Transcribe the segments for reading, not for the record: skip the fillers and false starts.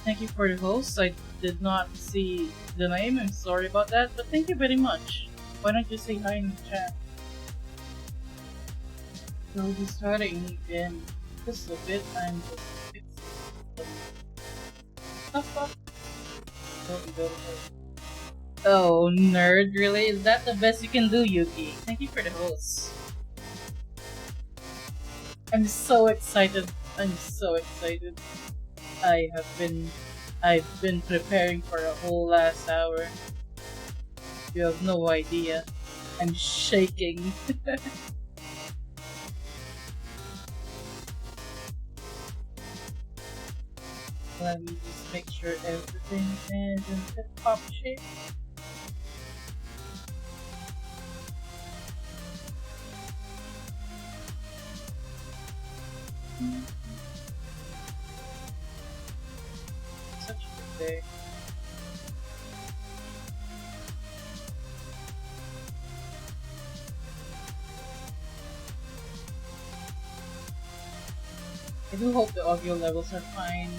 Thank you for the host. I did not see the name. I'm sorry about that, but thank you very much. Why don't you say hi in the chat? We'll be starting in just a bit. I'm just fixing some stuff. Go. Oh, nerd, really? Is that the best you can do, Yuki? Thank you for the host. I'm so excited. I'm so excited. I've been preparing for a whole last hour. You have no idea. I'm shaking. Let me just make sure everything is in tip-top shape. Such a good day. I do hope the audio levels are fine.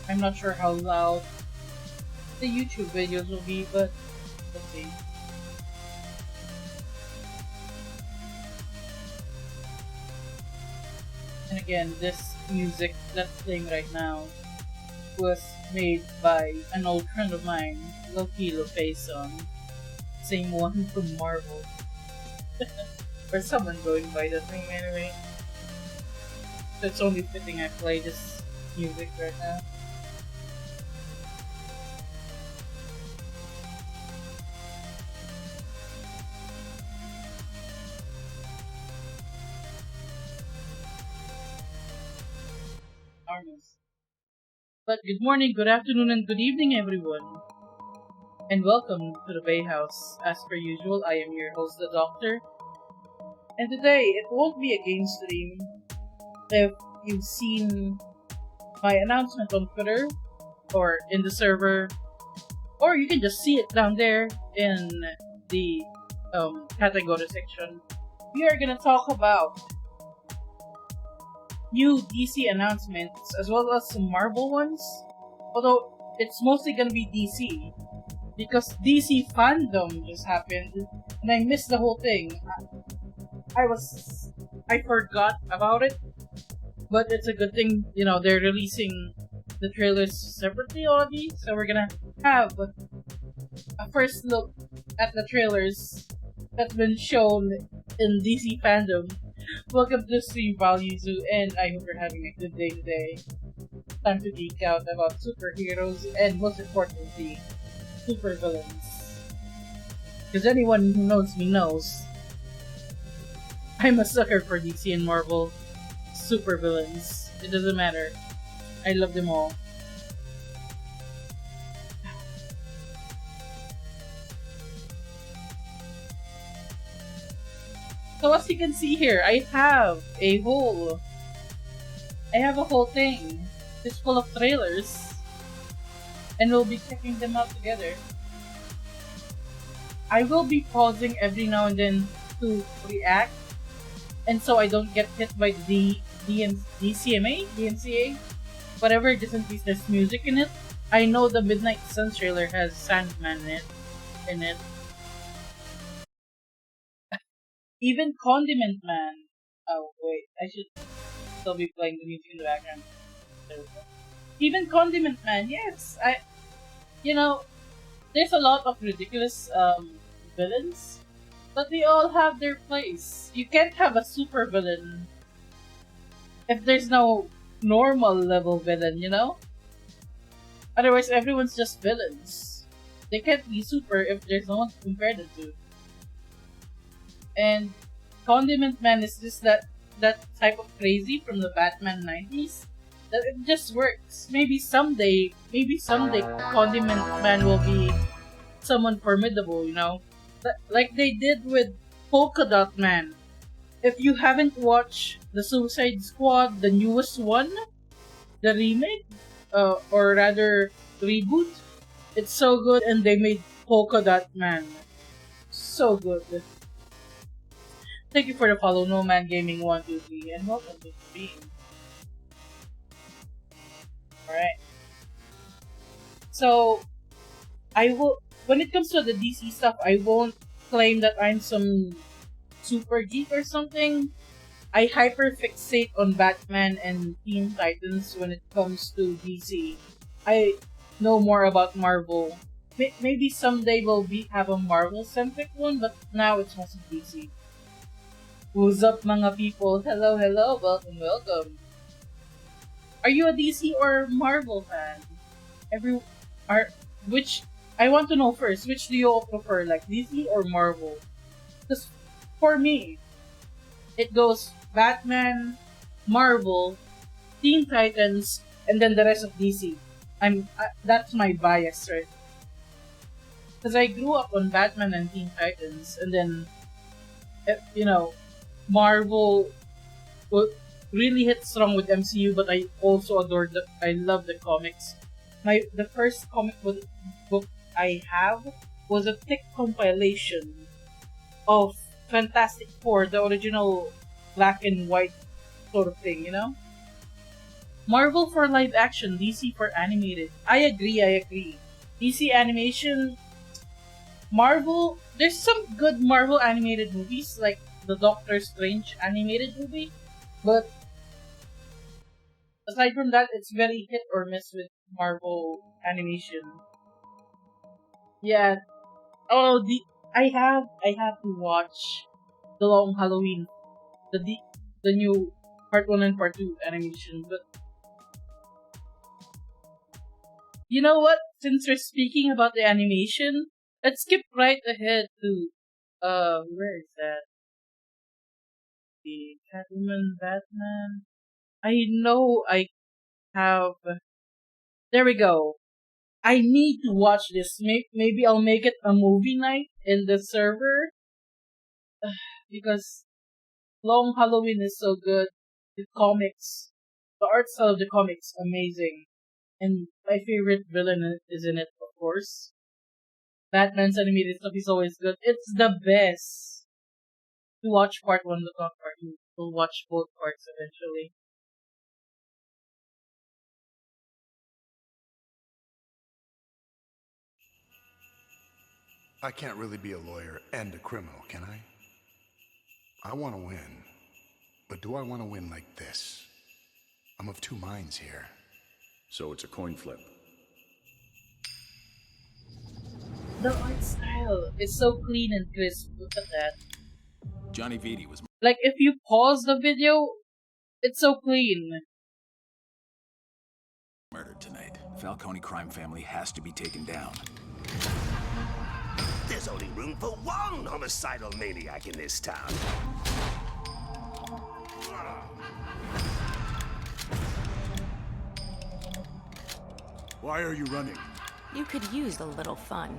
I'm not sure how loud the YouTube videos will be, but let's see. And again, this music that's playing right now was made by an old friend of mine, Loki Lofason. Same one from Marvel. Or someone going by that name anyway. So it's only fitting I play this music right now. But good morning, good afternoon, and good evening, everyone. And welcome to the Bay House. As per usual, I am your host, the Doctor. And today, it won't be a game stream. If you've seen my announcement on Twitter, or in the server, or you can just see it down there in the category section, we are gonna talk about new DC announcements as well as some Marvel ones. Although it's mostly gonna be DC because DC Fandom just happened, and I missed the whole thing. I forgot about it, but it's a good thing, they're releasing the trailers separately already, so we're gonna have a first look at the trailers that's been shown in DC Fandom. Welcome to Stream Value Zoo, and I hope you're having a good day today. Time to geek out about superheroes and, most importantly, supervillains. Because anyone who knows me knows I'm a sucker for DC and Marvel supervillains. It doesn't matter. I love them all. So as you can see here, I have a whole thing. It's full of trailers. And we'll be checking them out together. I will be pausing every now and then to react, and so I don't get hit by the DMCA, whatever, just in case there's music in it. I know the Midnight Suns trailer has Sandman in it. Even Condiment Man. Oh wait, I should still be playing the music in the background. There we go. Even Condiment Man, yes. There's a lot of ridiculous villains, but they all have their place. You can't have a super villain if there's no normal level villain, Otherwise, everyone's just villains. They can't be super if there's no one to compare them to. And Condiment Man is just that type of crazy from the Batman 90s that it just works. Maybe someday Condiment Man will be someone formidable, like they did with Polka Dot Man. If you haven't watched the Suicide Squad, the newest one, the remake, or rather reboot, it's so good, and they made Polka Dot Man so good. Thank you for the follow, No Man Gaming 123, and welcome to the stream. Alright. So, when it comes to the DC stuff, I won't claim that I'm some super geek or something. I hyperfixate on Batman and Teen Titans when it comes to DC. I know more about Marvel. Maybe someday we'll have a Marvel-centric one, but now it's mostly DC. What's up, mga people? Hello, welcome. Are you a DC or Marvel fan? I want to know first, which do you all prefer, like DC or Marvel? Because for me, it goes Batman, Marvel, Teen Titans, and then the rest of DC. That's my bias, right? Because I grew up on Batman and Teen Titans, and then, Marvel really hit strong with MCU, but I also I love the comics. The first comic book I have was a thick compilation of Fantastic Four, the original black and white sort of thing, Marvel for live action, DC for animated. I agree. DC animation, Marvel, there's some good Marvel animated movies, like the Doctor Strange animated movie, but aside from that, it's very hit or miss with Marvel animation. Yeah. Oh, I have to watch The Long Halloween, the new part 1 and part 2 animation. But you know what? Since we're speaking about the animation, let's skip right ahead to where is that? The Catwoman Batman. I know I have. There we go. I need to watch this. Maybe I'll make it a movie night in the server. Because Long Halloween is so good. The art style of the comics, amazing. And my favorite villain is in it, of course. Batman's animated stuff is always good. It's the best. To watch part 1, but not part 2. We'll watch both parts eventually. I can't really be a lawyer and a criminal, can I? I want to win. But do I want to win like this? I'm of two minds here. So it's a coin flip. The art style is so clean and crisp. Look at that. Johnny VD was Like, if you pause the video, it's so clean. murdered tonight. The Falcone crime family has to be taken down. There's only room for one homicidal maniac in this town. Why are you running? You could use a little fun.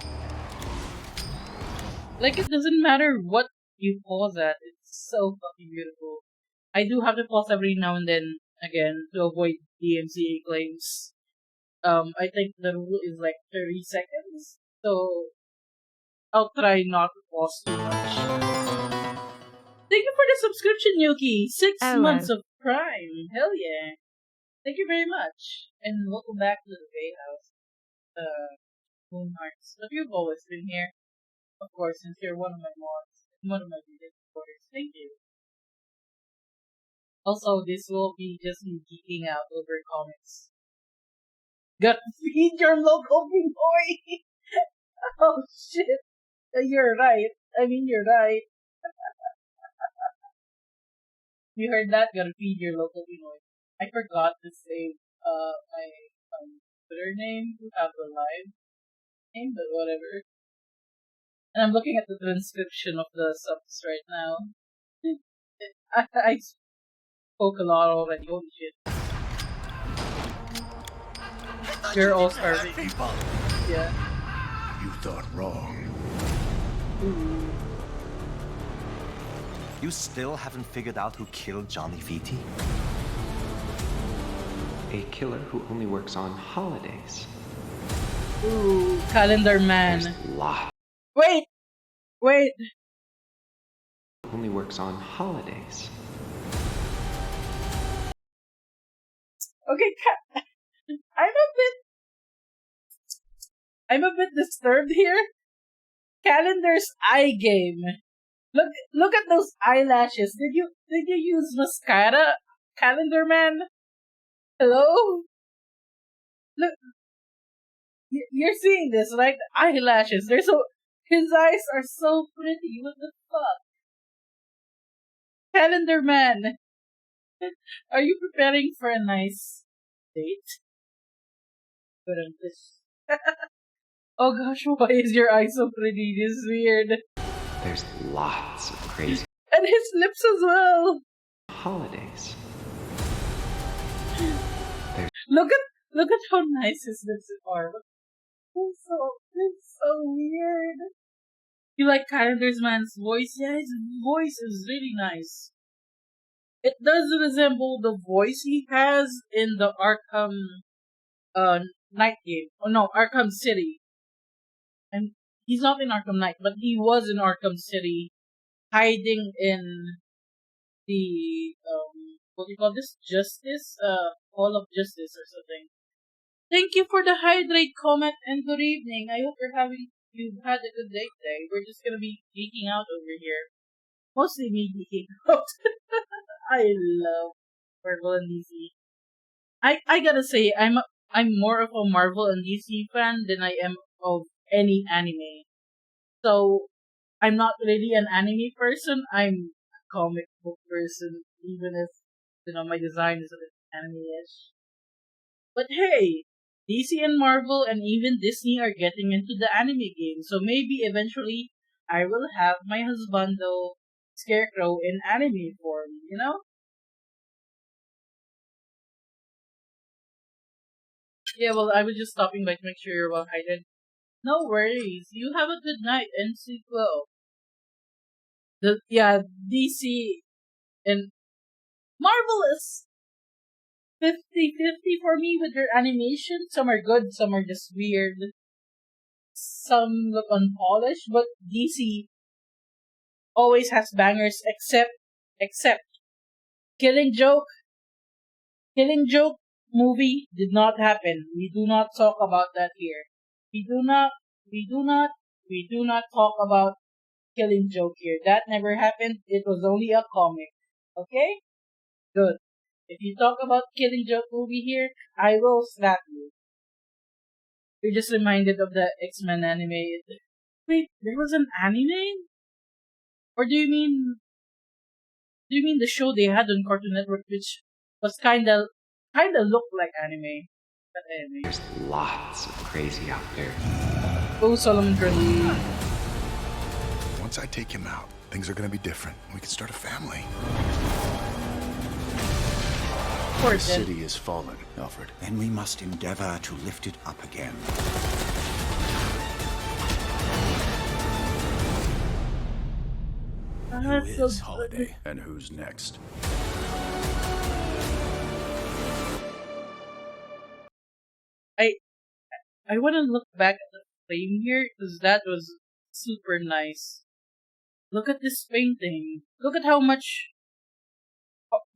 Like, it doesn't matter what you pause at. It's so fucking beautiful. I do have to pause every now and then, again, to avoid DMCA claims. I think the rule is like 30 seconds, so I'll try not to pause too much. Thank you for the subscription, Yuki! 6 months of Prime! Hell yeah! Thank you very much! And welcome back to the Bay House. Moon Hearts. But you've always been here. Of course, since you're one of my mods, one of my biggest supporters. Thank you. Also, this will be just me geeking out over comics. Gotta feed your local boy! Oh shit! You're right. I mean, you're right. You heard that? Gotta feed your local boy. I forgot to save my Twitter name to have the live name, but whatever. And I'm looking at the transcription of the subs right now. I spoke a lot already. Holy shit. You're all starving. People. Yeah. You thought wrong. Ooh. You still haven't figured out who killed Johnny VT? A killer who only works on holidays. Ooh, Calendar Man. There's lots. Wait! Only works on holidays. Okay, I'm a bit disturbed here. Calendar's eye game. Look at those eyelashes. Did you use mascara, Calendar Man? Hello? Look, you're seeing this, right? The eyelashes. His eyes are so pretty. What the fuck? Calendar Man, are you preparing for a nice date? Oh gosh, why is your eye so pretty? This is weird. There's lots of crazy And his lips as well. holidays. Look at how nice his lips are. It's so weird. You like Calendar's Man's voice? Yeah, his voice is really nice. It does resemble the voice he has in the Arkham Knight game. Oh no, Arkham City. And he's not in Arkham Knight, but he was in Arkham City, hiding in the what do you call this? Justice? Hall of Justice or something. Thank you for the hydrate comment and good evening. I hope you've had a good day today. We're just gonna be geeking out over here. Mostly me geeking out. I love Marvel and DC. I gotta say, I'm more of a Marvel and DC fan than I am of any anime. So I'm not really an anime person. I'm a comic book person, even if my design is a bit anime-ish. But hey, DC and Marvel and even Disney are getting into the anime game, so maybe eventually I will have my husbando Scarecrow in anime form, you know? Yeah, well, I was just stopping by to make sure you're well hydrated. No worries. You have a good night and sleep well. DC and Marvel is 50-50 for me with their animation. Some are good, some are just weird. Some look unpolished, but DC always has bangers except Killing Joke. Killing Joke movie did not happen. We do not talk about that here. We do not We do not talk about Killing Joke here. That never happened. It was only a comic. Okay? Good. If you talk about Killing Joke movie here, I will slap you. You're just reminded of the X-Men anime. Wait, there was an anime? Or do you mean the show they had on Cartoon Network, which was kinda looked like anime? But anyway. There's lots of crazy out there. Oh, Solomon Grundy. Once I take him out, things are gonna be different. We can start a family. Poor The Jen. city is fallen, Alfred, and we must endeavor to lift it up again. Who That's so is good. Holiday, and who's next? I want to look back at the frame here because that was super nice. Look at this painting. Look at how much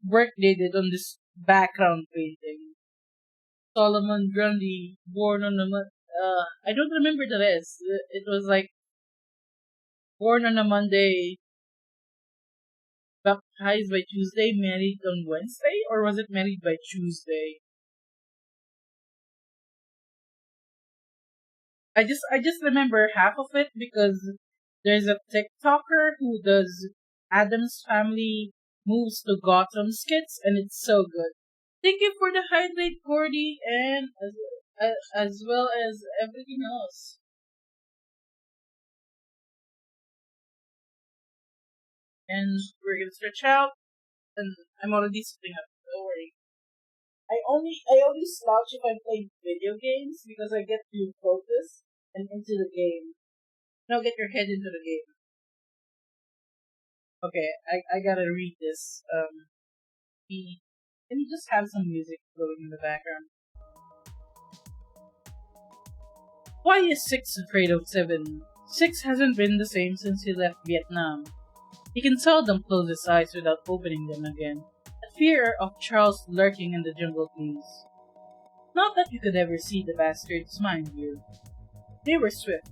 work they did on this background painting. Solomon Grundy, born on a I don't remember the rest. It was like born on a Monday, baptized by Tuesday, married on Wednesday, or was it married by Tuesday? I just remember half of it because there's a TikToker who does Adam's Family Moves to Gotham skits, and it's so good. Thank you for the hydrate, Gordy, and as well as everything else. And we're gonna stretch out, and I'm already sitting up. Don't worry. I only slouch if I'm playing video games because I get to focus and into the game. Now get your head into the game. Okay, I gotta read this. Can you just have some music going in the background? Why is Six afraid of Seven? Six hasn't been the same since he left Vietnam. He can seldom close his eyes without opening them again. A fear of Charles lurking in the jungle please. Not that you could ever see the bastard's mind view. They were swift,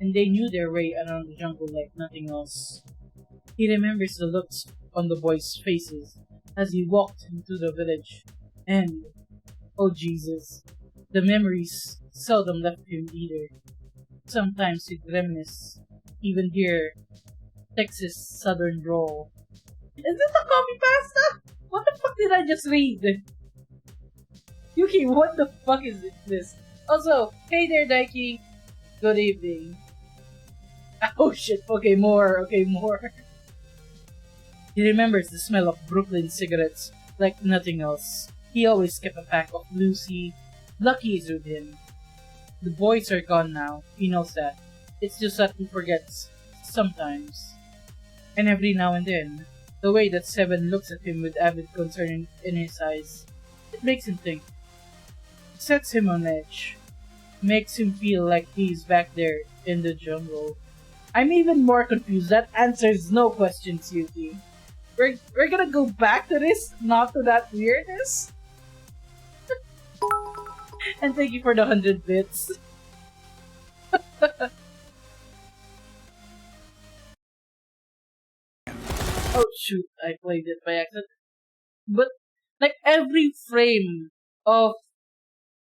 and they knew their way around the jungle like nothing else. He remembers the looks on the boys' faces as he walked into the village, and, oh Jesus, the memories seldom left him either. Sometimes he'd reminisce, even hear Texas Southern drawl. Is this a copy pasta? What the fuck did I just read? Yuki, what the fuck is this? Also, hey there, Daiki. Good evening. Oh shit, okay, more. He remembers the smell of Brooklyn cigarettes like nothing else. He always kept a pack of Lucy. Lucky is with him. The boys are gone now, he knows that. It's just that he forgets. Sometimes. And every now and then, the way that Seven looks at him with avid concern in his eyes, it makes him think. It sets him on edge. Makes him feel like he's back there in the jungle. I'm even more confused. That answers no questions, Yuki. We're gonna go back to this, not to that weirdness? And thank you for the 100 bits. Oh shoot, I played it by accident. But, like, every frame of...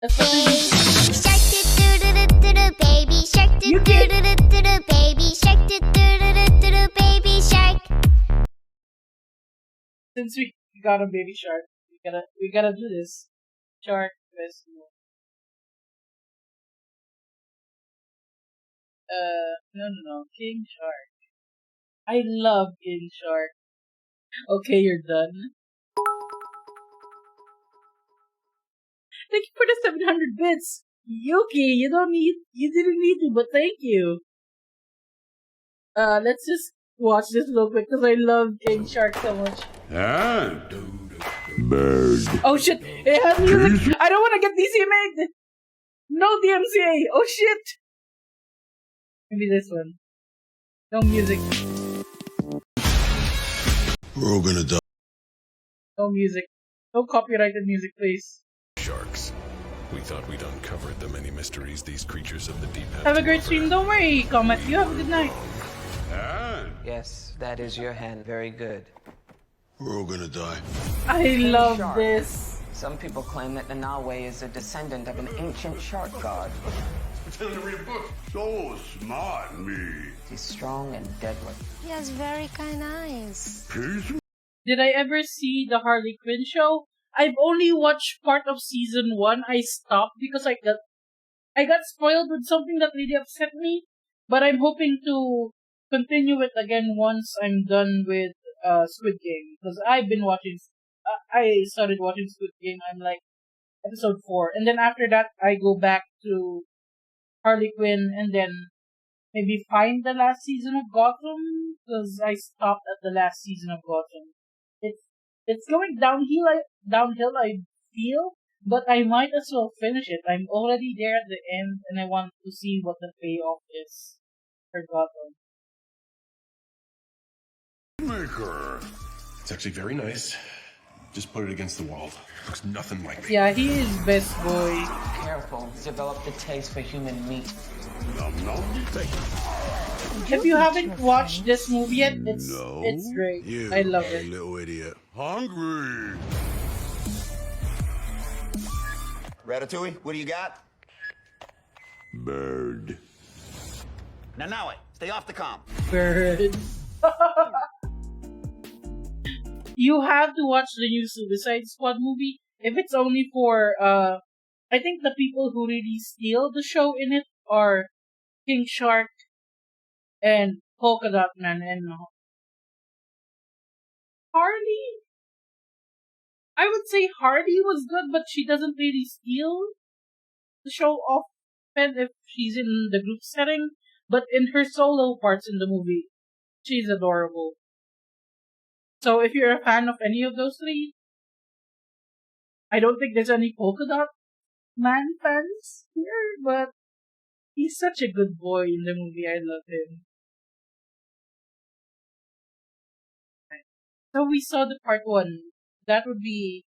Baby shark, do do do do do do, baby shark, do do do do do, baby shark. Since we got a baby shark, we gotta do this. Shark festival. No, King Shark. I love King Shark. Okay, you're done. Thank you for the 700 bits! Yuki, you didn't need to, but thank you. Let's just watch this real quick, because I love King Shark so much. Bird. Oh shit, it has music! I don't wanna get DCMA'd! No DMCA! Oh shit! Maybe this one. No music. We're all gonna die. No music. No copyrighted music, please. Sharks. We thought we'd uncovered the many mysteries these creatures of the deep Have a to great offer. stream. Don't worry, Comet. You have a good night. Yes, that is your hand. Very good. We're all gonna die. I love shark. this. Some people claim that Nanawe is a descendant of an ancient shark god. Pretending to read a book. So smart, me. He's strong and deadly. He has very kind eyes. Did I ever see the Harley Quinn show? I've only watched part of season 1. I stopped because I got spoiled with something that really upset me. But I'm hoping to continue it again once I'm done with Squid Game, because I've been watching. I started watching Squid Game. I'm like episode 4, and then after that I go back to Harley Quinn, and then maybe find the last season of Gotham, because I stopped at the last season of Gotham. It's going downhill. I feel, but I might as well finish it. I'm already there at the end, and I want to see what the payoff is for Gotham. Maker. It's actually very nice. Just put it against the wall. Looks nothing like me. Yeah, he is best boy. Careful, he's developed a taste for human meat. Nom nom. If you haven't watched this movie yet, it's great. You, I love it. little idiot. Hungry. Ratatouille, what do you got? Bird. Now, stay off the comm. Bird. You have to watch the new Suicide Squad movie. If it's only for, I think the people who really steal the show in it are King Shark and Polka Dot Man and Harley. I would say Harley was good, but she doesn't really steal the show often if she's in the group setting. But in her solo parts in the movie, she's adorable. So if you're a fan of any of those three, I don't think there's any Polka Dot Man fans here, but he's such a good boy in the movie. I love him. So we saw the part 1. That would be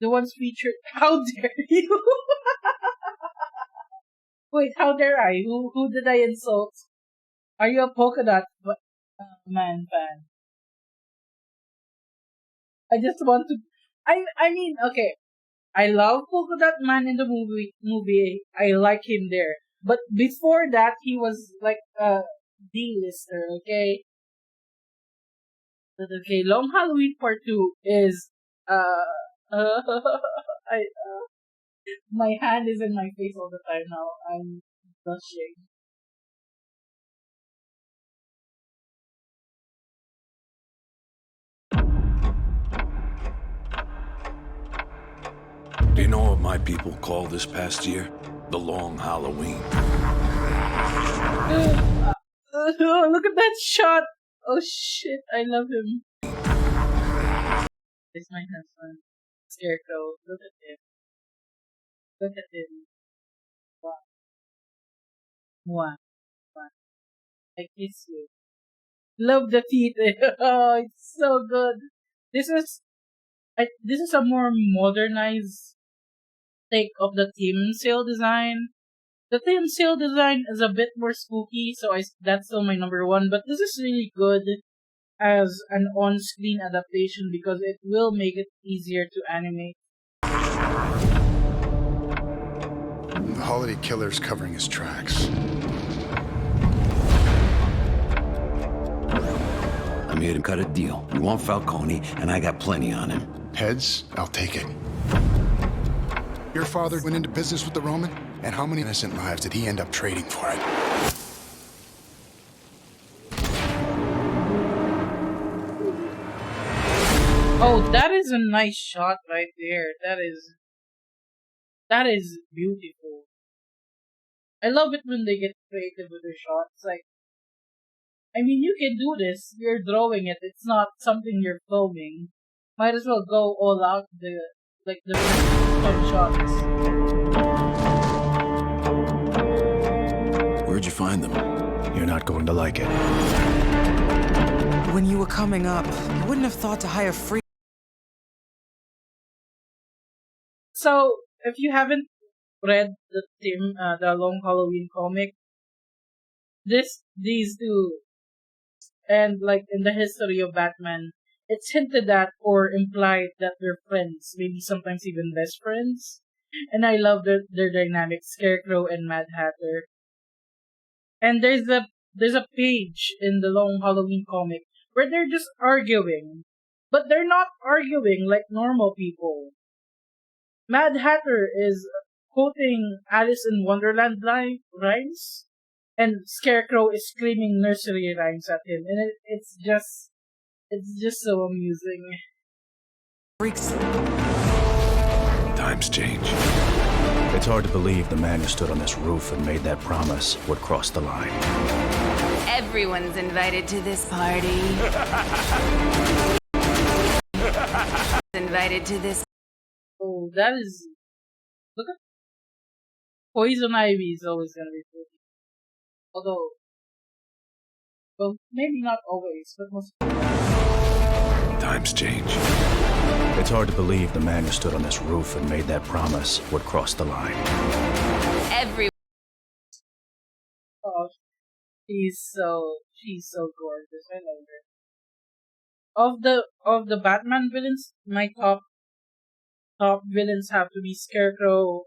the ones featured. How dare you? Wait, how dare I? Who did I insult? Are you a Polka Dot Man fan? I just want to. I mean, okay. I love Polka Dot Man in the movie. I like him there. But before that, he was like a D-lister, okay? But okay, Long Halloween Part 2 is, my hand is in my face all the time now. I'm blushing. Do you know what my people call this past year? The Long Halloween. Look at that shot! Oh shit, I love him. This is my husband. Scarecrow. Look at him. Look at him. Wow. Wow. Wow. I kiss you. Love the teeth. Oh, it's so good. This is a more modernized take of the Tim Sale design. The Tim Sale design is a bit more spooky, so that's still my number 1. But this is really good as an on-screen adaptation because it will make it easier to animate. The holiday killer's covering his tracks. I'm here to cut a deal. You want Falcone, and I got plenty on him. Heads, I'll take it. Your father went into business with the Roman, and how many innocent lives did he end up trading for it? Oh, that is a nice shot right there. That is beautiful. I love it when they get creative with their shots. Like, I mean, you can do this. You're drawing it. It's not something you're filming. Might as well go all out the shots. Where'd you find them? You're not going to like it. When you were coming up, you wouldn't have thought to hire free. So, if you haven't read the Long Halloween comic, these two, and like in the history of Batman, it's hinted at or implied that they're friends, maybe sometimes even best friends. And I love their dynamic, Scarecrow and Mad Hatter. And there's a page in the Long Halloween comic where they're just arguing, but they're not arguing like normal people. Mad Hatter is quoting Alice in Wonderland rhymes, and Scarecrow is screaming nursery rhymes at him, and it's just so amusing. Freaks. Times change. It's hard to believe the man who stood on this roof and made that promise would cross the line. Everyone's invited to this party. Invited to this. Oh, that is. Look at. Poison Ivy is always gonna be pretty. Although. Well, maybe not always, but most. Times change. It's hard to believe the man who stood on this roof and made that promise would cross the line. Oh, she's so gorgeous. I love her. Of the Batman villains, my top villains have to be Scarecrow,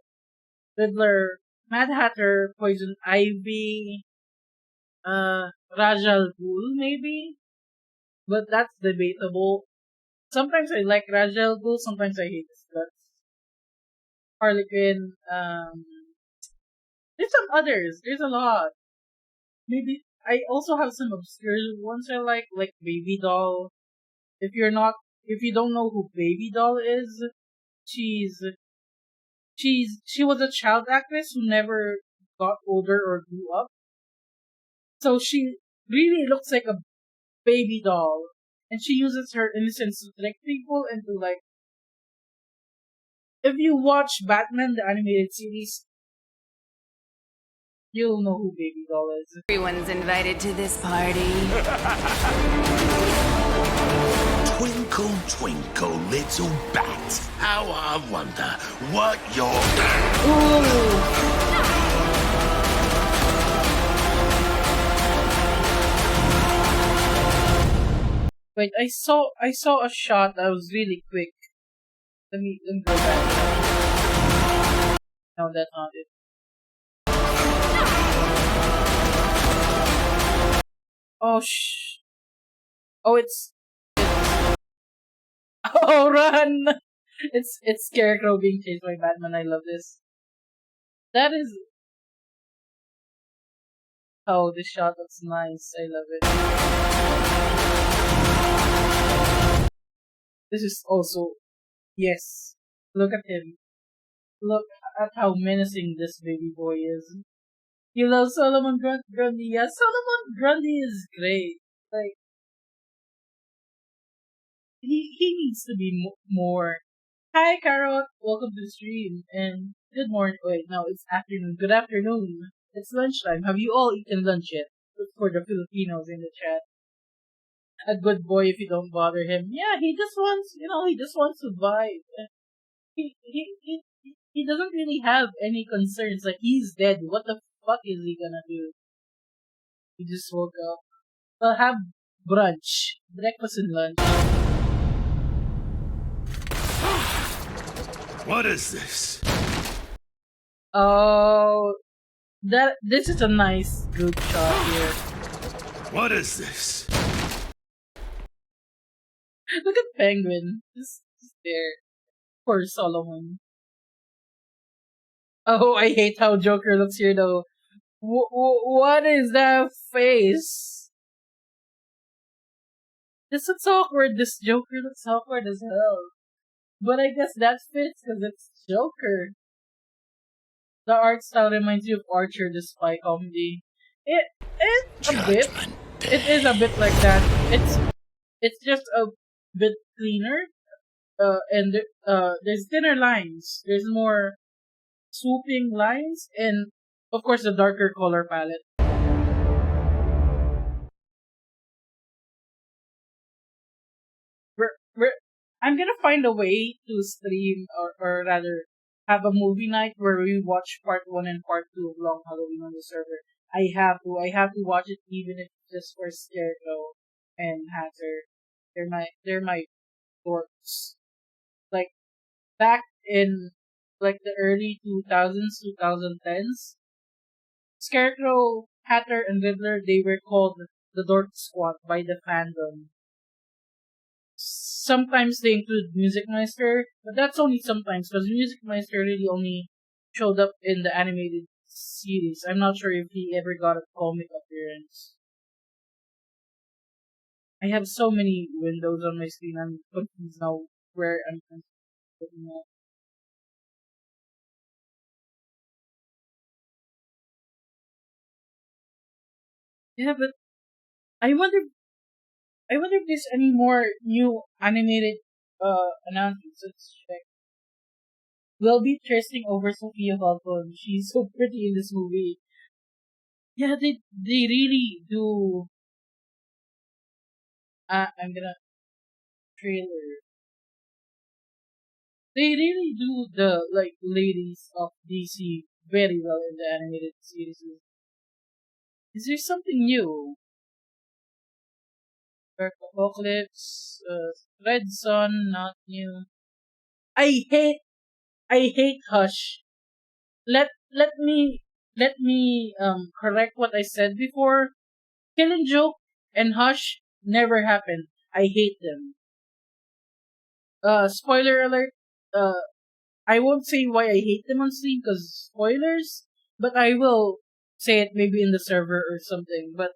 Riddler, Mad Hatter, Poison Ivy, Rajal Ghul maybe, but that's debatable. Sometimes I like Rajal Ghul, sometimes I hate his guts. Harley Quinn, there's some others. There's a lot. Maybe I also have some obscure ones I like Baby Doll. If you don't know who Baby Doll is, she was a child actress who never got older or grew up. So she really looks like a baby doll. And she uses her innocence to trick people and to like. If you watch Batman the animated series, you'll know who Baby Doll is. Everyone's invited to this party. Twinkle, twinkle, little bat, how I wonder what you're... Wait, I saw a shot that was really quick. Let me go back. No, that's not it. Oh Oh, it's oh run! It's Scarecrow being chased by Batman. I love this. That is. Oh, this shot looks nice. I love it. This is also. Yes. Look at him. Look at how menacing this baby boy is. You love Solomon Grundy. Yeah, Solomon Grundy is great. Like, he needs to be more. Hi, Carrot. Welcome to the stream. And good morning. Wait, no, it's afternoon. Good afternoon. It's lunchtime. Have you all eaten lunch yet? For the Filipinos in the chat. A good boy if you don't bother him. Yeah, he just wants to vibe. He doesn't really have any concerns. Like, he's dead. What the fuck is he gonna do? He just woke up. Well, have brunch. Breakfast and lunch. What is this? Oh, this is a nice group shot here. What is this? Look at Penguin. Just there. Poor Solomon. Oh, I hate how Joker looks here though. What is that face? This looks awkward. This Joker looks awkward as hell. But I guess that fits because it's Joker. The art style reminds you of Archer, the spy comedy. It's a bit. It is a bit like that. It's just a bit cleaner. And there's thinner lines. There's more swooping lines, and of course the darker color palette. I'm gonna find a way to stream or rather have a movie night where we watch part 1 and part 2 of Long Halloween on the server. I have to watch it even if it's just for Scarecrow and Hatter. They're my dorks. Like back in like the early 2000s, 2010s, Scarecrow, Hatter, and Riddler, they were called the Dork Squad by the fandom. Sometimes they include Music Meister, but that's only sometimes because Music Meister really only showed up in the animated series. I'm not sure if he ever got a comic appearance. I have so many windows on my screen. I'm confused now where I'm looking at. Yeah, but I wonder I wonder if there's any more new animated announcements. Let's check. We'll be thirsting over Sophia Falcon. She's so pretty in this movie. Yeah, they really do. I'm gonna trailer. They really do the like ladies of DC very well in the animated series. Is there something new? Dark Apocalypse, Red Sun, not new. I hate I hate Hush. Let me correct what I said before. Killing Joke and Hush never happened. I hate them. Spoiler alert. Uh, I won't say why I hate them on Steam because spoilers, but I will say it maybe in the server or something. But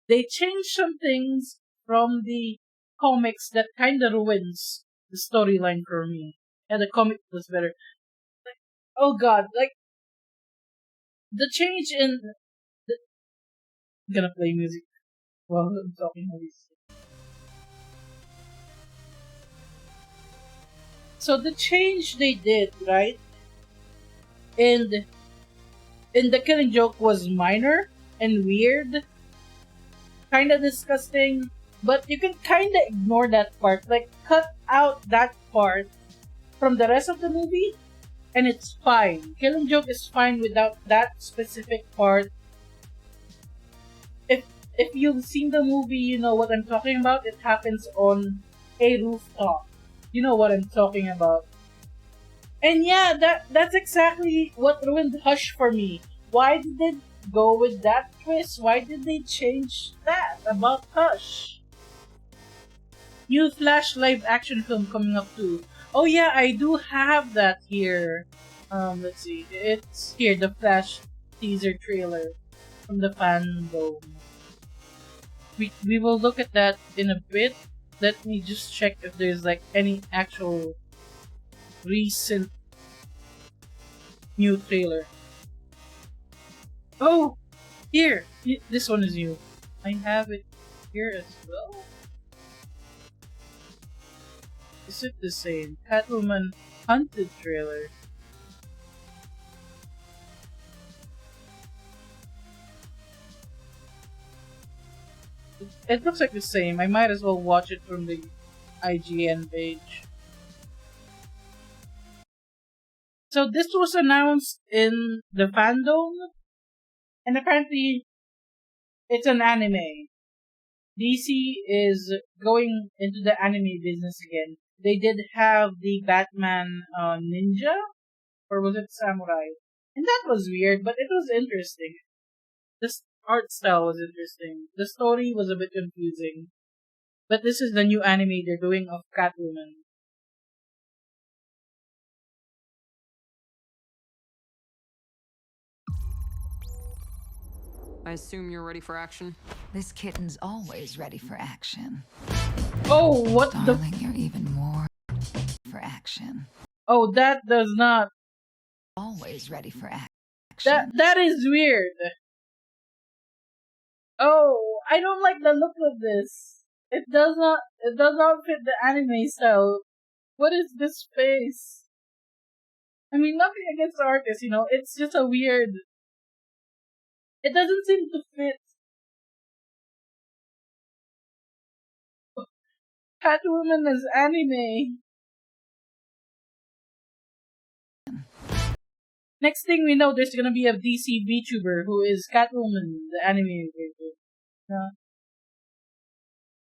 they changed some things from the comics that kind of ruins the storyline for me. And the comic was better. Like, oh god, like the change in the, I'm gonna play music while I'm talking movies. So the change they did, right? And in the Killing Joke was minor and weird, kind of disgusting, but you can kind of ignore that part. Like cut out that part from the rest of the movie, and it's fine. Killing Joke is fine without that specific part. If if you've seen the movie, you know what I'm talking about. It happens on a rooftop. You know what I'm talking about. And yeah, that's exactly what ruined Hush for me. Why did they go with that twist? Why did they change that about Hush? New Flash live action film coming up too. Oh yeah, I do have that here. Let's see. It's here, the Flash teaser trailer from the fandom. We will look at that in a bit. Let me just check if there's like any actual recent new trailer. Oh, here. This one is new. I have it here as well. Is it the same? Catwoman Hunted trailer. It looks like the same. I might as well watch it from the IGN page. So this was announced in the fandom, and apparently it's an anime. DC is going into the anime business again. They did have the Batman Ninja, or was it Samurai? And that was weird, but it was interesting. The art style was interesting. The story was a bit confusing. But this is the new anime they're doing of Catwoman. I assume you're ready for action? This kitten's always ready for action. Oh, what Darling, you're even more for action. Oh, that does not. Always ready for action. That is weird. Oh, I don't like the look of this. It does not fit the anime style. What is this face? I mean, nothing against the artist, you know. It's just a weird. It doesn't seem to fit. Catwoman as anime. Next thing we know, there's gonna be a DC VTuber who is Catwoman, the anime version.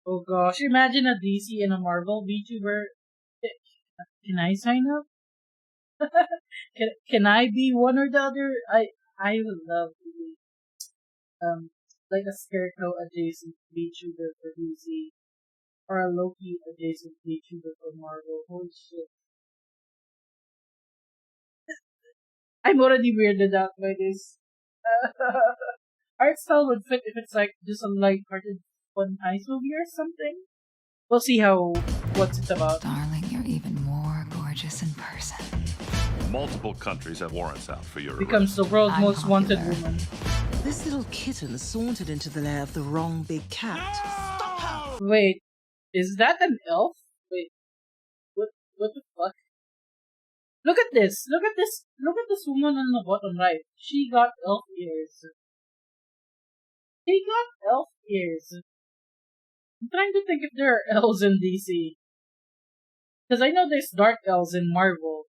Oh gosh, imagine a DC and a Marvel VTuber. Can I sign up? Can I be one or the other? I would love to be like a Scarecrow adjacent VTuber for DC or a Loki adjacent VTuber for Marvel. Holy shit! I'm already weirded out by this. Art style would fit if it's like just a light-hearted, fun heist movie or something. We'll see what's it about. Darling, you're even more gorgeous in person. Multiple countries have warrants out for your Becomes the world's most wanted woman. This little kitten sauntered into the lair of the wrong big cat. Wait, is that an elf? Wait, what the fuck? Look at this! Look at this! Look at this woman on the bottom right. She got elf ears. She got elf ears. I'm trying to think if there are elves in DC. Because I know there's dark elves in Marvel.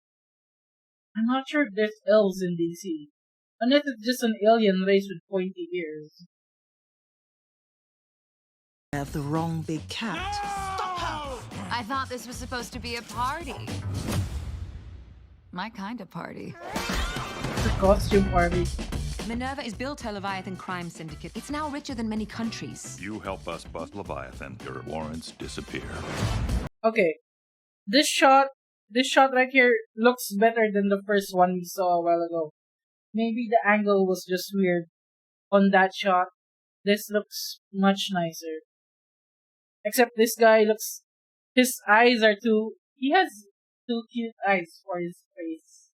I'm not sure if there's elves in DC. Unless it's just an alien race with pointy ears. Of the wrong big cat. I thought this was supposed to be a party. My kind of party. It's a costume party. Minerva is built her Leviathan crime syndicate. It's now richer than many countries. You help us bust Leviathan, your warrants disappear. Okay. This shot right here looks better than the first one we saw a while ago. Maybe the angle was just weird on that shot. This looks much nicer. Except this guy his eyes are he has too cute eyes for his face.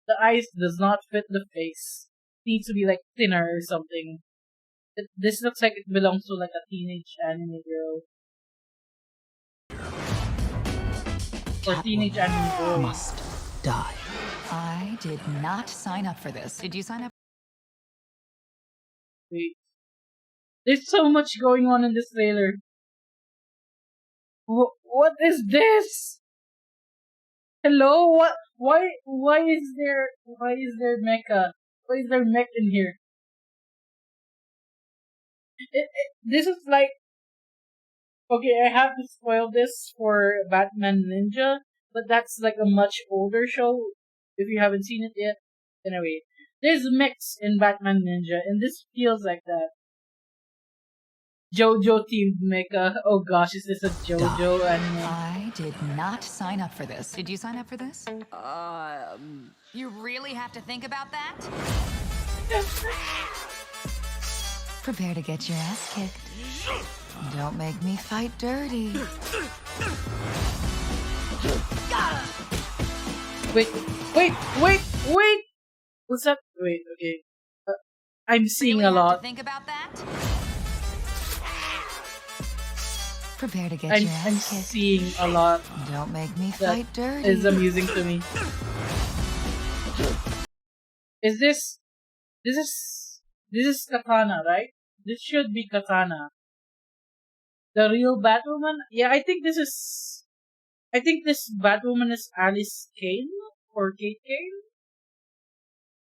The eyes does not fit the face. Needs to be like thinner or something. This looks like it belongs to like a teenage anime girl. Or teenage anime girl. Must die. I did not sign up for this. Did you sign up? Wait. There's so much going on in this trailer. What is this? Hello? What? Why is there mecha? Why is there mech in here? This is like, okay, I have to spoil this for Batman Ninja, but that's like a much older show. If you haven't seen it yet, anyway, there's mechs in Batman Ninja, and this feels like that. JoJo themed mecha. Oh gosh, is this a JoJo anime? I did not sign up for this. Did you sign up for this? You really have to think about that? Prepare to get your ass kicked. Don't make me fight dirty. Wait! What's up? Wait, okay. I'm seeing really a lot. Have to think about that? Prepare to get I'm your ass kicked. seeing a lot. Don't make me That fight dirty. is amusing to me. Is this is Katana, right? This should be Katana. The real Batwoman? Yeah, I think this Batwoman is Alice Kane or Kate Kane.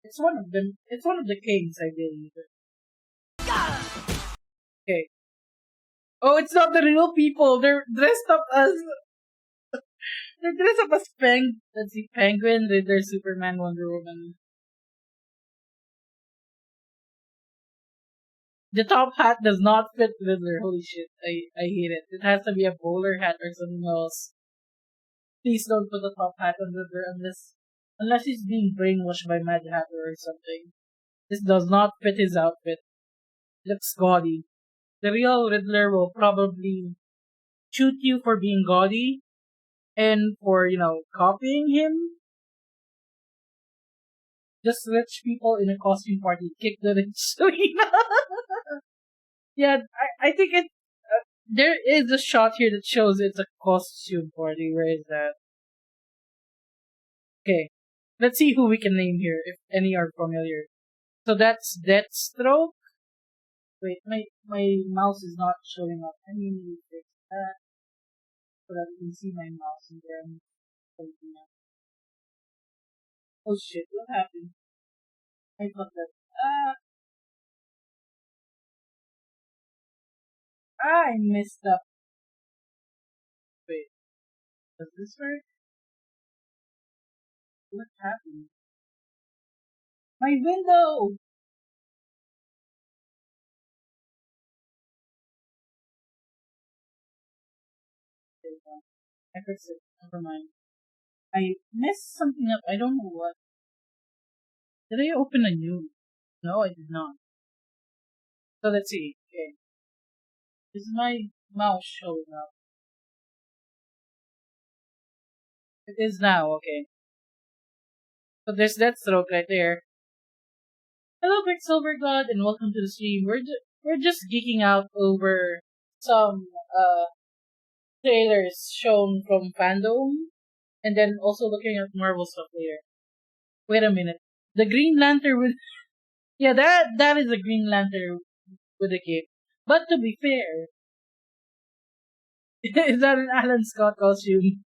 It's one of them. It's one of the Kanes, I believe. Okay. Oh, it's not the real people. They're dressed up as let's see, Penguin, Riddler, Superman, Wonder Woman. The top hat does not fit Riddler. Holy shit, I hate it. It has to be a bowler hat or something else. Please don't put a top hat on Riddler unless he's being brainwashed by Mad Hatter or something. This does not fit his outfit. Looks gaudy. The real Riddler will probably shoot you for being gaudy and for, copying him. Just rich people in a costume party kick the rich. Yeah, I think there is a shot here that shows it's a costume party. Where is that? Okay, let's see who we can name here, if any are familiar. So that's Deathstroke. Wait, my mouse is not showing up. I need to fix that so that you can see my mouse and then something else. Oh shit, what happened? I thought that. I messed up. Wait, does this work? What happened? My window! There we go. I fixed it. Never mind. I messed something up. I don't know what. Did I open a new? No, I did not. So let's see. Okay. Is my mouse showing up? It is now, okay. So there's Deathstroke right there. Hello, Quicksilver God, and welcome to the stream. We're just geeking out over some trailers shown from Fandome, and then also looking at Marvel stuff later. Wait a minute. The Green Lantern with yeah, that is a Green Lantern with a cape. But to be fair, is that an Alan Scott costume?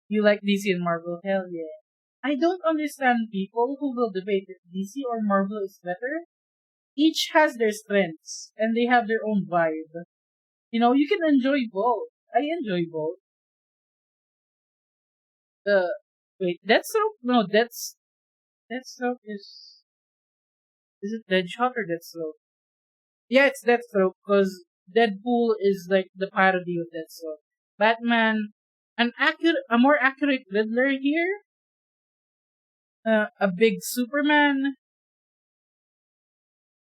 You like DC and Marvel? Hell yeah. I don't understand people who will debate if DC or Marvel is better. Each has their strengths, and they have their own vibe. You know, you can enjoy both. I enjoy both. Wait, Deathstroke? No, Deathstroke is it Deadshot or Deathstroke? Yeah, it's Deathstroke, because Deadpool is like the parody of Deathstroke. Batman, a more accurate Riddler here. A big Superman.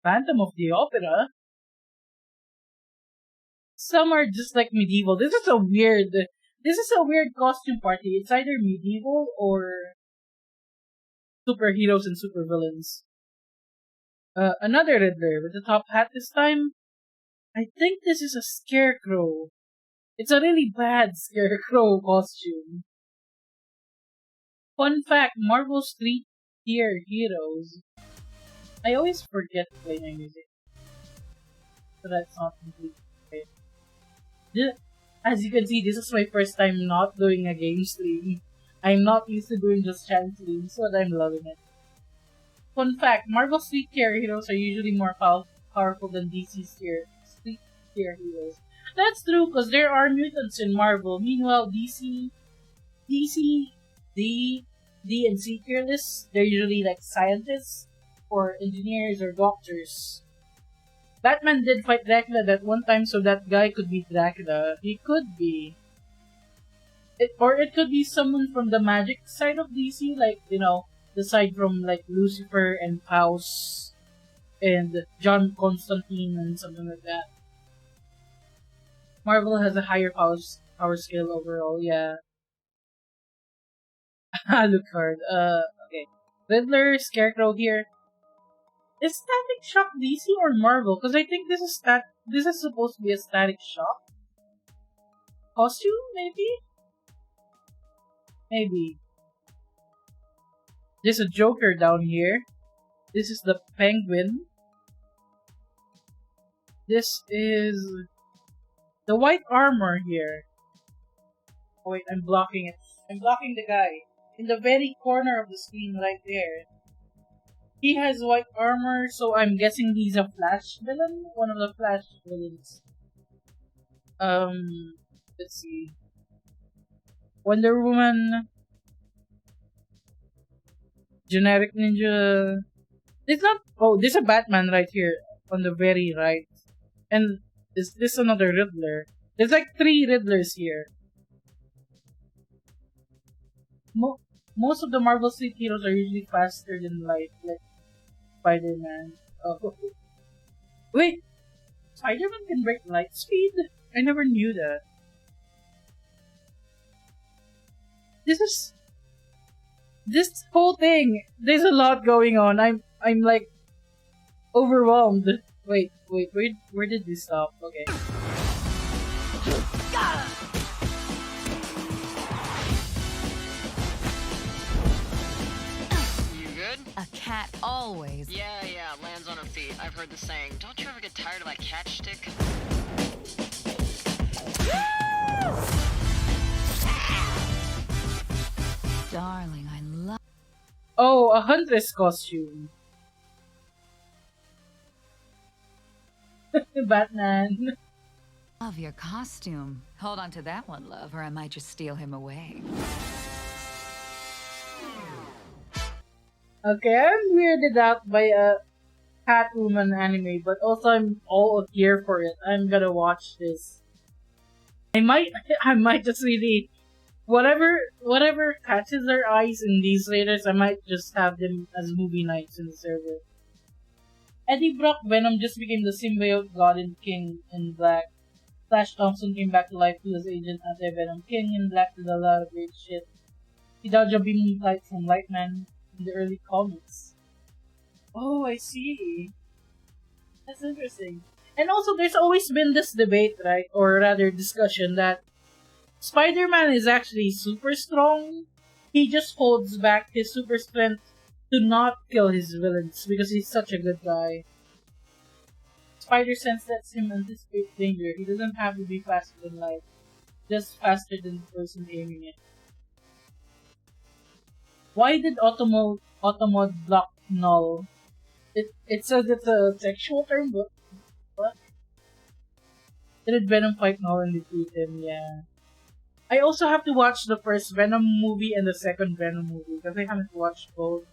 Phantom of the Opera. Some are just like medieval. This is a weird costume party. It's either medieval or superheroes and supervillains. Another Riddler with the top hat this time. I think this is a Scarecrow. It's a really bad Scarecrow costume. Fun fact, Marvel's 3-tier heroes. I always forget to play my music. So that's not complete. Okay. As you can see, this is my first time not doing a game stream. I'm not used to doing just chat streams, but I'm loving it. Fun fact, Marvel's 3-tier heroes are usually more powerful than DC's 3-tier heroes. That's true, because there are mutants in Marvel. Meanwhile, DC, D, and C tier lists, they're usually like scientists, or engineers, or doctors. Batman did fight Dracula that one time, so that guy could be Dracula. He could be. Or it could be someone from the magic side of DC, like, you know, the side from like Lucifer and Faust and John Constantine and something like that. Marvel has a higher power scale overall, yeah. Alucard, okay. Riddler, Scarecrow here. Is Static Shock DC or Marvel? Because I think this is supposed to be a Static Shock costume, maybe? Maybe. There's a Joker down here. This is the Penguin. This is the white armor here. Oh wait, I'm blocking it. I'm blocking the guy. In the very corner of the screen right there. He has white armor, so I'm guessing he's a Flash villain? One of the Flash villains. Let's see. Wonder Woman. Generic Ninja. It's not. Oh, there's a Batman right here on the very right. And is this another Riddler? There's like 3 Riddlers here. Most of the Marvel Street heroes are usually faster than light, like Spider-Man. Oh. Wait! Spider-Man can break light speed? I never knew that. This whole thing, there's a lot going on. I'm like overwhelmed. Wait, where did this stop? Okay. A cat always. Yeah, lands on her feet. I've heard the saying. Don't you ever get tired of my catch stick? darling, I love. Oh, a huntress costume. Batman. Love your costume. Hold on to that one, love, or I might just steal him away. Okay, I'm weirded out by a Catwoman anime, but also I'm all here for it. I'm gonna watch this. I might just really, whatever catches their eyes in these trailers, I might just have them as movie nights in the server. Eddie Brock Venom just became the symbiote god and king in Black. Flash Thompson came back to life too as Agent Anti-Venom. King in Black did a lot of great shit. He dodged a beam of light from Lightman in the early comics. Oh, I see. That's interesting. And also, there's always been this debate, right? Or rather, discussion that Spider-Man is actually super strong. He just holds back his super strength to not kill his villains because he's such a good guy. Spider sense lets him anticipate danger. He doesn't have to be faster than light, just faster than the person aiming it. Why did Automod block Null? It says it's a sexual term, but what? Did Venom fight Null and defeat him? Yeah. I also have to watch the first Venom movie and the second Venom movie because I haven't watched both.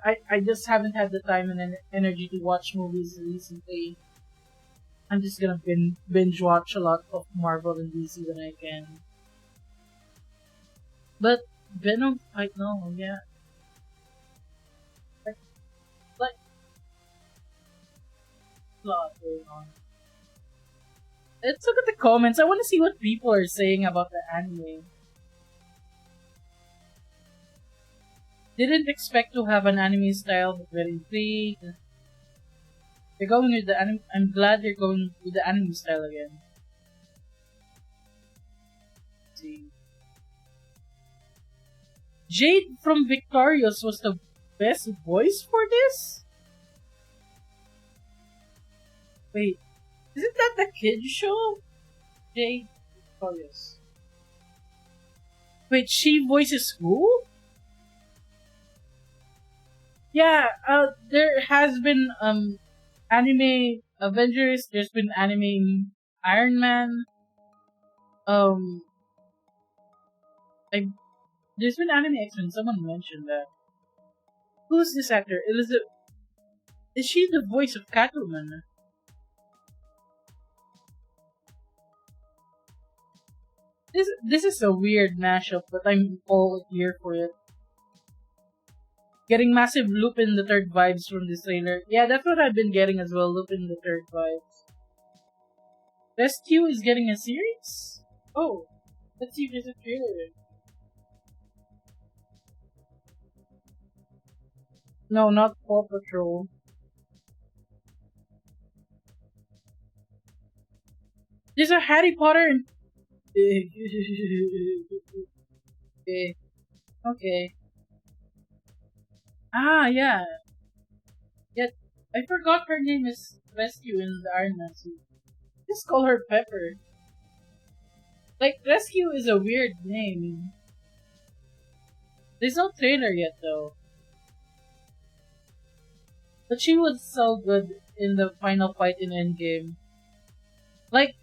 I just haven't had the time and energy to watch movies recently. I'm just gonna binge watch a lot of Marvel and DC when I can. But Venom fight Null, yeah. Like a lot going on. Let's look at the comments. I want to see what people are saying about the anime. Didn't expect to have an anime style, but very intrigued. They're going with the anime. I'm glad they're going with the anime style again. Let's see. Jade from Victorious was the best voice for this? Wait, isn't that the kid show? Jade Victorious. Wait, she voices who? Yeah, there has been anime Avengers. There's been anime Iron Man. There's been anime X-Men. Someone mentioned that. Who's this actor? Elizabeth. Is she the voice of Catwoman? This is a weird mashup, but I'm all here for it. Getting massive Lupin the Third vibes from this trailer. Yeah, that's what I've been getting as well, Lupin the Third vibes. Rescue is getting a series? Oh, let's see if there's a trailer. No, not Paw Patrol. There's a Harry Potter and... Okay. Ah, yeah. Yet, I forgot her name is Rescue in the Iron Man suit. Just call her Pepper. Like, Rescue is a weird name. There's no trailer yet, though. But she was so good in the final fight in Endgame. Like,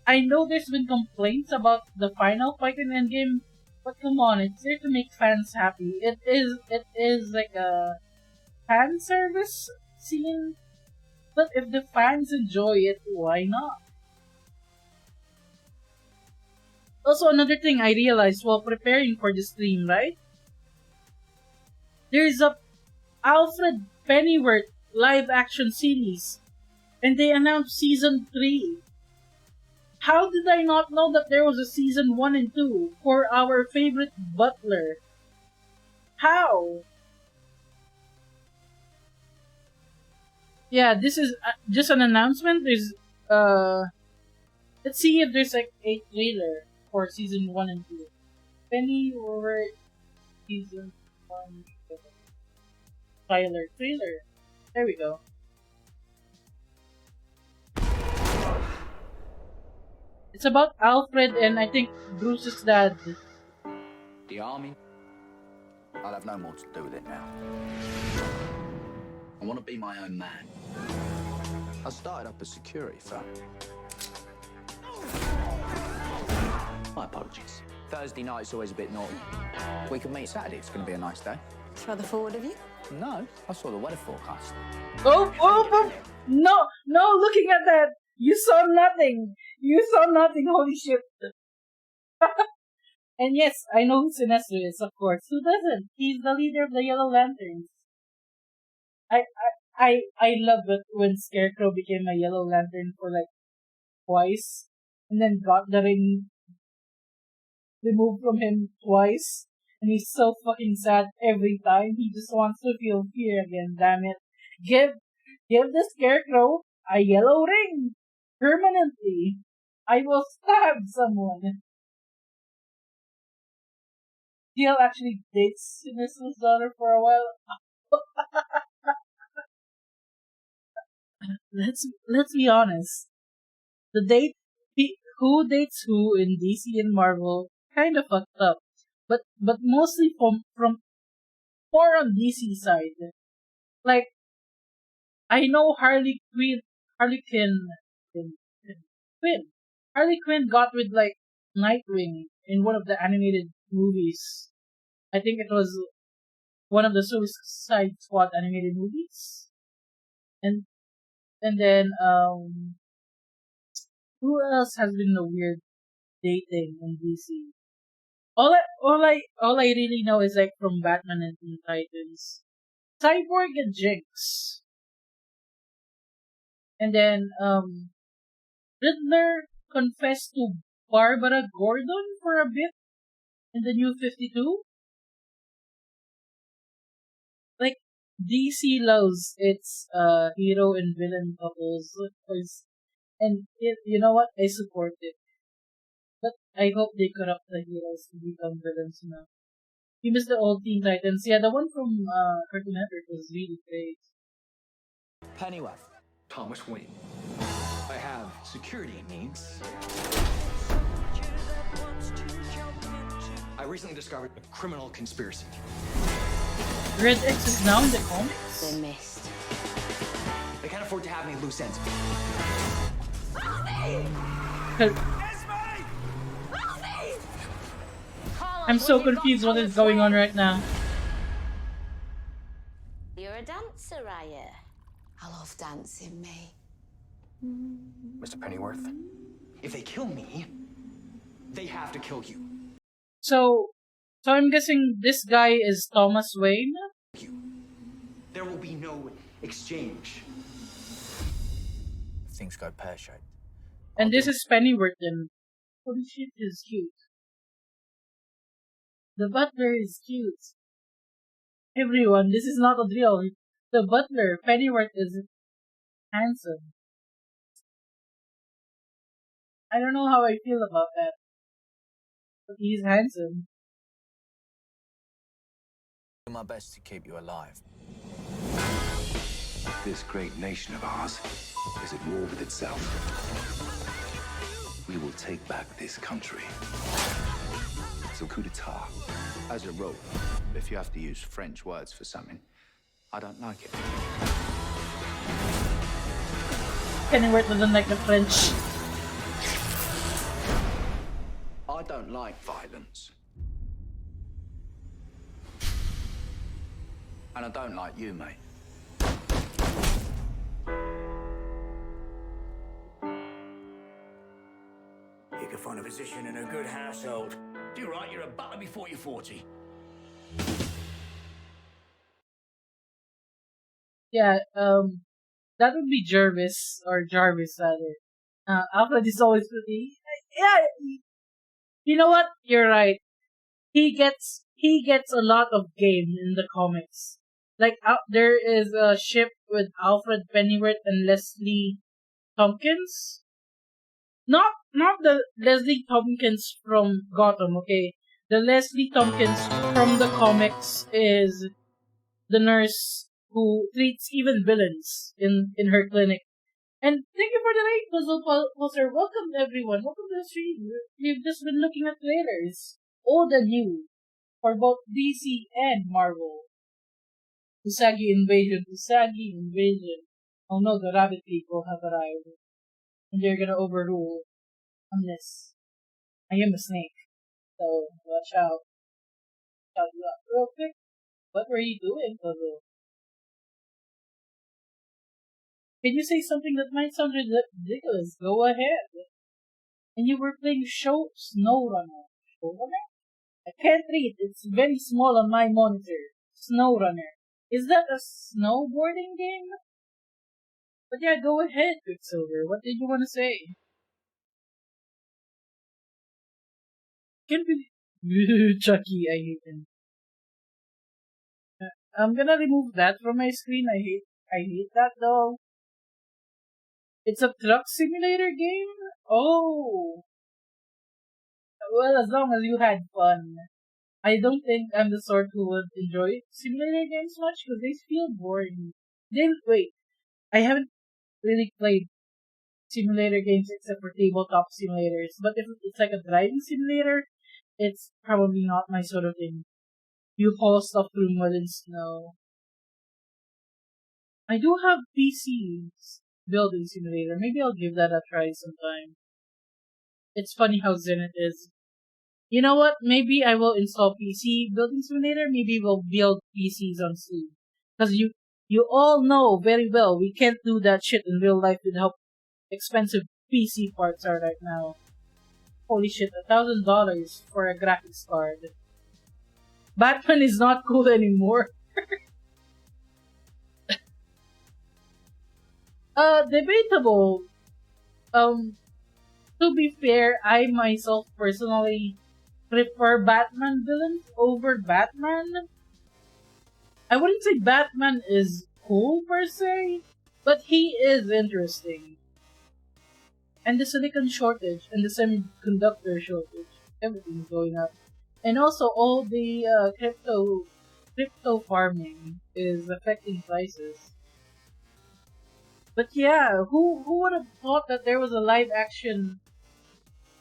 I know there's been complaints about the final fight in Endgame, but come on, it's there to make fans happy. It is like a fan service scene, but if the fans enjoy it, why not? Also, another thing I realized while preparing for the stream, right? There's a Alfred Pennyworth live action series, and they announced season 3. How did I not know that there was a season 1 and 2 for our favorite butler? How? Yeah, this is just an announcement. There's let's see if there's like a trailer for season 1 and 2. Pennyworth season 1 trailer. There we go. It's about Alfred and I think Bruce's dad. The army? I'll have no more to do with it now. I want to be my own man. I started up a security firm. My apologies. Thursday night's always a bit naughty. We can meet Saturday. It's going to be a nice day. It's rather forward of you. No, I saw the weather forecast. Oh! No, looking at that! You saw nothing! Holy shit. And yes, I know who Sinestro is, of course. Who doesn't? He's the leader of the Yellow Lanterns. I love it when Scarecrow became a Yellow Lantern for like twice, and then got the ring removed from him twice, and he's so fucking sad every time. He just wants to feel fear again. Damn it! Give the Scarecrow a yellow ring permanently. I will stab someone. Jill actually dates Sinestro's daughter for a while. Let's be honest. Who dates who in DC and Marvel kind of fucked up, but mostly from more on DC side. Like I know Harley Quinn got with like Nightwing in one of the animated movies. I think it was one of the Suicide Squad animated movies, and then who else has been the weird dating in DC? All I really know is like from Batman and Teen Titans, Cyborg and Jinx, and then Riddler confessed to Barbara Gordon for a bit in the New 52. Like DC loves its hero and villain couples, and you know what? I support it. But I hope they corrupt the heroes to become villains now. You miss the old Teen Titans. Yeah, the one from Cartoon Network was really great. Pennyworth. Thomas Wayne. I have security needs. I recently discovered a criminal conspiracy. Red X is now in the comics? They missed. They can't afford to have any loose ends. I'm so confused what is going on right now. You're a dancer, are you? I love dancing, me. Mr. Pennyworth, if they kill me, they have to kill you. So I'm guessing this guy is Thomas Wayne? There will be no exchange. Things go pear-shaped. And this is Pennyworth then. Holy shit, he's cute. The butler is cute. Everyone, this is not a drill. The butler, Pennyworth, is handsome. I don't know how I feel about that. But he's handsome. Do my best to keep you alive. This great nation of ours is at war with itself. We will take back this country. It's a coup d'etat. As a rule, if you have to use French words for something, I don't like it. Pennyworth doesn't like the French. I don't like violence. And I don't like you, mate. You can find a position in a good household. Do right, you're a butler before you're 40. Yeah, that would be Jarvis rather. Alfred is always pretty. Yeah, you know what? You're right. He gets a lot of game in the comics. Like there is a ship with Alfred Pennyworth and Leslie Tompkins. Not the Leslie Tompkins from Gotham, okay? The Leslie Tompkins from the comics is the nurse who treats even villains in her clinic. And thank you for the raid, Puzzle Pulsar. Welcome everyone. Welcome to the stream. We've just been looking at trailers. Old and new. for both DC and Marvel. Usagi invasion, Usagi invasion. Oh no, the rabbit people have arrived. And they're gonna overrule on this. I am a snake, so watch out. Shout you out real quick. What were you doing, Toto? Can you say something that might sound ridiculous? Go ahead. And you were playing SnowRunner. SnowRunner? I can't read. It's very small on my monitor. SnowRunner. Is that a snowboarding game? But yeah, go ahead, Quicksilver. What did you want to say? Can't be Chucky, I hate him. I'm gonna remove that from my screen. I hate that though. It's a truck simulator game? Oh. Well, as long as you had fun. I don't think I'm the sort who would enjoy simulator games much because they feel boring. Wait, I haven't really played simulator games except for tabletop simulators, but if it's like a driving simulator, it's probably not my sort of thing. You haul stuff through mud and snow. I do have PC's building simulator. Maybe I'll give that a try sometime. It's funny how zen it is. You know what? Maybe I will install PC building simulator. Maybe we'll build PCs on Steam. Because you all know very well we can't do that shit in real life with how expensive PC parts are right now. Holy shit, $1,000 for a graphics card. Batman is not cool anymore. Debatable. To be fair, I myself personally prefer Batman villains over Batman. I wouldn't say Batman is cool per se, but he is interesting. And the silicon shortage and the semiconductor shortage, everything's going up. And also all the crypto farming is affecting prices. But yeah, who would have thought that there was a live action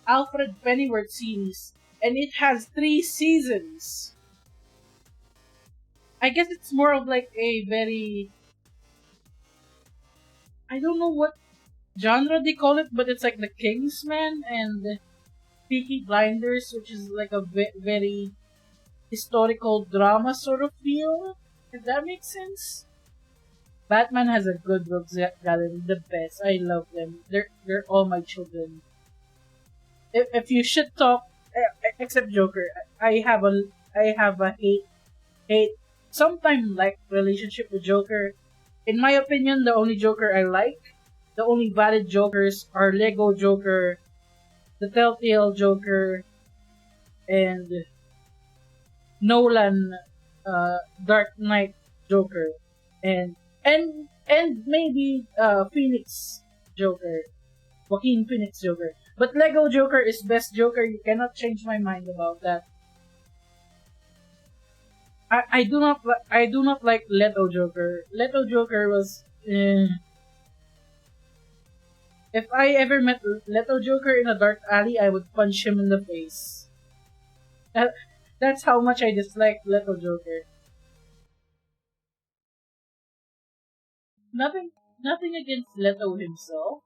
Alfred Pennyworth series and it has 3 seasons? I guess it's more of like a very, I don't know what genre they call it, but it's like the Kingsman and Peaky Blinders, which is like a very historical drama sort of feel, if that makes sense. Batman has a good rogues gallery, the best. I love them. They're all my children. If you should talk, except Joker, I have a hate sometime like relationship with Joker. In my opinion, the only Joker I like, the only valid Jokers are Lego Joker, the Telltale Joker, and Nolan Dark Knight Joker, and maybe Phoenix Joker, Joaquin Phoenix Joker. But Lego Joker is best Joker. You cannot change my mind about that. I do not like Leto Joker. Leto Joker was. If I ever met Leto Joker in a dark alley, I would punch him in the face. That's how much I dislike Leto Joker. Nothing against Leto himself,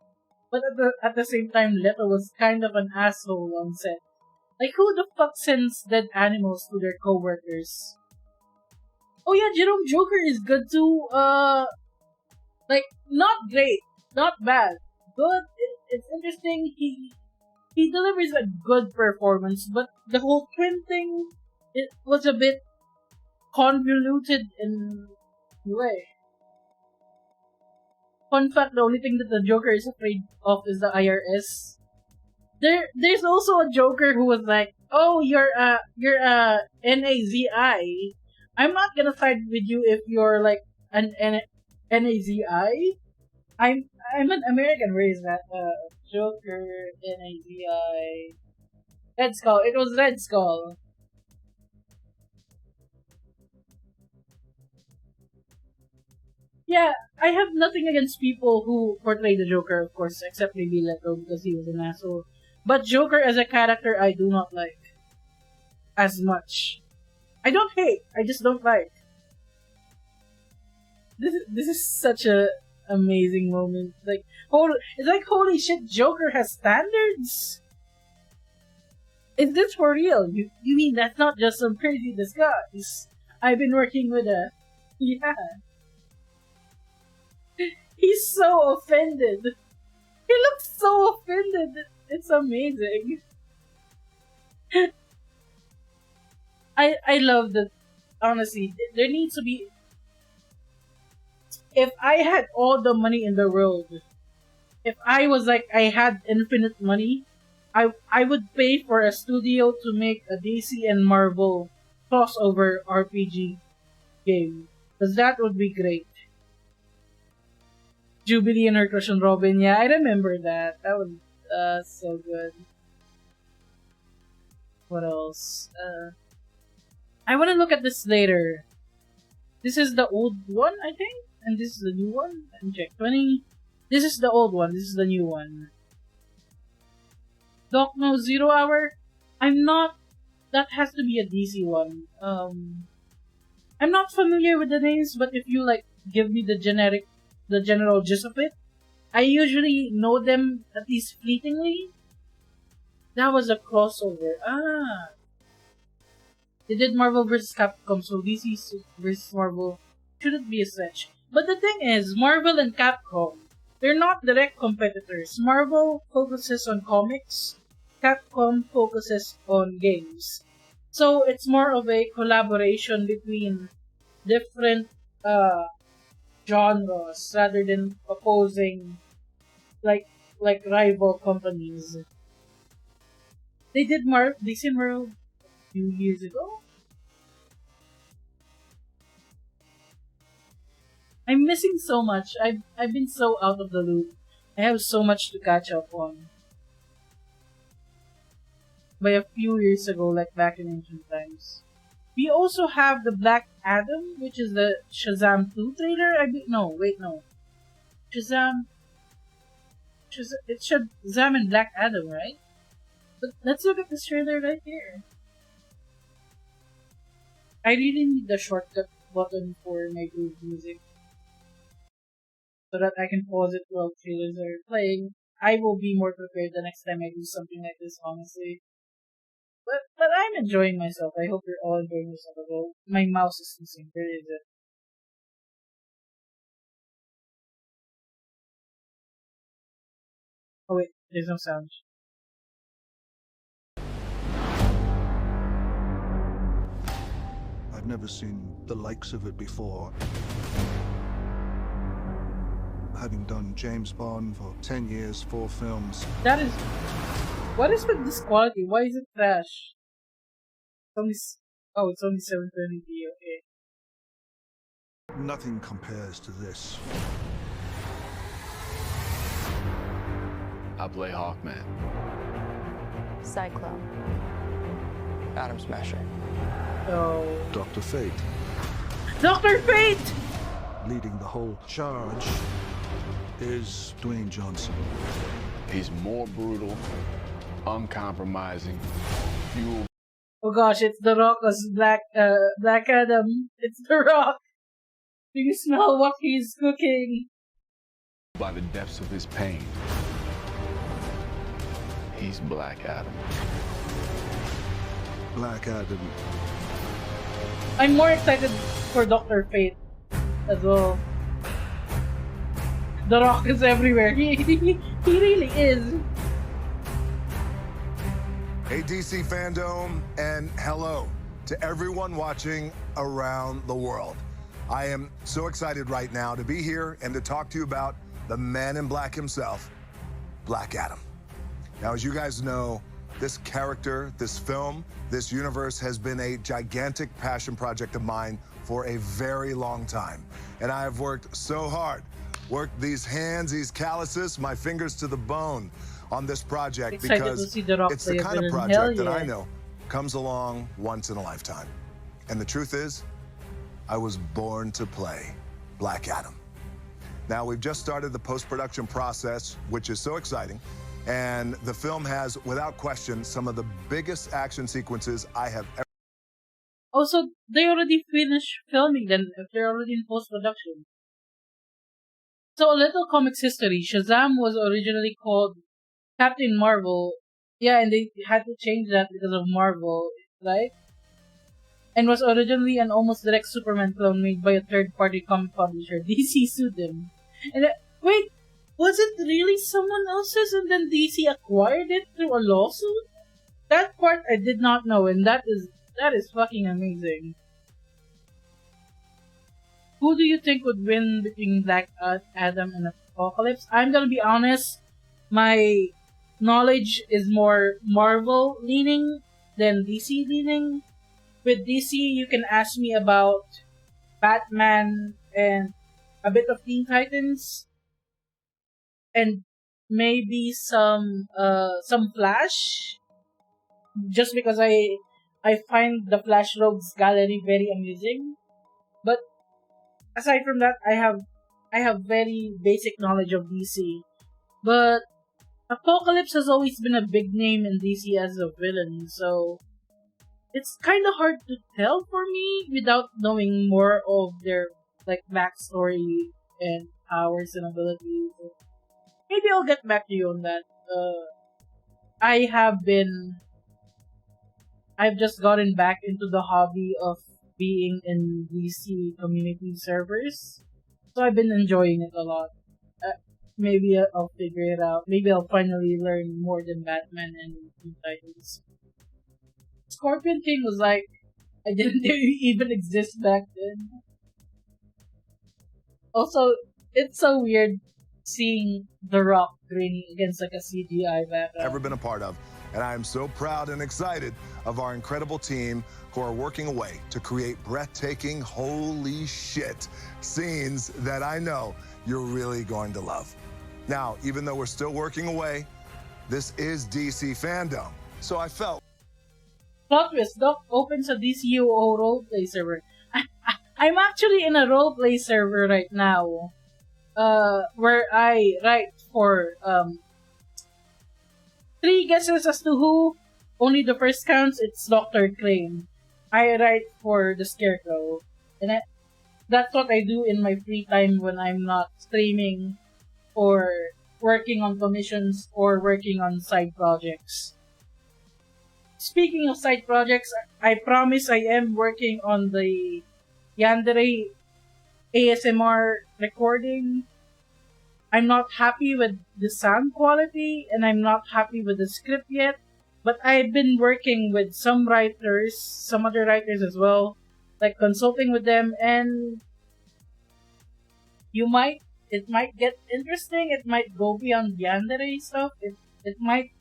but at the same time, Leto was kind of an asshole on set. Like, who the fuck sends dead animals to their coworkers? Oh yeah, Jerome Joker is good too. Like, not great, not bad, good. It's interesting. He delivers a good performance, but the whole twin thing, it was a bit convoluted in a way. Fun fact, the only thing that the Joker is afraid of is the IRS. There's also a Joker who was like, "Oh, you're a NAZI. I'm not gonna side with you if you're like an NAZI. I'm an American. Where is that? Joker NAZI. Red Skull. It was Red Skull. Yeah, I have nothing against people who portray the Joker, of course, except maybe Leto because he was an asshole. But Joker as a character, I do not like as much. I don't hate. I just don't like. This is such a amazing moment. Like, it's like, holy shit, Joker has standards? Is this for real? You mean that's not just some crazy disguise? I've been working with a... Yeah. He's so offended. He looks so offended. It's amazing. I love that. Honestly, there needs to be... If I had all the money in the world, if I was like, I had infinite money, I would pay for a studio to make a DC and Marvel crossover RPG game. Because that would be great. Jubilee and her crush on Robin. Yeah, I remember that. That was so good. What else? I want to look at this later. This is the old one, I think? And this is the new one? Let me check. 20. This is the old one. This is the new one. Doc No 0 Hour? I'm not... That has to be a DC one. I'm not familiar with the names, but if you like give me the general gist of it, I usually know them at least fleetingly. That was a crossover. Ah. They did Marvel vs. Capcom, so DC vs. Marvel shouldn't be a stretch. But the thing is, Marvel and Capcom, they're not direct competitors. Marvel focuses on comics, Capcom focuses on games. So it's more of a collaboration between different genres rather than opposing like rival companies. They did DC Marvel a few years ago. I'm missing so much. I've been so out of the loop. I have so much to catch up on. By a few years ago, like back in ancient times. We also have the Black Adam, which is the Shazam 2 trailer. No. Shazam. It's Shazam and Black Adam, right? But let's look at this trailer right here. I really need the shortcut button for my groove music, so that I can pause it while trailers are playing. I will be more prepared the next time I do something like this, honestly. But I'm enjoying myself. I hope you're all enjoying yourself as well. My mouse is missing. Where is it? Oh wait, there's no sound. I've never seen the likes of it before. Having done James Bond for 10 years, 4 films. That is... What is with this quality? Why is it trash? It's only 720p, okay. Nothing compares to this. I play Hawkman. Cyclone. Atom Smasher. Oh. Dr. Fate. Dr. Fate! Leading the whole charge is Dwayne Johnson. He's more brutal, uncompromising, fuel. Oh gosh, it's The Rock as Black Adam. It's The Rock. Do you smell what he's cooking? By the depths of his pain. He's Black Adam. Black Adam. I'm more excited for Dr. Fate as well. The Rock is everywhere. He really is. Hey DC Fandome, and hello to everyone watching around the world. I am so excited right now to be here and to talk to you about the man in black himself, Black Adam. Now, as you guys know, this character, this film, this universe has been a gigantic passion project of mine for a very long time. And I have worked so hard, worked these hands, these calluses, my fingers to the bone on this project because it's the kind of project that I know comes along once in a lifetime. And the truth is, I was born to play Black Adam. Now, we've just started the post-production process, which is so exciting. And the film has, without question, some of the biggest action sequences I have ever... Also, they already finished filming then if they're already in post-production. So a little comics history. Shazam was originally called Captain Marvel. Yeah, and they had to change that because of Marvel, right? And was originally an almost direct Superman clone made by a third-party comic publisher. DC sued them. And wait, was it really someone else's and then DC acquired it through a lawsuit? That part I did not know, and that is fucking amazing. Who do you think would win between Black Adam and Apocalypse? I'm gonna be honest, my knowledge is more Marvel leaning than DC leaning. With DC, you can ask me about Batman and a bit of Teen Titans, and maybe some Flash, just because I find the Flash Rogues gallery very amusing. But aside from that, I have very basic knowledge of DC. But Apocalypse has always been a big name in DC as a villain, so it's kind of hard to tell for me without knowing more of their like backstory and powers and abilities. Maybe I'll get back to you on that. I've just gotten back into the hobby of being in DC community servers, so I've been enjoying it a lot. Maybe I'll figure it out. Maybe I'll finally learn more than Batman and Teen Titans. Scorpion King was like, I didn't even exist back then. Also, it's so weird seeing The Rock grinning against like a CGI background. Ever been a part of. And I am so proud and excited of our incredible team who are working away to create breathtaking, holy shit, scenes that I know you're really going to love. Now, even though we're still working away, this is DC Fandome, so I felt... Plot twist, Doc opens a DCUO roleplay server. I'm actually in a roleplay server right now, where I write for 3 guesses as to who. Only the first counts. It's Dr. Crane. I write for the Scarecrow, and that's what I do in my free time when I'm not streaming or working on commissions or working on side projects. Speaking of side projects, I promise I am working on the Yandere ASMR recording. I'm not happy with the sound quality, and I'm not happy with the script yet, but I've been working with some writers, some other writers as well, like consulting with them, and it might get interesting, it might go beyond Yandere stuff, it might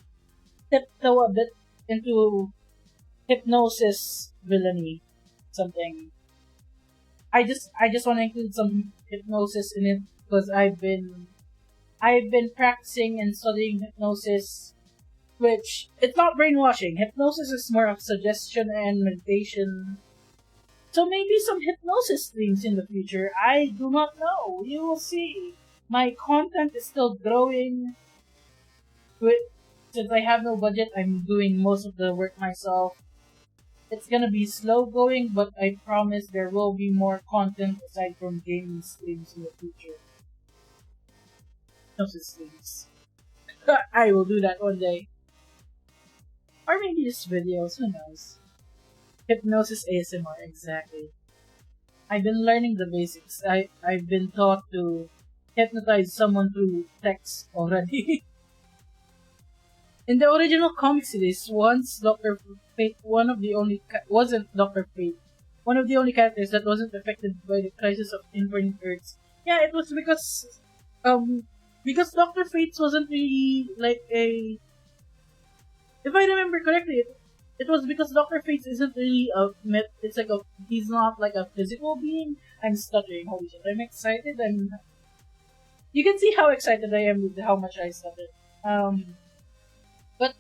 tiptoe a bit into hypnosis villainy, something. I just want to include some hypnosis in it because I've been practicing and studying hypnosis, which it's not brainwashing. Hypnosis is more of suggestion and meditation. So maybe some hypnosis streams in the future. I do not know. You will see. My content is still growing. Since I have no budget, I'm doing most of the work myself. It's gonna be slow going, but I promise there will be more content aside from gaming streams in the future. Hypnosis streams. I will do that one day. Or maybe just videos, who knows. Hypnosis ASMR, exactly. I've been learning the basics. I've been taught to hypnotize someone through text already. In the original comic series, once Dr. Fate, wasn't Dr. Fate, one of the only characters that wasn't affected by the crisis of Infinite Earths. Yeah, it was because Dr. Fate wasn't really like a... If I remember correctly, it was because Dr. Fate isn't really it's like he's not like a physical being. I'm stuttering, holy shit, I'm excited, you can see how excited I am with how much I stuttered. But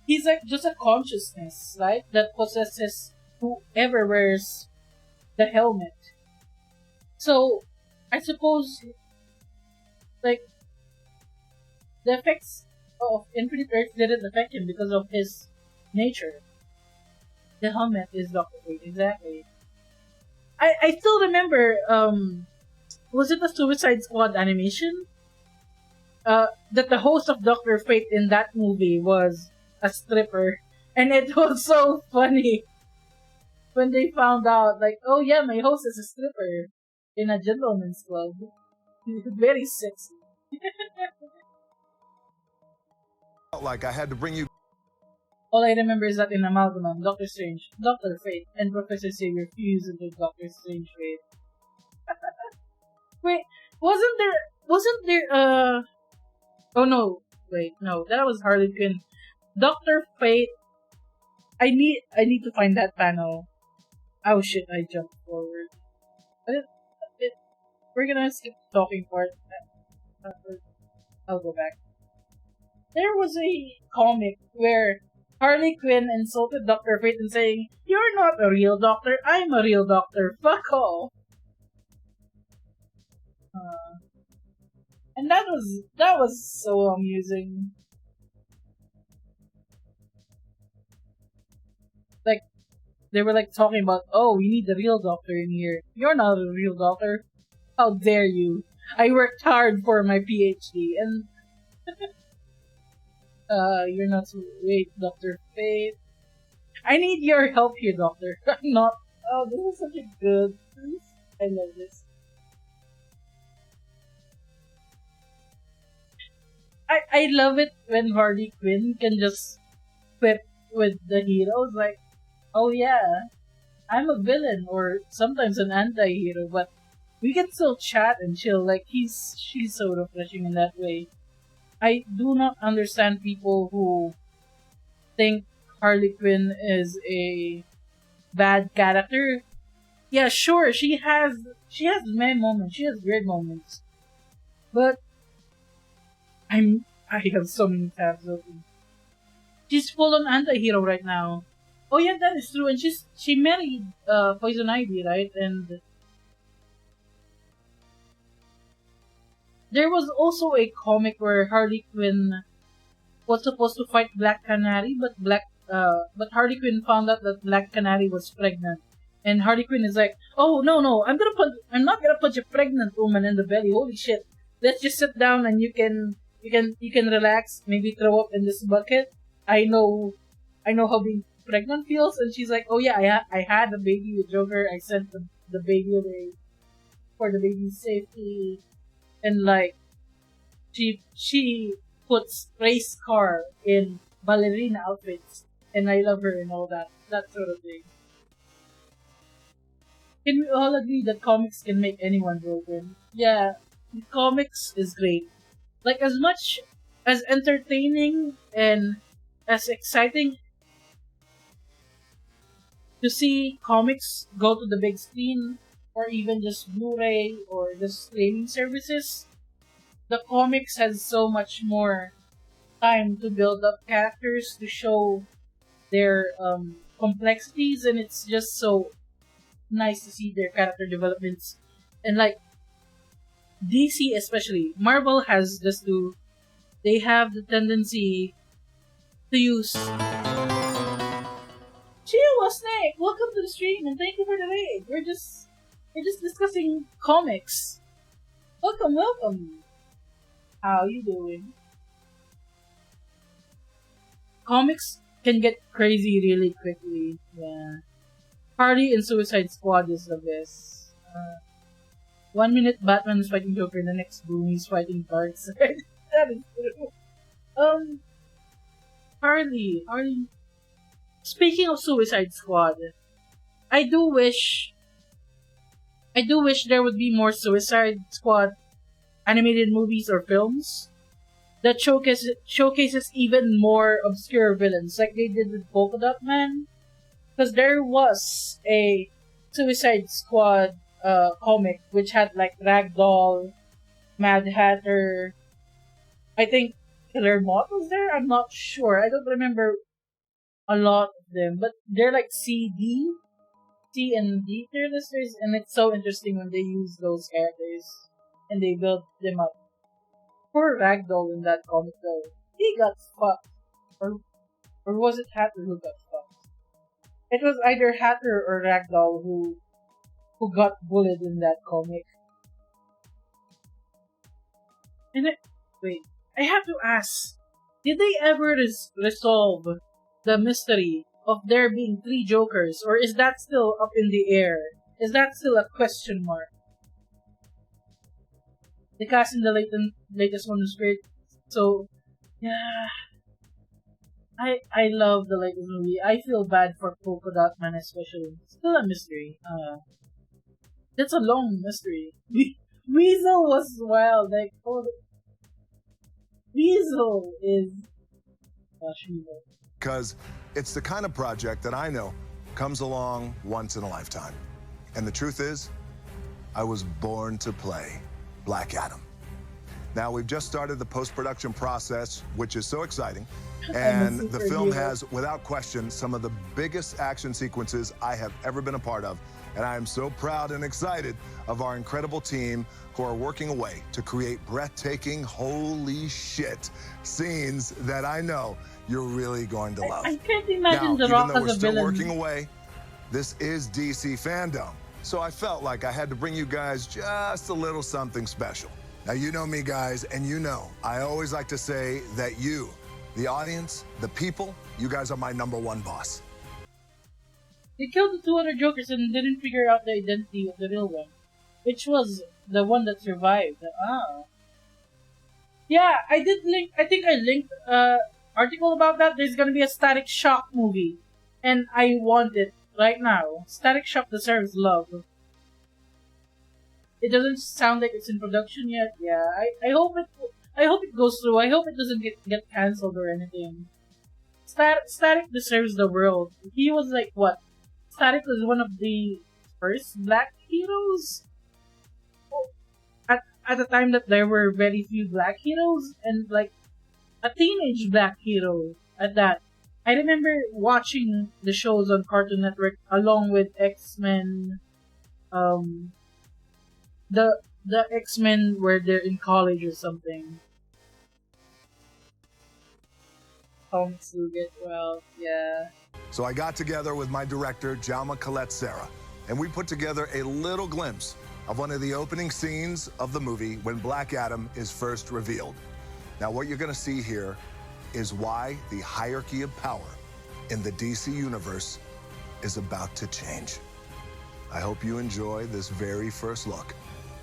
he's like just a consciousness, right? That possesses whoever wears the helmet. So, I suppose, like, the effects of Infinite Earth didn't affect him because of his nature. The helmet is Dr. Fate, exactly. I still remember, was it the Suicide Squad animation? That the host of Dr. Fate in that movie was a stripper. And it was so funny when they found out, like, oh yeah, my host is a stripper in a gentleman's club. Very sexy. Felt like I had to bring you. All I remember is that in Amalgamam, Doctor Strange, Doctor Fate, and Professor Xavier fuse into Doctor Strange Fate. Wait, wasn't there, oh no, wait, no, that was Harley Quinn. Doctor Fate, I need to find that panel. Oh shit, I jumped forward. We're gonna skip the talking part. I'll go back. There was a comic where Harley Quinn insulted Dr. Fate and saying, "You're not a real doctor, I'm a real doctor, fuck off." And that was so amusing. Like, they were like talking about, oh, we need the real doctor in here. You're not a real doctor. How dare you? I worked hard for my PhD and you're not so wait, Dr. Fate. I need your help here, Doctor. I'm not this is such a good I love this. I love it when Harley Quinn can just quip with the heroes like, oh yeah, I'm a villain or sometimes an anti-hero, but we can still chat and chill. Like she's so refreshing in that way. I do not understand people who think Harley Quinn is a bad character. Yeah, sure, she has many moments, she has great moments. But I have so many tabs open. She's full on anti-hero right now. Oh yeah, that is true. And she married Poison Ivy, right? And there was also a comic where Harley Quinn was supposed to fight Black Canary, but Harley Quinn found out that Black Canary was pregnant. And Harley Quinn is like, "Oh no, I'm not gonna punch a pregnant woman in the belly. Holy shit! Let's just sit down and you can relax. Maybe throw up in this bucket. I know how being pregnant feels." And she's like, "Oh yeah, I had a baby with Joker. I sent the baby away for the baby's safety." And like, she puts race car in ballerina outfits, and I love her and all that sort of thing. Can we all agree that comics can make anyone broken? Yeah, comics is great. Like, as much as entertaining and as exciting to see comics go to the big screen, or even just Blu-ray or just streaming services, the comics has so much more time to build up characters, to show their complexities, and it's just so nice to see their character developments. And like DC especially, Marvel has this too. They have the tendency to use Chihuahua Snake, welcome to the stream and thank you for the raid. We're just discussing comics. Welcome. How you doing? Comics can get crazy really quickly. Yeah. Harley in Suicide Squad is the best. 1 minute Batman is fighting Joker, the next boom he's fighting Darkseid. That is true. Harley. Speaking of Suicide Squad, I do wish there would be more Suicide Squad animated movies or films that showcases even more obscure villains, like they did with Polka Dot Man. Because there was a Suicide Squad comic which had like Ragdoll, Mad Hatter, I think Killer Moth was there? I'm not sure. I don't remember a lot of them, but they're like C and D tier listers, and it's so interesting when they use those characters and they build them up. Poor Ragdoll in that comic though. He got fucked. Or was it Hatter who got fucked? It was either Hatter or Ragdoll who who got bullied in that comic. And wait, I have to ask, did they ever resolve the mystery of there being 3 Jokers, or is that still up in the air? Is that still a question mark? The cast in the latest one was great, so yeah, I love the latest movie. I feel bad for Polka Dot Man especially. Still a mystery. That's a long mystery. Weasel was wild. Like, oh, Weasel is evil. Because it's the kind of project that I know comes along once in a lifetime. And the truth is, I was born to play Black Adam. Now, we've just started the post-production process, which is so exciting. And the film has, without question, some of the biggest action sequences I have ever been a part of. And I am so proud and excited of our incredible team who are working away to create breathtaking, holy shit, scenes that I know you're really going to love. I can't imagine now, The Rock even though as we're a still villain. working away, this is DC Fandome. So I felt like I had to bring you guys just a little something special. Now, you know me, guys, and you know I always like to say that you, the audience, the people, you guys are my #1 boss. They killed the 2 other Jokers and didn't figure out the identity of the real one, which was the one that survived. Yeah, I did link. I think I linked article about that. There's gonna be a Static Shock movie, and I want it right now. Static Shock deserves love. It doesn't sound like it's in production yet. Yeah, I hope it goes through. I hope it doesn't get cancelled or anything. Static deserves the world. He was like what? Static was one of the first black heroes. At the time that there were very few black heroes, and like a teenage black hero at that. I remember watching the shows on Cartoon Network along with X-Men. The X-Men where they're in college or something. Tom Suget, well, yeah. So I got together with my director, Jalma Colette Serra, and we put together a little glimpse of one of the opening scenes of the movie when Black Adam is first revealed. Now, what you're going to see here is why the hierarchy of power in the DC universe is about to change. I hope you enjoy this very first look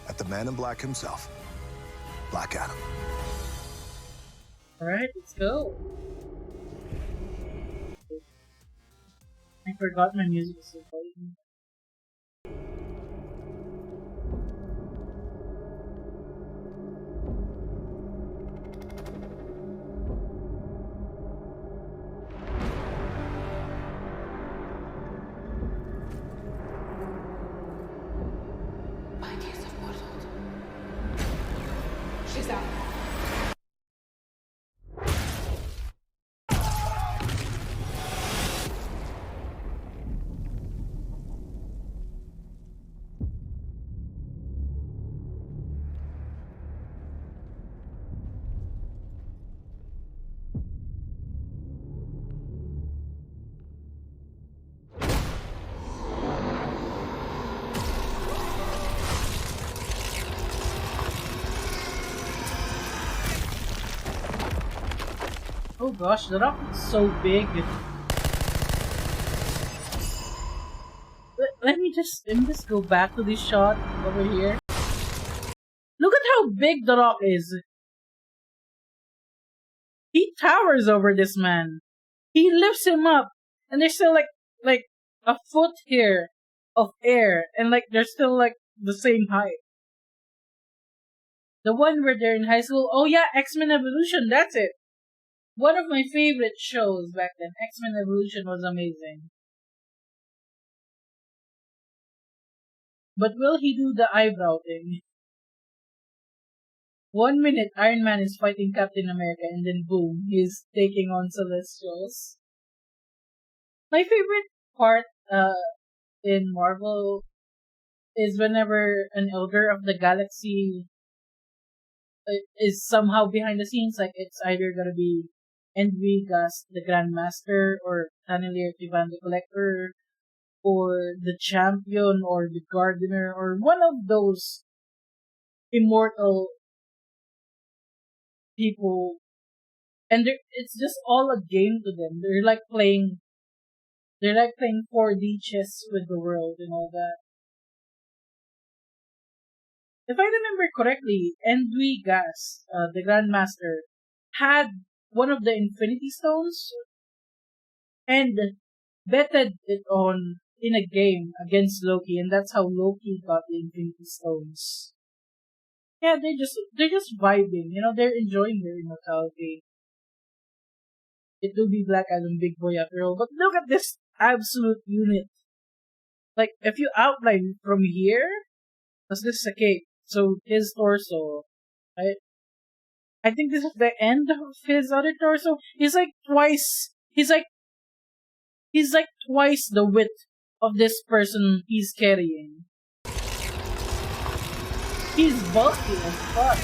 at the Man in Black himself, Black Adam. Alright, let's go. I forgot my music was so playing. She's out. Oh gosh, the rock is so big. Let me just go back to this shot over here. Look at how big the rock is. He towers over this man. He lifts him up, and there's still like a foot here of air, and like they're still like the same height. The one where they're in high school. Oh yeah, X-Men Evolution. That's it. One of my favorite shows back then. X-Men Evolution was amazing. But will he do the eyebrow thing? 1 minute, Iron Man is fighting Captain America, and then boom, he's taking on Celestials. My favorite part in Marvel is whenever an Elder of the Galaxy is somehow behind the scenes. Like, it's either gonna be Envigas the Grandmaster, or Tanelier Tivan the Collector, or the champion or the gardener or one of those immortal people, and it's just all a game to them. They're like playing 4D chess with the world and all that. If I remember correctly, Endui Gas, the Grandmaster, had one of the Infinity Stones and betted it on in a game against Loki, and that's how Loki got the Infinity Stones. Yeah, they're just vibing, they're enjoying their immortality. It will be Black Adam Big Boy after all, but look at this absolute unit. Like, if you outline from here, because this is a cape, so his torso, right? I think this is the end of his other torso. He's like twice the width of this person he's carrying. He's bulky as fuck.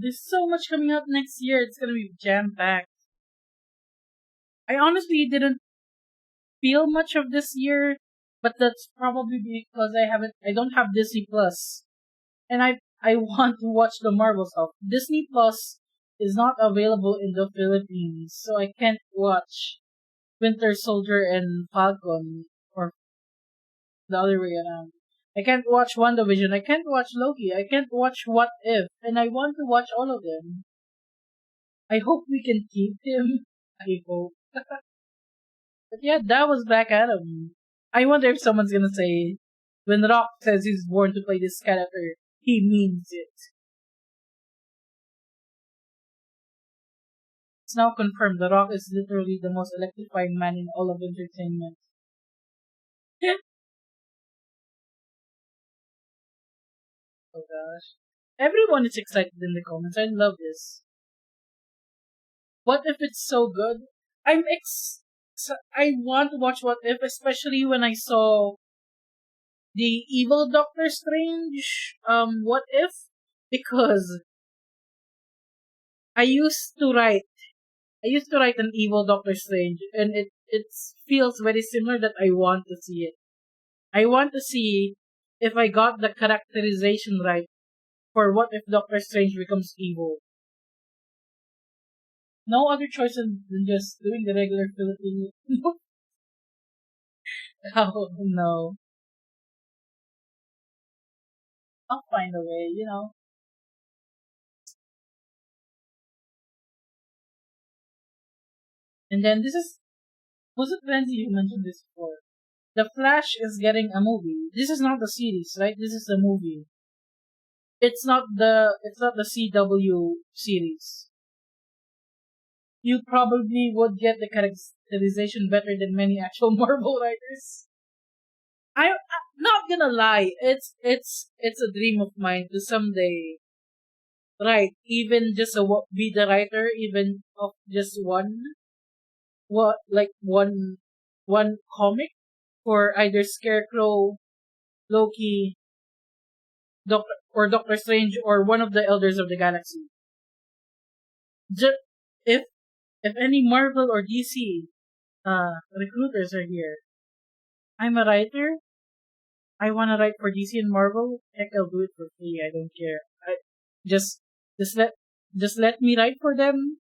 There's so much coming out next year. It's gonna be jam-packed. I honestly didn't feel much of this year, but that's probably because I don't have Disney Plus, and I want to watch the Marvel stuff. Disney Plus is not available in the Philippines, so I can't watch Winter Soldier and Falcon, or the other way around. I can't watch WandaVision, I can't watch Loki, I can't watch What If, and I want to watch all of them. I hope we can keep him. I hope. But yeah, that was Black Adam. I wonder if someone's gonna say, when Rock says he's born to play this character, he means it. It's now confirmed The Rock is literally the most electrifying man in all of entertainment. Oh gosh. Everyone is excited in the comments. I love this. What If it's so good? I want to watch What If, especially when I saw the evil Doctor Strange What If, because I used to write an evil Doctor Strange, and it feels very similar that I want to see it. I want to see if I got the characterization right for What If Doctor Strange becomes evil. No other choice than just doing the regular Filipino. Oh no. I'll find a way. And then was it Renzi you mentioned this before? The Flash is getting a movie. This is not the series, right? This is the movie. It's not the CW series. You probably would get the characterization better than many actual Marvel writers. I'm not gonna lie. It's a dream of mine to someday write, even just be the writer, even of just one comic for either Scarecrow, Loki, Doctor Strange, or one of the Elders of the Galaxy. If any Marvel or DC recruiters are here, I'm a writer. I wanna write for DC and Marvel. Heck, I'll do it for free. I don't care. Just let me write for them.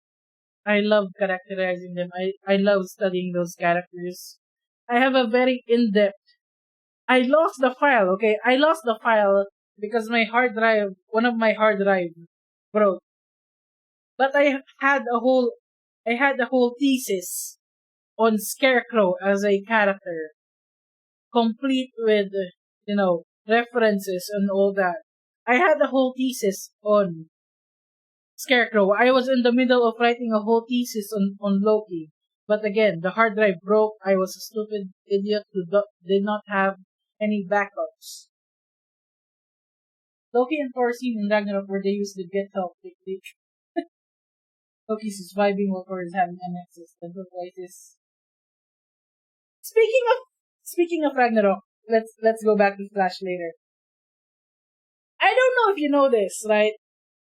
I love characterizing them. I love studying those characters. I have a very in-depth. I lost the file. Okay, I lost the file because one of my hard drive broke. But I had a whole thesis on Scarecrow as a character, complete with references and all that. I had a whole thesis on Scarecrow. I was in the middle of writing a whole thesis on Loki. But again, the hard drive broke. I was a stupid idiot who did not have any backups. Loki and Thor scene in Ragnarok where they use the get help technique. Loki's surviving while Thor is having an existential crisis. Speaking of Ragnarok, let's go back to Flash later. I don't know if you know this, right?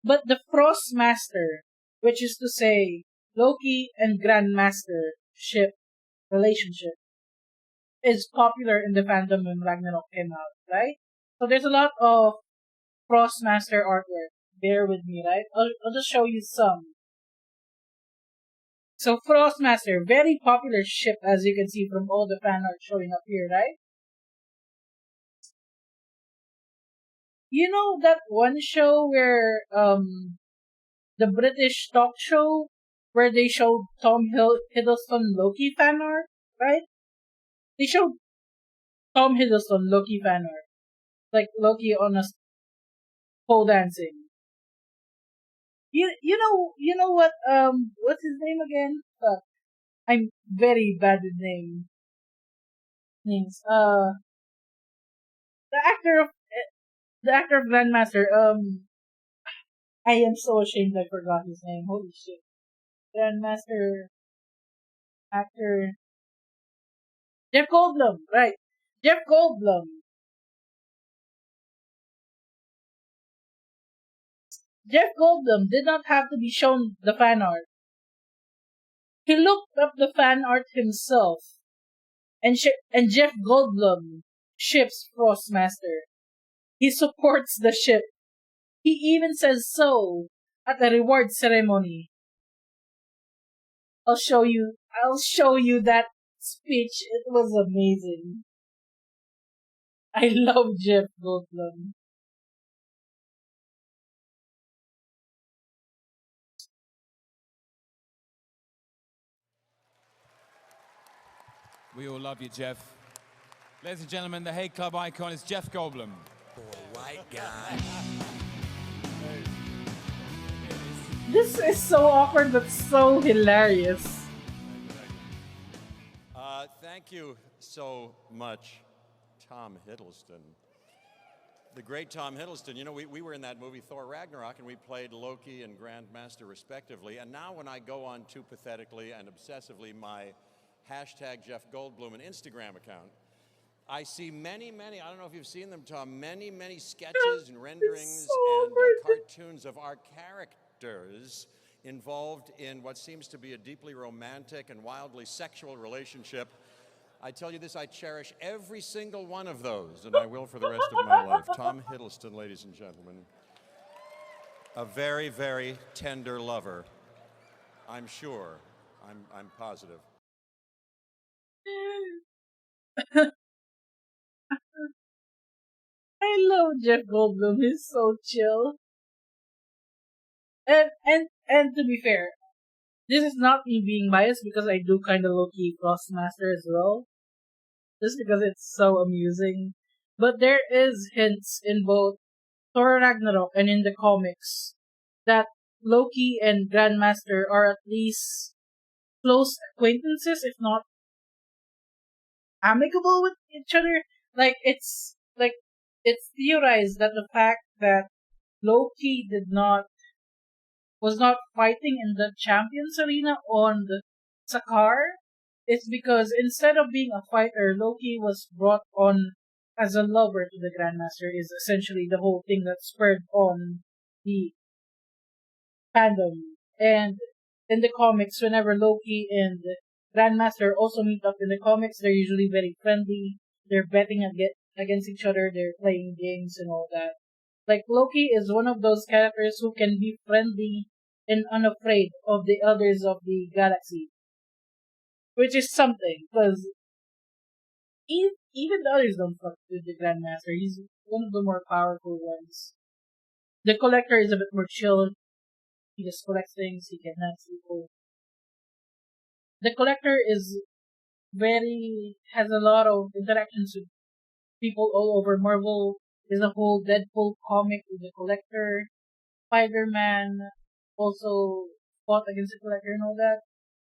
But the Frostmaster, which is to say Loki and Grandmaster ship relationship, is popular in the fandom when Ragnarok came out, right? So there's a lot of Frostmaster artwork. Bear with me, right? I'll just show you some. So Frostmaster, very popular ship as you can see from all the fan art showing up here, right? You know that one show where the British talk show where they showed Tom Hiddleston Loki fan art, right? They showed Tom Hiddleston Loki fan art, like Loki on a pole dancing. You know what what's his name again? I'm very bad with names. The actor of Grandmaster. I am so ashamed I forgot his name. Holy shit. Grandmaster actor Jeff Goldblum, right? Jeff Goldblum. Jeff Goldblum did not have to be shown the fan art. He looked up the fan art himself, and Jeff Goldblum ships Frostmaster. He supports the ship. He even says so at the reward ceremony. I'll show you that speech. It was amazing. I love Jeff Goldblum. We all love you, Jeff. Ladies and gentlemen, the Hate Club icon is Jeff Goldblum. Poor white guy. This is so awkward but so hilarious. Thank you so much, Tom Hiddleston. The great Tom Hiddleston. You know, we were in that movie Thor Ragnarok, and we played Loki and Grandmaster respectively. And now when I go on too pathetically and obsessively my hashtag Jeff Goldblum and Instagram account, I see many, I don't know if you've seen them, Tom, many sketches and renderings and cartoons of our characters involved in what seems to be a deeply romantic and wildly sexual relationship. I tell you this, I cherish every single one of those, and I will for the rest of my life. Tom Hiddleston, ladies and gentlemen. A very, very tender lover. I'm sure. I'm positive. I love Jeff Goldblum. He's so chill. And to be fair, this is not me being biased because I do kind of low-key Frostmaster as well. Just because it's so amusing. But there is hints in both Thor Ragnarok and in the comics that Loki and Grandmaster are at least close acquaintances, if not amicable with each other. It's theorized that the fact that Loki was not fighting in the Champions Arena on the Sakaar is because instead of being a fighter, Loki was brought on as a lover to the Grandmaster is essentially the whole thing that spurred on the fandom. And in the comics, whenever Loki and Grandmaster also meet up in the comics, they're usually very friendly. They're betting against each other. They're playing games and all that. Like, Loki is one of those characters who can be friendly and unafraid of the others of the galaxy. Which is something, because even the others don't fuck with the Grandmaster. He's one of the more powerful ones. The Collector is a bit more chill. He just collects things, he kidnaps people. The Collector has a lot of interactions with people all over Marvel. There's a whole Deadpool comic with the Collector. Spider-Man also fought against the Collector and all that.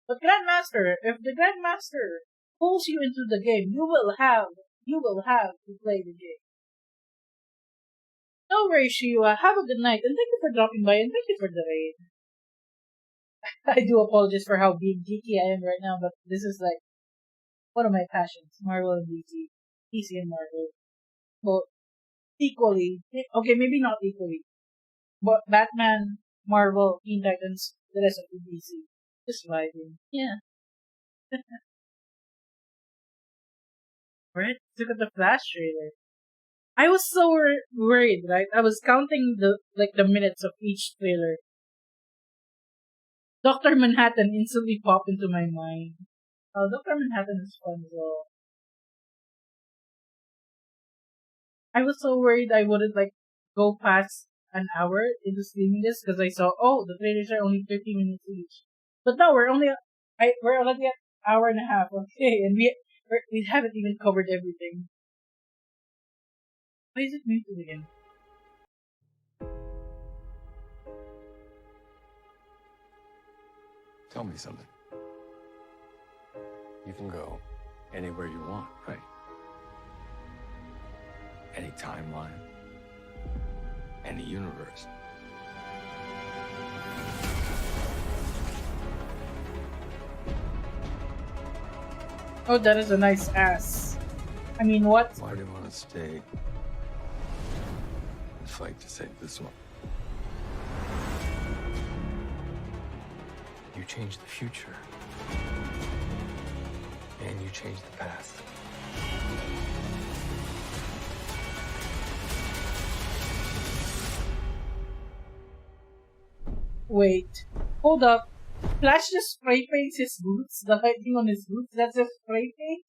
But Grandmaster, if the Grandmaster pulls you into the game, you will have to play the game. No worries, Shiwa. Have a good night, and thank you for dropping by, and thank you for the raid. I do apologize for how big geeky I am right now, but this is like one of my passions: Marvel and DC, DC and Marvel, both equally. Okay, maybe not equally, but Batman, Marvel, Teen Titans, the rest of the DC, just vibing. Yeah. Right? Look at the Flash trailer. I was so worried, right? I was counting the minutes of each trailer. Doctor Manhattan instantly popped into my mind. Oh, Doctor Manhattan is fun as well. I was so worried I wouldn't like go past an hour into streaming this because I saw the trailers are only 30 minutes each. But no, we're already at hour and a half. Okay, and we haven't even covered everything. Why is it muted again? Tell me something. You can go anywhere you want, right? Any timeline, any universe. Oh, that is a nice ass. I mean, what? Why do you want to stay and fight to save this one? You change the future. And you change the past. Wait. Hold up. Flash just spray paints his boots? The lighting on his boots? That's just spray paint?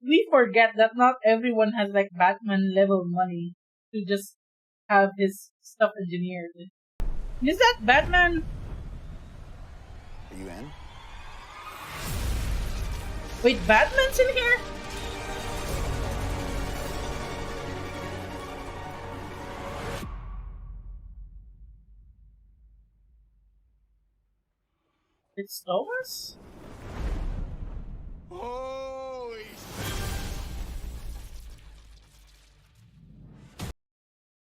We forget that not everyone has like Batman level money to just have his stuff engineered. Is that Batman? Are you in? Wait, Batman's in here? It's Thomas? Holy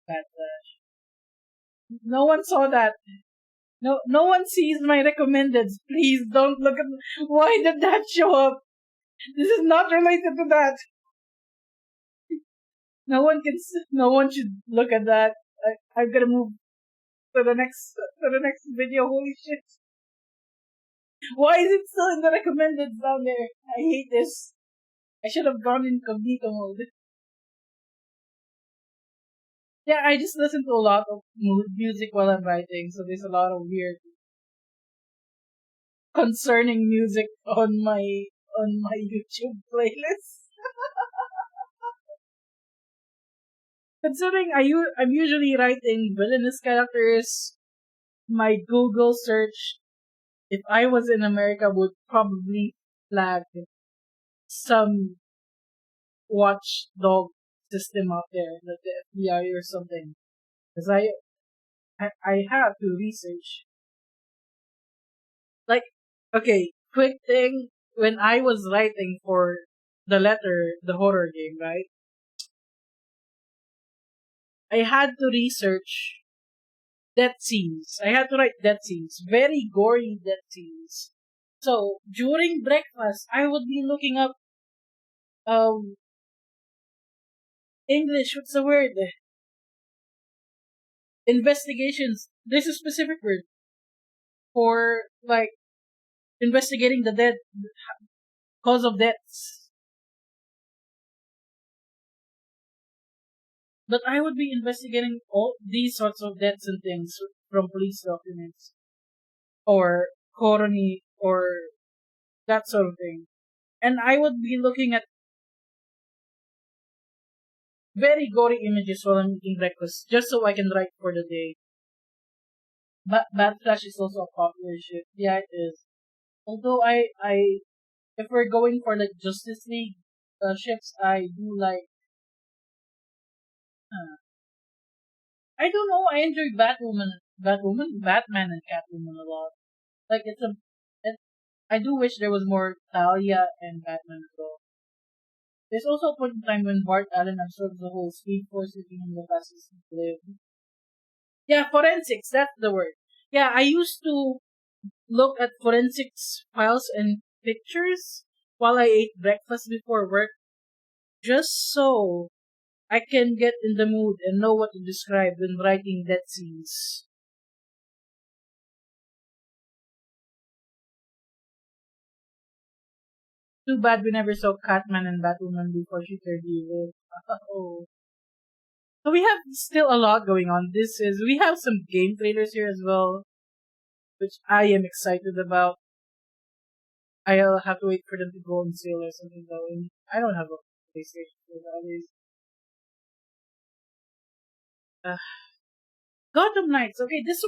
Backlash. No one saw that. No one sees my recommendeds. Please don't look at. Why did that show up? This is not related to that. No one should look at that. I'm gonna move to the next video. Holy shit! Why is it still in the recommended down there? I hate this. I should have gone incognito mode. Yeah, I just listen to a lot of music while I'm writing, so there's a lot of weird, concerning music on my YouTube playlist. Considering I'm usually writing villainous characters, my Google search, if I was in America, would probably flag some watchdog system out there, like the FBI or something. Because I have to research. Like, okay, quick thing, when I was writing for the horror game, right? I had to research death scenes. I had to write death scenes. Very gory death scenes. So, during breakfast, I would be looking up, English, what's the word? Investigations. There's a specific word for, like, investigating the dead, cause of deaths. But I would be investigating all these sorts of deaths and things from police documents, or coroner, or that sort of thing. And I would be looking at very gory images while I'm eating breakfast, just so I can write for the day. But Bad Flash is also a popular ship. Yeah, it is. Although if we're going for like Justice League ships, I do like. I don't know. I enjoy Batman, and Catwoman a lot. Like I do wish there was more Talia and Batman as well. There's also a point in time when Bart Allen absorbs the whole Speed Force looking in the fastest to live. Yeah, forensics, that's the word. Yeah, I used to look at forensics files and pictures while I ate breakfast before work, just so I can get in the mood and know what to describe when writing death scenes. Too bad we never saw Catman and Batwoman before she turned evil. Oh. So we have still a lot going on. We have some game trailers here as well, which I am excited about. I'll have to wait for them to go on sale or something though. And I don't have a PlayStation for nowadays. Gotham Knights. Okay, this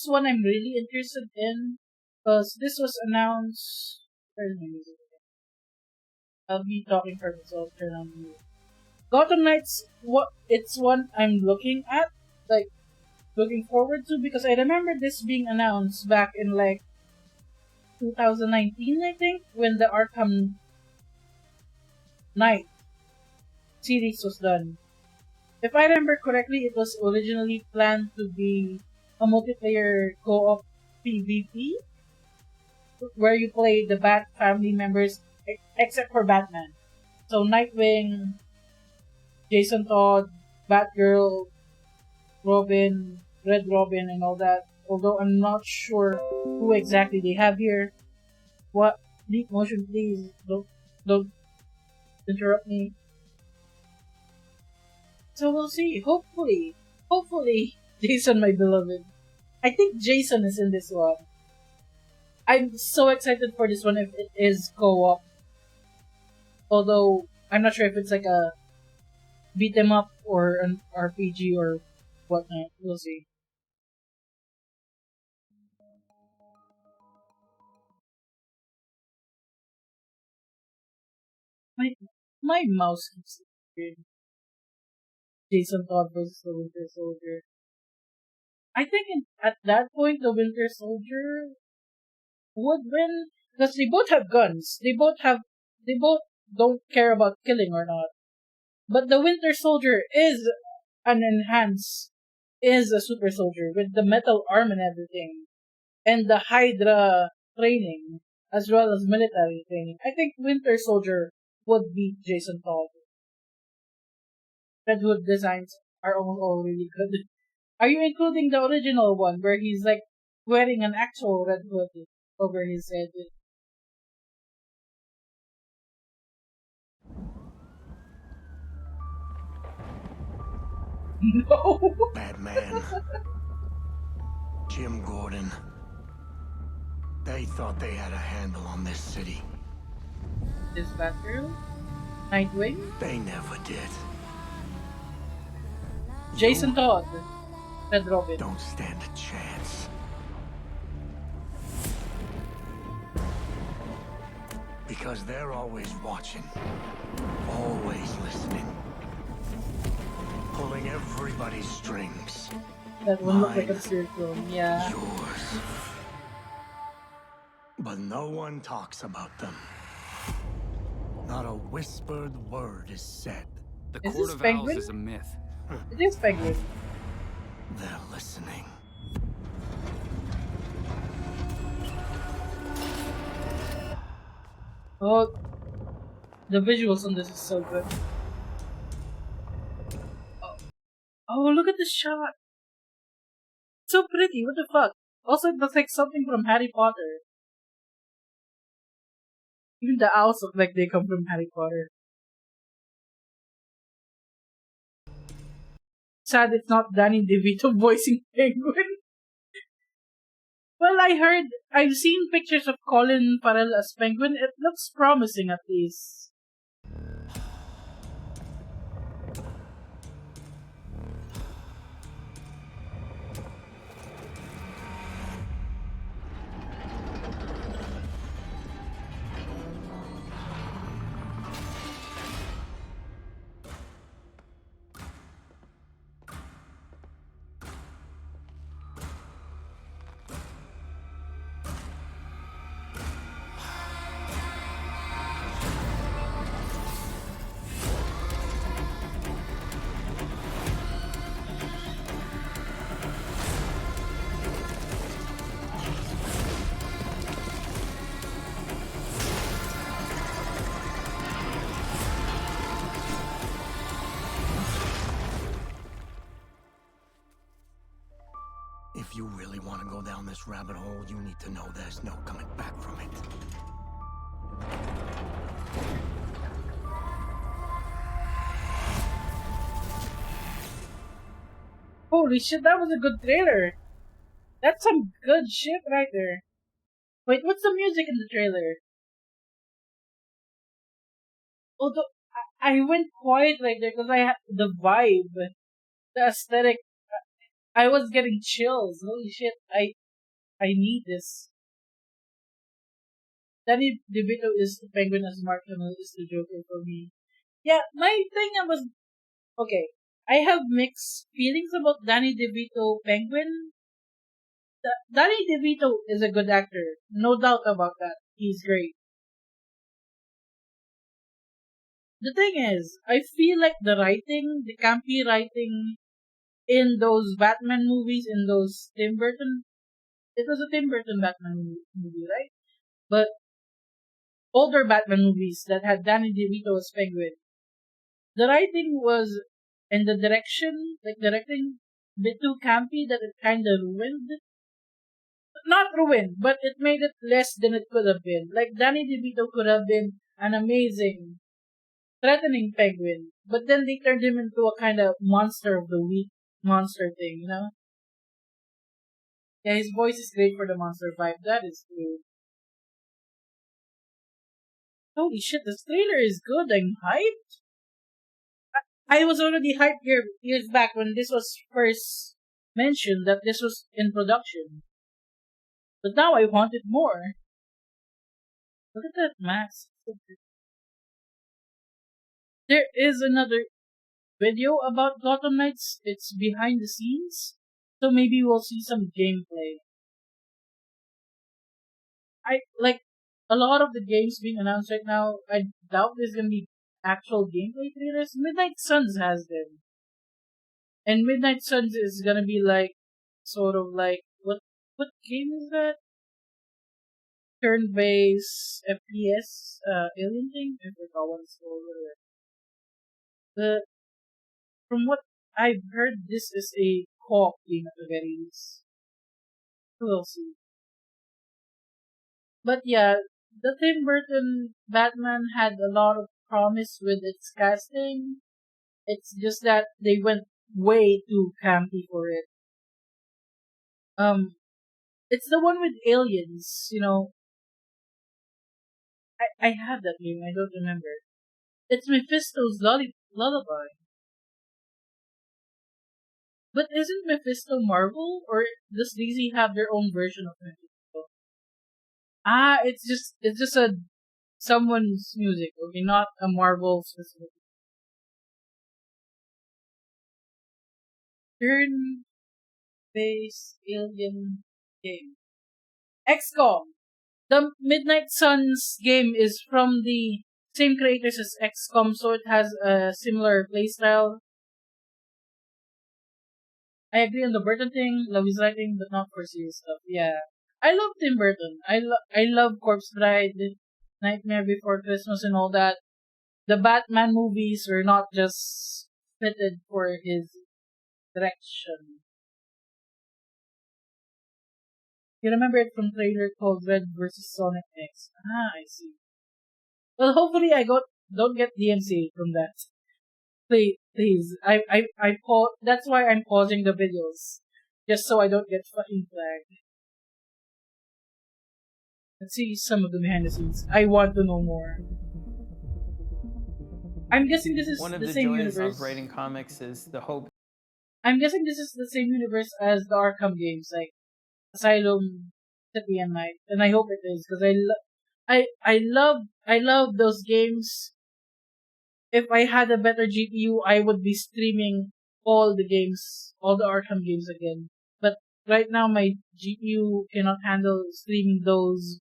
one I'm really interested in because this was announced. Where's my music? I'll be talking for myself. Turn on the music. Gotham Knights. It's one I'm looking at, like looking forward to, because I remember this being announced back in like 2019, I think, when the Arkham Knight series was done. If I remember correctly, it was originally planned to be a multiplayer co-op PvP, where you play the Bat family members except for Batman. So Nightwing, Jason Todd, Batgirl, Robin, Red Robin, and all that. Although I'm not sure who exactly they have here. What? Leap motion, please. Don't interrupt me. So we'll see. Hopefully, Jason, my beloved. I think Jason is in this one. I'm so excited for this one if it is co-op. Although I'm not sure if it's like a beat 'em up or an RPG or whatnot. We'll see. My mouse keeps disappearing. Jason Todd versus the Winter Soldier. I think at that point the Winter Soldier would win because they both have guns. They both don't care about killing or not. But the Winter Soldier is is a super soldier with the metal arm and everything, and the Hydra training as well as military training. I think Winter Soldier would beat Jason Todd. Red Hood designs are all really good. Are you including the original one where he's like wearing an actual Red Hood over his head? No! Batman. Jim Gordon. They thought they had a handle on this city. Is Batgirl? Nightwing? They never did. Jason Todd. Red Robin. Don't stand a chance. Because they're always watching. Always listening. Pulling everybody's strings. That one looked like a circle, yeah. Yours. But no one talks about them. Not a whispered word is said. The Is Court this of Penguin? Owls is a myth. It is Penguin. They're listening. Oh, the visuals on this is so good. Oh, look at this shot. It's so pretty, what the fuck? Also, it looks like something from Harry Potter. Even the owls look like they come from Harry Potter. Sad it's not Danny DeVito voicing Penguin. Well, I've seen pictures of Colin Farrell as Penguin. It looks promising at least. If you really want to go down this rabbit hole, you need to know there's no coming back from it. Holy shit, that was a good trailer. That's some good shit right there. Wait, what's the music in the trailer? Although I went quiet right there because I had the vibe, the aesthetic. I was getting chills. Holy shit, I need this. Danny DeVito is the Penguin as Mark Hamill is the Joker for me. Yeah, my thing was okay. I have mixed feelings about Danny DeVito Penguin. Danny DeVito is a good actor, no doubt about that. He's great. The thing is, I feel like the writing, the campy writing in those Batman movies, in those Tim Burton, it was a Tim Burton Batman movie, right? But older Batman movies that had Danny DeVito as Penguin, the writing was, and the direction, like directing, a bit too campy that it kind of ruined. Not ruined, but it made it less than it could have been. Like Danny DeVito could have been an amazing, threatening Penguin, but then they turned him into a kind of monster of the week monster thing, you know? Yeah, his voice is great for the monster vibe. That is true. Holy shit, this trailer is good. I'm hyped. I was already hyped years back when this was first mentioned that this was in production. But now I want it more. Look at that mask. There is another video about Gotham Knights. It's behind the scenes. So maybe we'll see some gameplay. I like a lot of the games being announced right now. I doubt there's gonna be actual gameplay trailers. Midnight Suns has them. And Midnight Suns is gonna be like sort of like what game is that? Turn-based FPS alien thing? I forgot what it's called. From what I've heard, this is a co-op game at the very least. We'll see. But yeah, the Tim Burton Batman had a lot of promise with its casting. It's just that they went way too campy for it. It's the one with aliens, you know. I have that game, I don't remember. It's Mephisto's lullaby. But isn't Mephisto Marvel, or does DC have their own version of Mephisto? Ah, it's just a someone's music, okay, not a Marvel specific. Turn-based alien game. XCOM. The Midnight Suns game is from the same creators as XCOM, so it has a similar playstyle. I agree on the Burton thing. Love his writing, but not for serious stuff. Yeah, I love Tim Burton. I love Corpse Bride, Nightmare Before Christmas, and all that. The Batman movies were not just fitted for his direction. You remember it from trailer called Red vs. Sonic X. Ah, I see. Well, hopefully I don't get DMCA from that. Please. That's why I'm pausing the videos. Just so I don't get fucking flagged. Let's see some of the behind the scenes. I want to know more. I'm guessing this is the same universe. One of the joys of writing comics is the hope. I'm guessing this is the same universe as the Arkham games, like Asylum, City and Night, and I hope it is because I love those games. If I had a better GPU, I would be streaming all the games, all the Arkham games again. But right now, my GPU cannot handle streaming those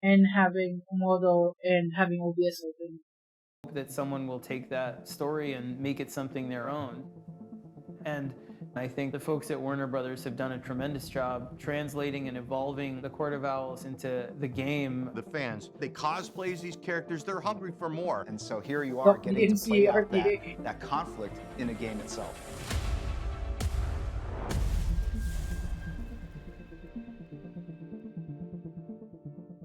and having a model and having OBS open. That someone will take that story and make it something their own. And I think the folks at Warner Brothers have done a tremendous job translating and evolving the Court of Owls into the game. The fans, they cosplay as these characters, they're hungry for more. And so here you are getting to play out that conflict in a game itself.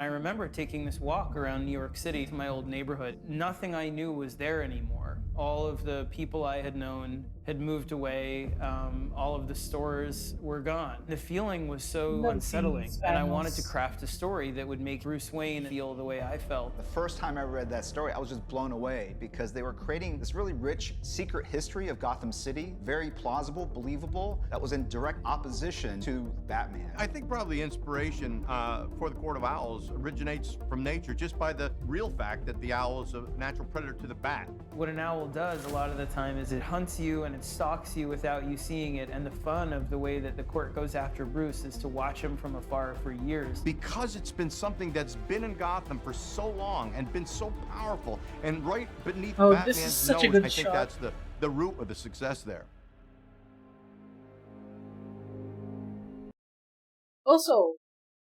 I remember taking this walk around New York City, my old neighborhood. Nothing I knew was there anymore. All of the people I had known had moved away. All of the stores were gone. The feeling was so unsettling, and I wanted to craft a story that would make Bruce Wayne feel the way I felt. The first time I read that story, I was just blown away because they were creating this really rich secret history of Gotham City, very plausible, believable, that was in direct opposition to Batman. I think probably inspiration for the Court of Owls originates from nature just by the real fact that the owl is a natural predator to the bat. What an owl does a lot of the time is it hunts you and it stalks you without you seeing it, and the fun of the way that the court goes after Bruce is to watch him from afar for years. Because it's been something that's been in Gotham for so long and been so powerful, and right beneath Batman's nose, I think that's the root of the success there. Also,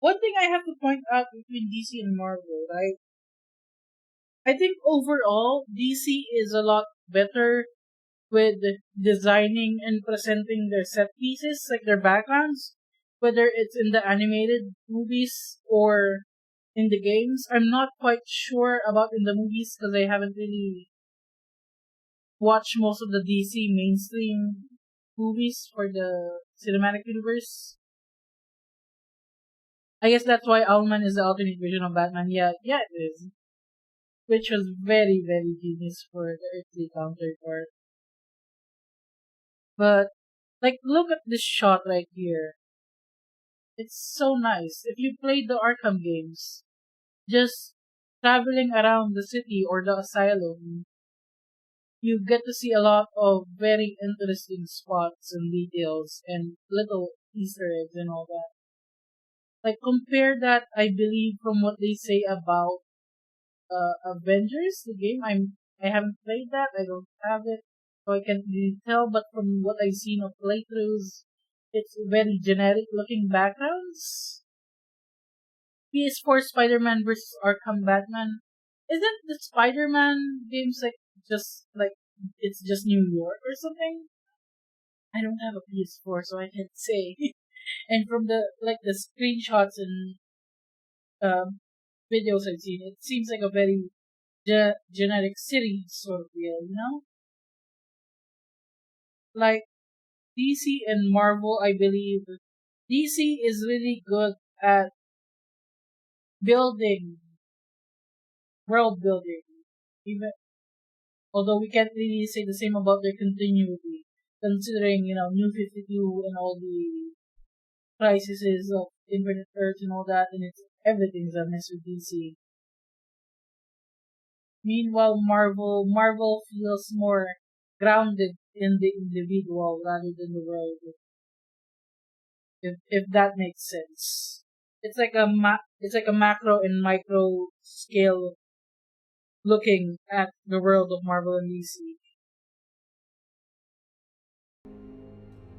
one thing I have to point out between DC and Marvel, right? I think overall, DC is a lot better with designing and presenting their set pieces, like their backgrounds, whether it's in the animated movies or in the games. I'm not quite sure about in the movies because I haven't really watched most of the DC mainstream movies for the cinematic universe. I guess that's why Owlman is the alternate version of Batman. Yeah, it is. Which was very, very genius for the earthly counterpart. But, like, look at this shot right here. It's so nice. If you played the Arkham games, just traveling around the city or the asylum, you get to see a lot of very interesting spots and details and little Easter eggs and all that. Like, compare that, I believe, from what they say about Avengers, the game. I haven't played that. I don't have it, so I can't really tell. But from what I've seen of playthroughs, it's very generic looking backgrounds. PS4 Spider-Man vs. Arkham Batman. Isn't the Spider-Man games it's just New York or something? I don't have a PS4, so I can't say. And from the screenshots and videos I've seen, it seems like a very generic city sort of feel, you know? Like, DC and Marvel, I believe, DC is really good at building, world building, even, although we can't really say the same about their continuity, considering, New 52 and all the crises of Infinite Earth and all that, and everything's a mess with DC. Meanwhile, Marvel feels more grounded in the individual rather than the world. If that makes sense, it's like a macro and micro scale looking at the world of Marvel and DC.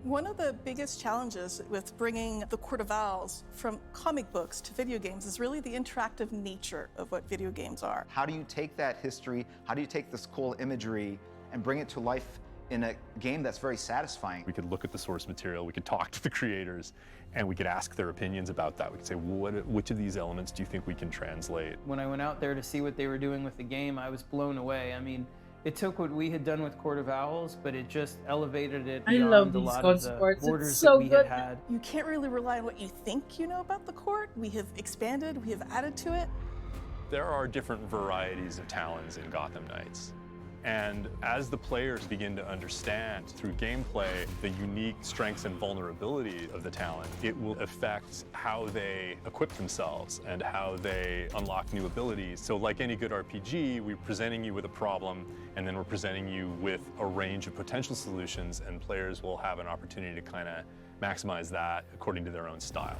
One of the biggest challenges with bringing the Court of Owls from comic books to video games is really the interactive nature of what video games are. How do you take that history, how do you take this cool imagery and bring it to life in a game that's very satisfying? We could look at the source material, we could talk to the creators, and we could ask their opinions about that. We could say, which of these elements do you think we can translate? When I went out there to see what they were doing with the game, I was blown away. I mean, it took what we had done with Court of Owls, but it just elevated it beyond a lot of the borders that we had. You can't really rely on what you think you know about the court. We have expanded, we have added to it. There are different varieties of Talons in Gotham Knights. And as the players begin to understand through gameplay the unique strengths and vulnerability of the Talon, it will affect how they equip themselves and how they unlock new abilities. So like any good RPG, we're presenting you with a problem, and then we're presenting you with a range of potential solutions, and players will have an opportunity to kind of maximize that according to their own style.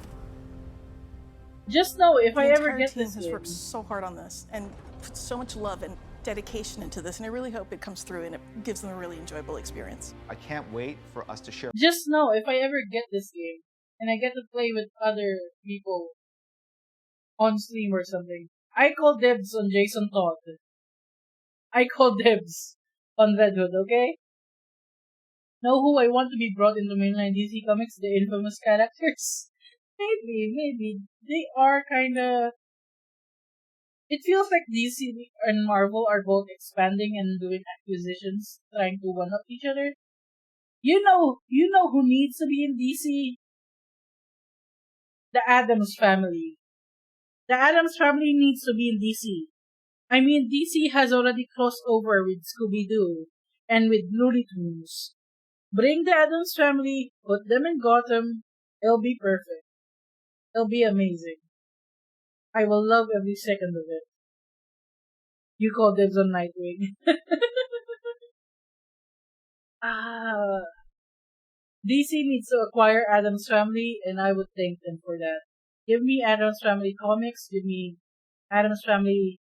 Just know, if I ever get this, the entire team has worked so hard on this and put so much love and dedication into this, and I really hope it comes through and it gives them a really enjoyable experience. I can't wait for us to share. Just know, if I ever get this game and I get to play with other people on stream or something, I call dibs on Jason Todd. I call dibs on Red Hood, okay? Know who I want to be brought into mainline DC Comics? The infamous characters? Maybe. They are kinda it feels like DC and Marvel are both expanding and doing acquisitions, trying to one up each other. You know who needs to be in DC? The Addams family. The Addams family needs to be in DC. I mean, DC has already crossed over with Scooby-Doo and with Looney Tunes. Bring the Addams family, put them in Gotham, it'll be perfect. It'll be amazing. I will love every second of it. You call dibs on Nightwing. DC needs to acquire Addams Family, and I would thank them for that. Give me Addams Family comics, give me Addams Family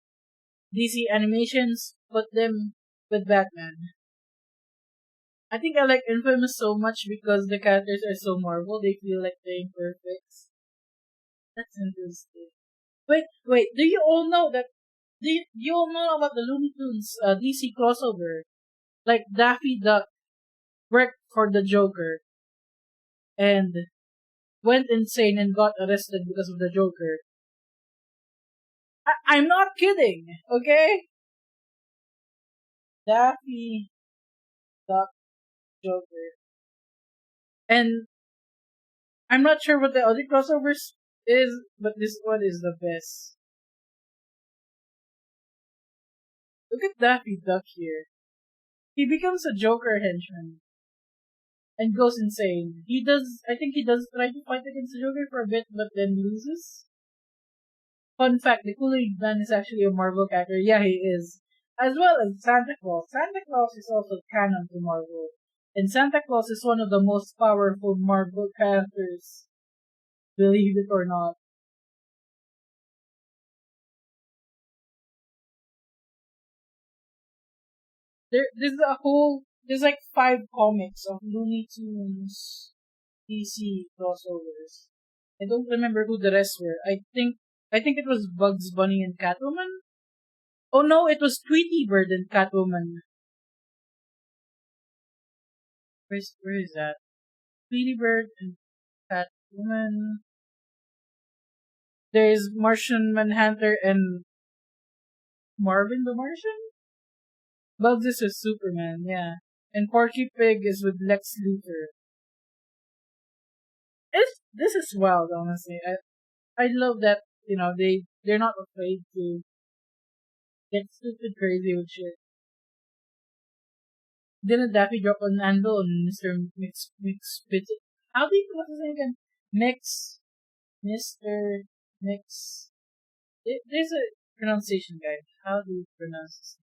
DC animations, put them with Batman. I think I like Infamous so much because the characters are so Marvel, they feel like playing perfect. That's interesting. Wait, do you all know that? Do you all know about the Looney Tunes DC crossover? Like Daffy Duck worked for the Joker and went insane and got arrested because of the Joker. I'm not kidding, okay? Daffy Duck Joker. And I'm not sure what the other crossovers is, but this one is the best. Look at Daffy Duck here. He becomes a Joker henchman and goes insane. I think he does try to fight against the Joker for a bit, but then loses. Fun fact, the Kool-Aid Man is actually a Marvel character. Yeah, he is. As well as Santa Claus. Santa Claus is also canon to Marvel. And Santa Claus is one of the most powerful Marvel characters. Believe it or not. There's like 5 comics of Looney Tunes DC crossovers. I don't remember who the rest were. I think it was Bugs Bunny and Catwoman. Oh no, it was Tweety Bird and Catwoman. Where is that? Tweety Bird and Catwoman. There's Martian Manhunter and Marvin the Martian? Bugs is with Superman, yeah. And Porky Pig is with Lex Luthor. This is wild, honestly. I love that, they're not afraid to get stupid crazy with shit. Didn't Daffy drop an anvil on Mr. Mix How do you pronounce his name again? Mr. Mix. There's a pronunciation guide. How do you pronounce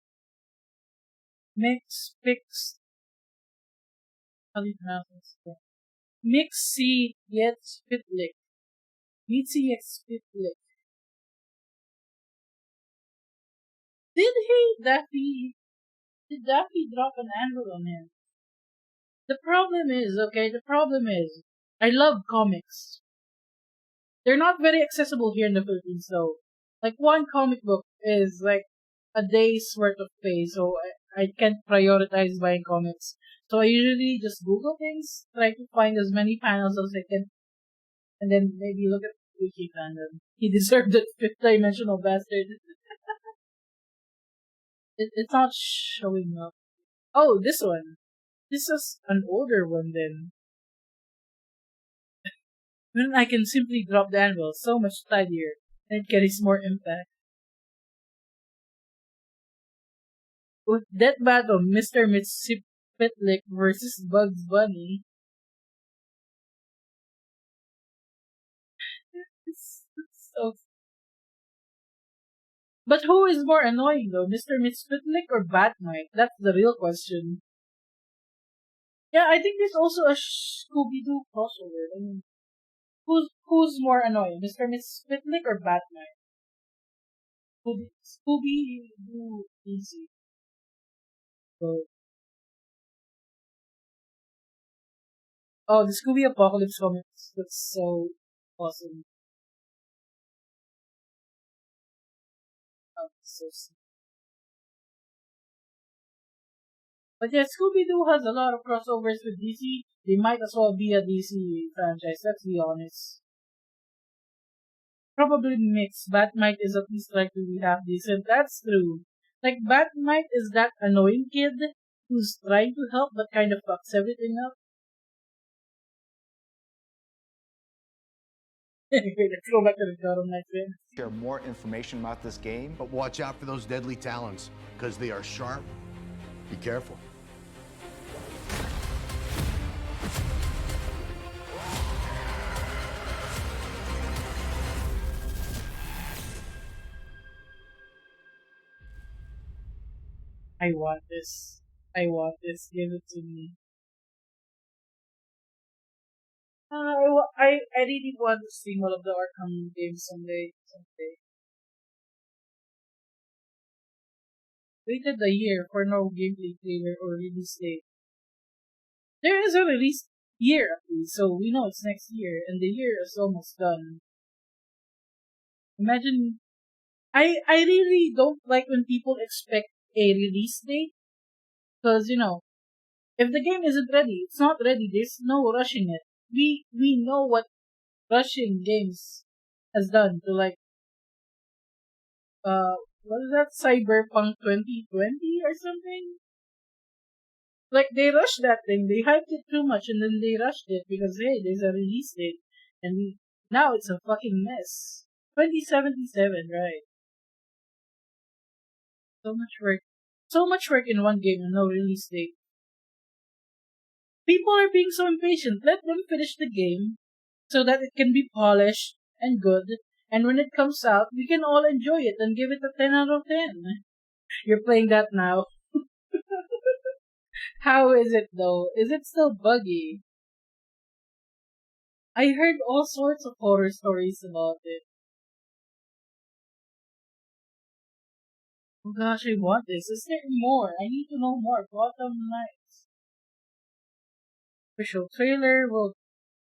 this? How do you pronounce this? Mixi yet Spitlick. Mitzi yet Spitlick. Did Daffy drop an anvil on him? The problem is, I love comics. They're not very accessible here in the Philippines though. Like one comic book is like a day's worth of pay, so I can't prioritize buying comics. So I usually just Google things, try to find as many panels as I can, and then maybe look at Wiki Fandom. He deserved that fifth dimensional bastard. It's not showing up. Oh, this one. This is an older one then. Then I can simply drop the anvil, so much tidier, and it carries more impact. With that battle, Mr. Mitsipitlik versus Bugs Bunny. It's so... But who is more annoying though, Mr. Mitsipitlik or Batmite? That's the real question. Yeah, I think there's also a Scooby-Doo crossover. I mean, who's more annoying, Mr. Mitsipitlik or Batmite? Scooby-Doo easy. So, the Scooby Apocalypse comics. That's so awesome. Oh, so sick. But yeah, Scooby-Doo has a lot of crossovers with DC. They might as well be a DC franchise, let's be honest. probably mixed. Batmite is at least like really half decent. That's true. Like Batmite is that annoying kid who's trying to help but kind of fucks everything up. Anyway, let's go back to the Gotham Knight thing. Share more information about this game. But watch out for those deadly talons, because they are sharp. Be careful. I want this. I want this. Give it to me. I really want to see all of the Arkham games someday. Waited a year for no gameplay trailer or release date. There is a release year at least, so we know it's next year, and the year is almost done. Imagine, I really don't like when people expect a release date, because if the game isn't ready, it's not ready. There's no rushing it. We know what rushing games has done to what is that, Cyberpunk 2020 or something? Like, they rushed that thing, they hyped it too much, and then they rushed it because, hey, there's a release date, and now it's a fucking mess. 2077, right? So much work in one game and no release date. People are being so impatient. Let them finish the game so that it can be polished and good, and when it comes out, we can all enjoy it and give it a 10 out of 10. You're playing that now. How is it though? Is it still buggy? I heard all sorts of horror stories about it. Oh gosh, I want this. Is there more? I need to know more. Gotham Knights. Official trailer will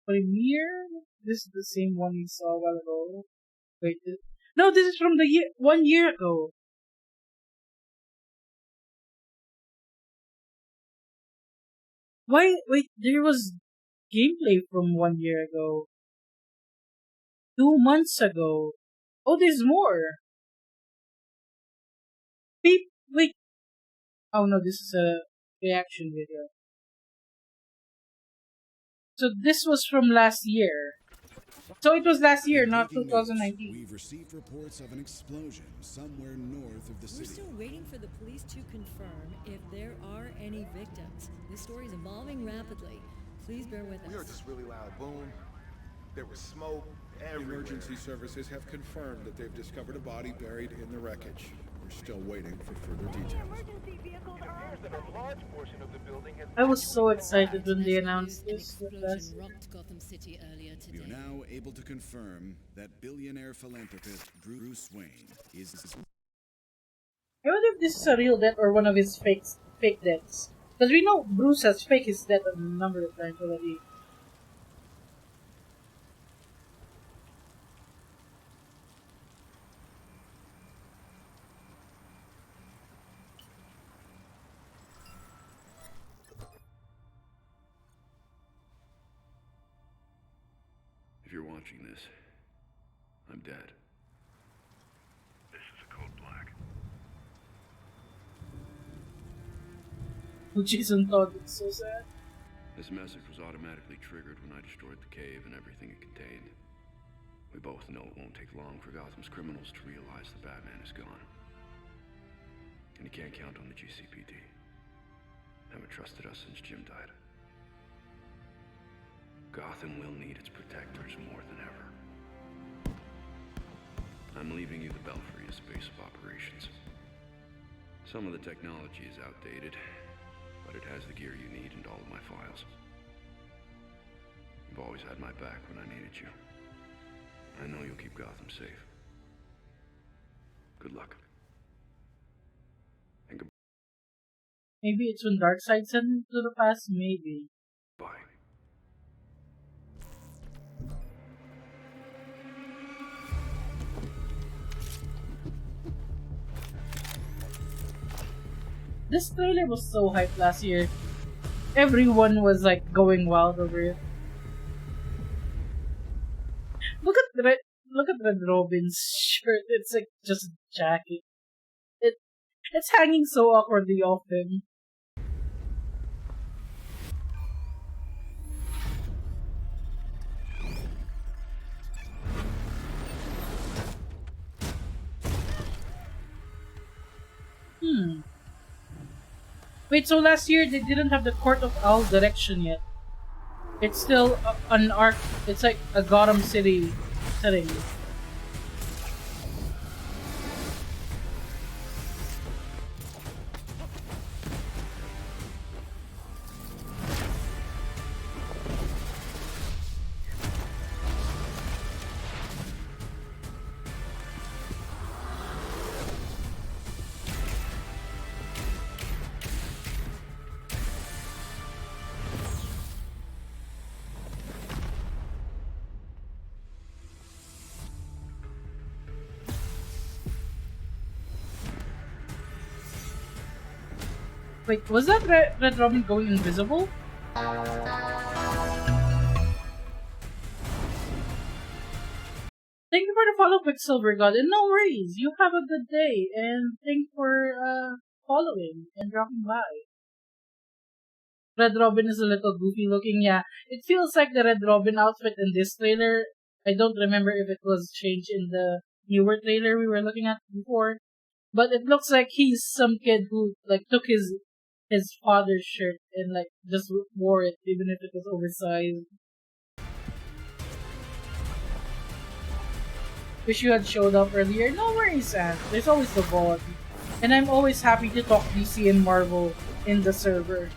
premiere. This is the same one we saw a while ago. Wait, no, this is from the 1 year ago. Why? Wait, there was gameplay from 1 year ago. 2 months ago. Oh, there's more. Wait. Oh no, this is a reaction video. So this was from last year. So it was last year, not 2019. We've received reports of an explosion somewhere north of the city. We're still waiting for the police to confirm if there are any victims. This story is evolving rapidly. Please bear with us. We heard this really loud boom. There was smoke everywhere. Emergency services have confirmed that they've discovered a body buried in the wreckage. We're still waiting for further details. I was so excited when they announced this. Rocked Gotham City earlier today. We are now able to confirm that billionaire philanthropist Bruce Wayne is... I wonder if this is a real death or one of his fake deaths. Because we know Bruce has faked his death a number of times already. If you're watching this, I'm dead. This is a code black. Jason thought it's so sad. This message was automatically triggered when I destroyed the cave and everything it contained. We both know it won't take long for Gotham's criminals to realize the Batman is gone. And you can't count on the GCPD. Haven't trusted us since Jim died. Gotham will need its protectors more than ever. I'm leaving you the Belfry as base of operations. Some of the technology is outdated, but it has the gear you need and all of my files. You've always had my back when I needed you. I know you'll keep Gotham safe. Good luck. And goodbye. Maybe it's when Darkseid sent him to the past, maybe. Bye. This trailer was so hyped last year. Everyone was like going wild over it. look at Red Robin's shirt. It's like just a jacket. It's hanging so awkwardly off him. Wait, so last year they didn't have the Court of Owl direction yet. It's still an arc. It's like a Gotham City setting. Wait, was that Red Robin going invisible? Thank you for the follow, Quicksilver God, and no worries. You have a good day, and thank you for following and dropping by. Red Robin is a little goofy looking, yeah. It feels like the Red Robin outfit in this trailer. I don't remember if it was changed in the newer trailer we were looking at before, but it looks like he's some kid who like took his father's shirt and like just wore it even if it was oversized. Wish you had showed up earlier. No worries, Sam. There's always the VOD. And I'm always happy to talk DC and Marvel in the server.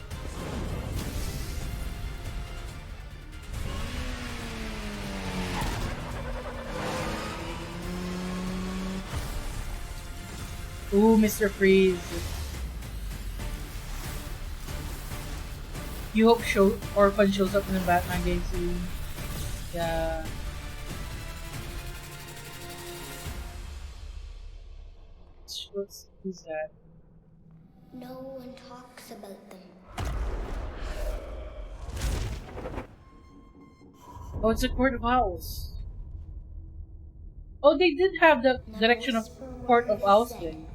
Ooh, Mr. Freeze. You hope Orphan shows up in the Batman game soon. Yeah. Who's that? No one talks about them. Oh, it's a Court of Owls. Oh, they did have the direction of Court of Owls then.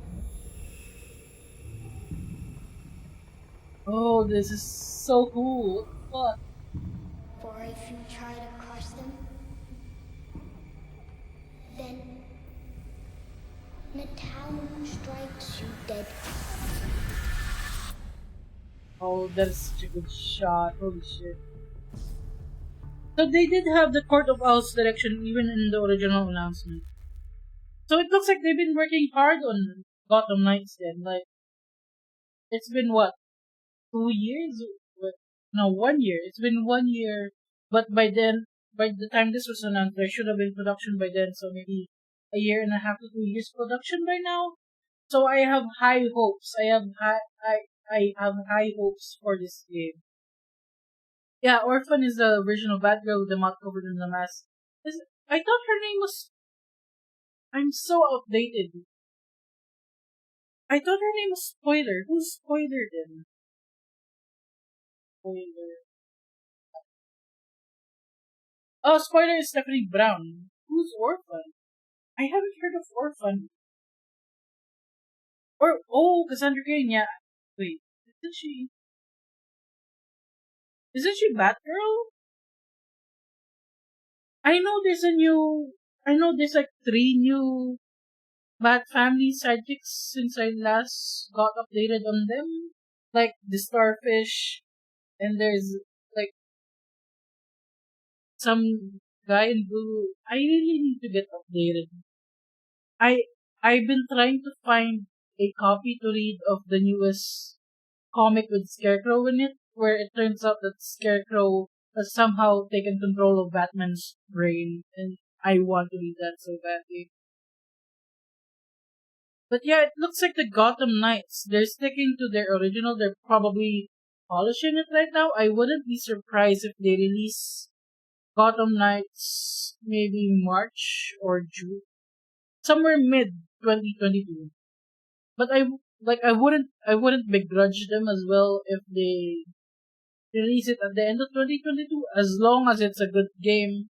Oh, this is so cool. What? For if you try to crush them, then the town strikes you dead. Oh, that is such a good shot. Holy shit. So they did have the Court of Owls direction even in the original announcement. So it looks like they've been working hard on Gotham Knights then. Like, it's been what? 2 years? No, 1 year. It's been 1 year. But by the time this was announced, there should have been production by then. So maybe a year and a half to 2 years production by now. So I have high hopes. I have high hopes for this game. Yeah, Orphan is the version of Batgirl with the mouth covered in the mask. I thought her name was... I'm so outdated. I thought her name was Spoiler. Who's Spoiler then? Spoiler. Oh, Spoiler is Stephanie Brown. Who's Orphan? I haven't heard of Orphan. Cassandra Cain, yeah. Wait, Isn't she Batgirl? I know there's like 3 new Bat Family sidekicks since I last got updated on them. Like the Starfish, and there's like some guy in blue. I really need to get updated. I've been trying to find a copy to read of the newest comic with Scarecrow in it, where it turns out that Scarecrow has somehow taken control of Batman's brain, and I want to read that so badly. But yeah, it looks like the Gotham Knights, they're sticking to their original. They're probably polishing it right now. I wouldn't be surprised if they release Gotham Knights maybe March or June, somewhere mid 2022. But I wouldn't begrudge them as well if they release it at the end of 2022, as long as it's a good game.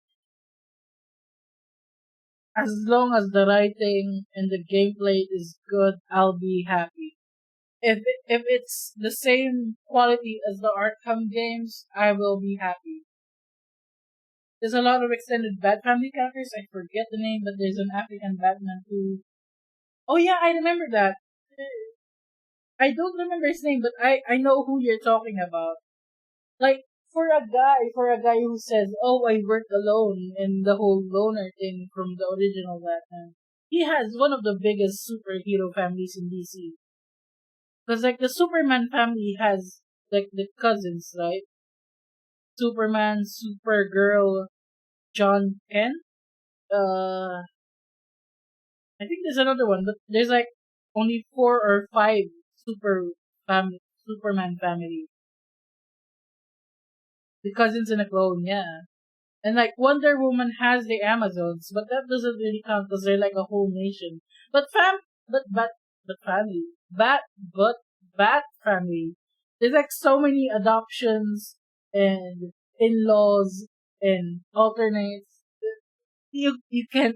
As long as the writing and the gameplay is good, I'll be happy. If it's the same quality as the Arkham games, I will be happy. There's a lot of extended Bat Family characters. I forget the name, but there's an African Batman who. Oh yeah, I remember that. I don't remember his name, but I know who you're talking about. Like for a guy who says, "Oh, I work alone," and the whole loner thing from the original Batman. He has one of the biggest superhero families in DC. Because like the Superman family has like the cousins, right? Superman, Supergirl, John Kent. I think there's another one, but there's like only 4 or 5 Superman family. The cousins and a clone, yeah. And like Wonder Woman has the Amazons, but that doesn't really count because they're like a whole nation. But family, Bat family. There's like so many adoptions and in-laws and alternates. You can't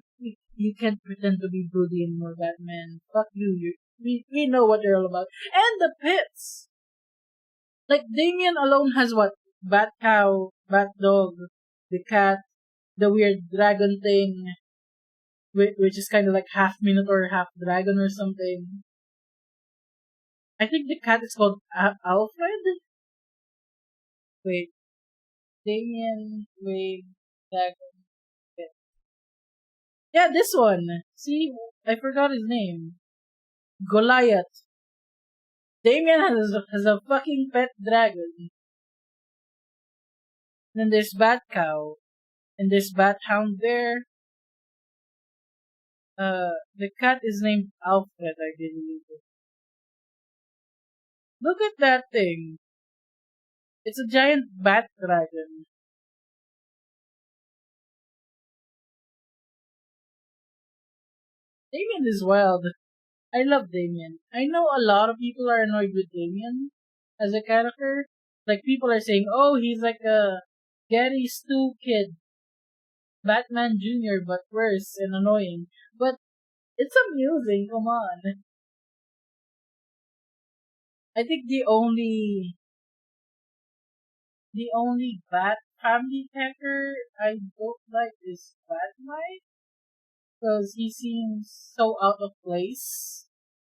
pretend to be broody anymore, Batman. Fuck you. We know what you're all about. And the pets. Like Damien alone has what? Bat cow, bat dog, the cat, the weird dragon thing, which is kind of like half minotaur, half dragon or something. I think the cat is called Alfred. Wait, Damien, wait, dragon. Yeah, this one. See, I forgot his name. Goliath. Damien has a fucking pet dragon. Then there's Bat Cow. And there's Bat Hound Bear. The cat is named Alfred, I believe. Look at that thing. It's a giant bat dragon. Damien is wild. I love Damien. I know a lot of people are annoyed with Damien as a character. Like, people are saying, oh, he's like a Gary Stu kid. Batman Jr., but worse and annoying. But it's amusing, come on. I think the only Bat family character I don't like is Batmite. Because he seems so out of place.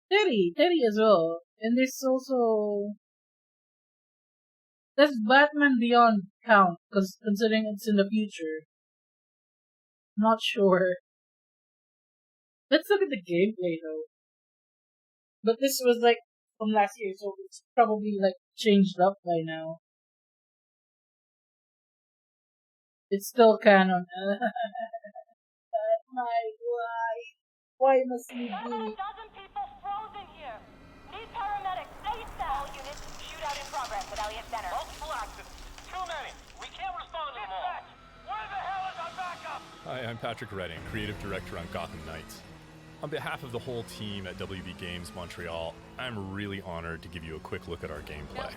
Terry as well. And there's also... Does Batman Beyond count? Because considering it's in the future. Not sure. Let's look at the gameplay though. But this was like from last year, so it's probably like changed up by now. It's still canon. Why must we be? More than a dozen people frozen here. Need paramedics ASAP. All units, shootout in progress at Elliott Center. Multiple accidents. Too many. We can't respond to them all. Where the hell is our backup? Hi, I'm Patrick Redding, creative director on Gotham Knights. On behalf of the whole team at WB Games Montreal, I'm really honored to give you a quick look at our gameplay.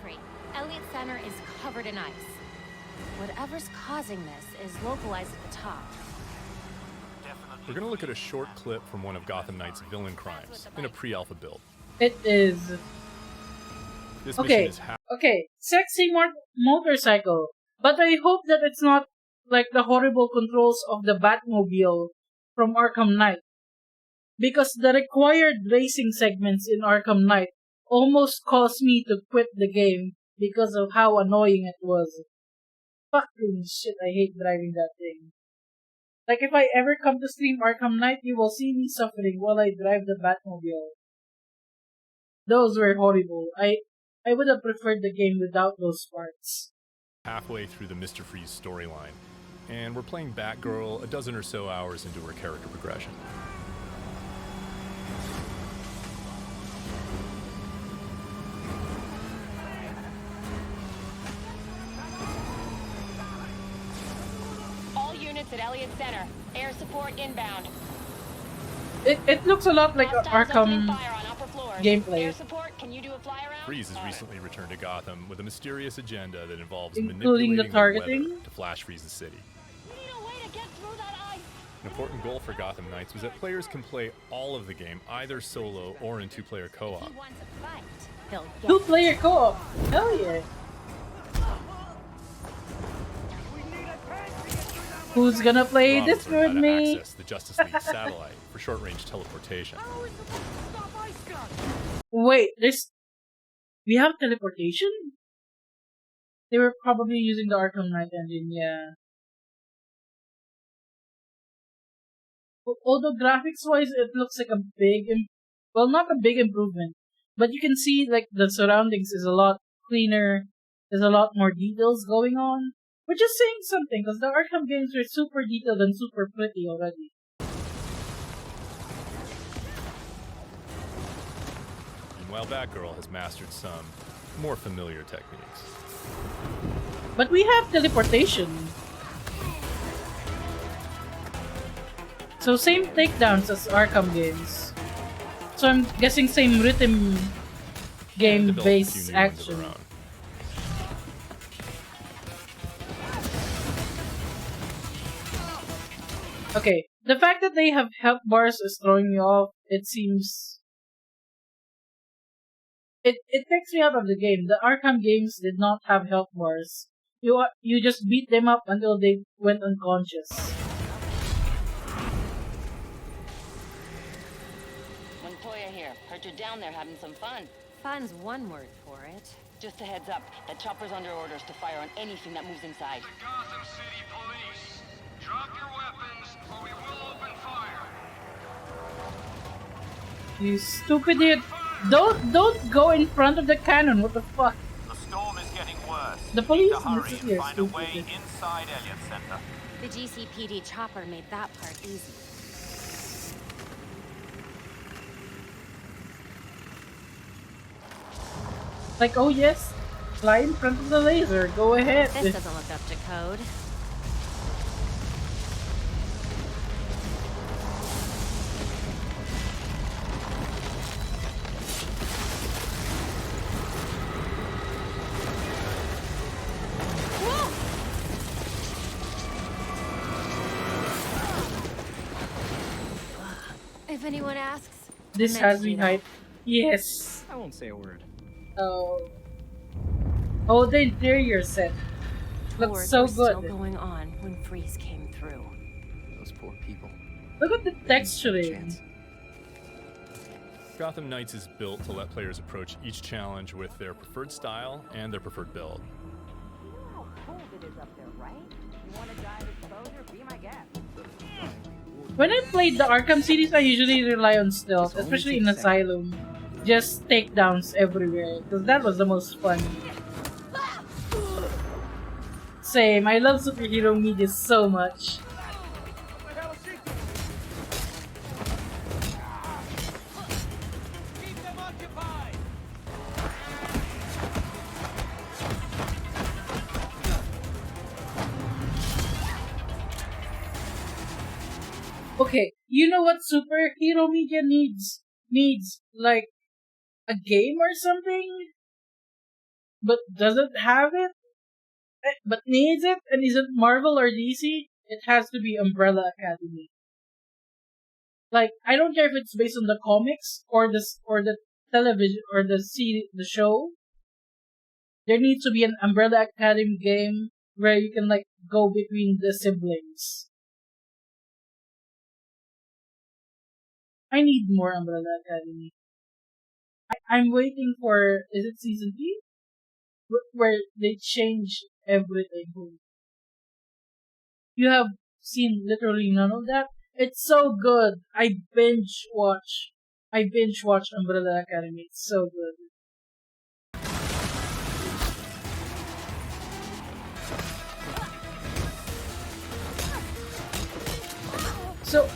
Elliott Center is covered in ice. Whatever's causing this is localized at the top. We're going to look at a short clip from one of Gotham Knight's villain crimes in a pre-alpha build. It is. This mission is okay, sexy motorcycle. But I hope that it's not like the horrible controls of the Batmobile from Arkham Knight. Because the required racing segments in Arkham Knight almost caused me to quit the game because of how annoying it was. Fucking shit, I hate driving that thing. Like, if I ever come to stream Arkham Knight, you will see me suffering while I drive the Batmobile. Those were horrible. I would have preferred the game without those parts. Halfway through the Mr. Freeze storyline, and we're playing Batgirl a dozen or so hours into her character progression. At Elliott Center. Air support inbound. It looks a lot like Arkham gameplay. Air support, can you do a fly around? Freeze has recently returned to Gotham with a mysterious agenda that involves including manipulating the targeting weather to flash freeze the city. We need a way to get through that ice. An important goal for Gotham Knights was that players can play all of the game, either solo or in two-player co-op. Two-player co-op? Hell yeah! Who's gonna play this with me? Access the Justice League satellite for short-range teleportation. Wait, we have teleportation? They were probably using the Arkham Knight engine, yeah. Although graphics-wise, it looks like a well, not a big improvement, but you can see like the surroundings is a lot cleaner. There's a lot more details going on, which is saying something because the Arkham games were super detailed and super pretty already. Meanwhile, Batgirl has mastered some more familiar techniques. But we have teleportation. So same takedowns as Arkham games. So I'm guessing same rhythm game-based action. Okay, the fact that they have health bars is throwing me off. It seems... It takes me out of the game. The Arkham games did not have health bars. You just beat them up until they went unconscious. Montoya here. Heard you're down there having some fun. Fun's one word for it. Just a heads up, that chopper's under orders to fire on anything that moves inside. The Gotham City Police. Drop your weapons or we will open fire. You stupid idiot. Don't go in front of the cannon. What the fuck? The storm is getting worse. The police need to hurry is and here, find a way inside Elliott Center. The GCPD chopper made that part easy. Like, oh yes, fly in front of the laser. Go ahead. This doesn't look up to code. If anyone asks, This has me hyped. Yes. I won't say a word. Oh. Oh, the interior set looks so good. Still going on when Freeze came through. Those poor people. Look at the texturing. Gotham Knights is built to let players approach each challenge with their preferred style and their preferred build. You know how cold it is up there, right? You want to die of exposure? Be my guest. When I played the Arkham series, I usually rely on stealth, especially in Asylum. Just takedowns everywhere, because that was the most fun. Same, I love superhero media so much. Okay, you know what superhero media needs? Needs, like, a game or something? But doesn't have it? But needs it? And isn't Marvel or DC? It has to be Umbrella Academy. Like, I don't care if it's based on the comics or the television or the show. There needs to be an Umbrella Academy game where you can, like, go between the siblings. I need more Umbrella Academy. I'm waiting for, is it season 3? Where they change everything. You have seen literally none of that? It's so good. I binge watch Umbrella Academy. It's so good.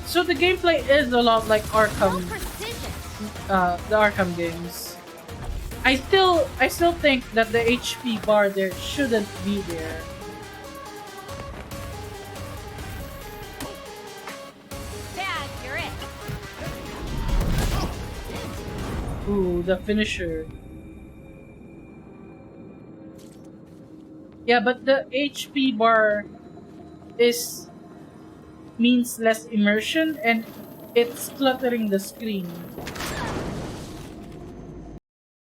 So the gameplay is a lot like Arkham, the Arkham games. I still think that the HP bar there shouldn't be there. Dad, you're it. Ooh, the finisher. Yeah, but the HP bar is means less immersion and it's cluttering the screen.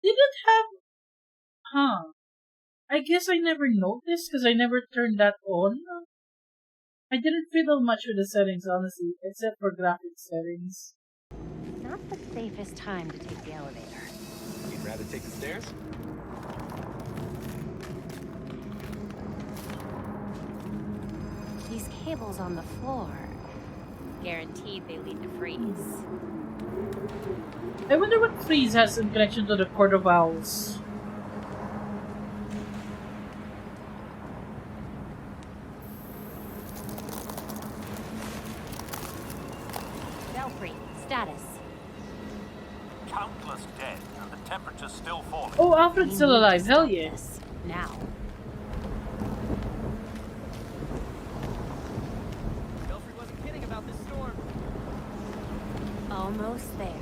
Did it have... Huh. I guess I never noticed because I never turned that on. I didn't fiddle much with the settings, honestly, except for graphics settings. Not the safest time to take the elevator. You'd rather take the stairs? These cables on the floor. Guaranteed they lead to freeze. I wonder what freeze has in connection to the Court of Owls. Belfry, status. Countless dead, and the temperature's still falling. Oh, Alfred's still alive. Hell yes. Now. Belfry wasn't kidding about this storm. Almost there.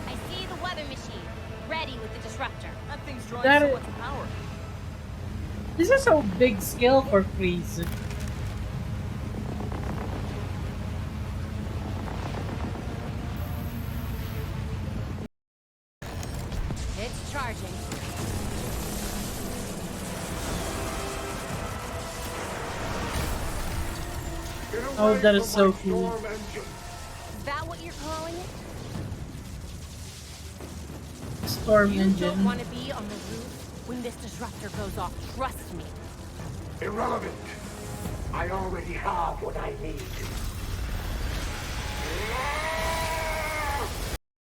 I see the weather machine, ready with the disruptor. That thing's drawing That so is- much power. This is a big scale for freeze. It's charging. Oh, that is so cool. Is that what you're calling it? Storm You engine. don't want to be on the roof when this disruptor goes off. Trust me. Irrelevant. I already have what I need.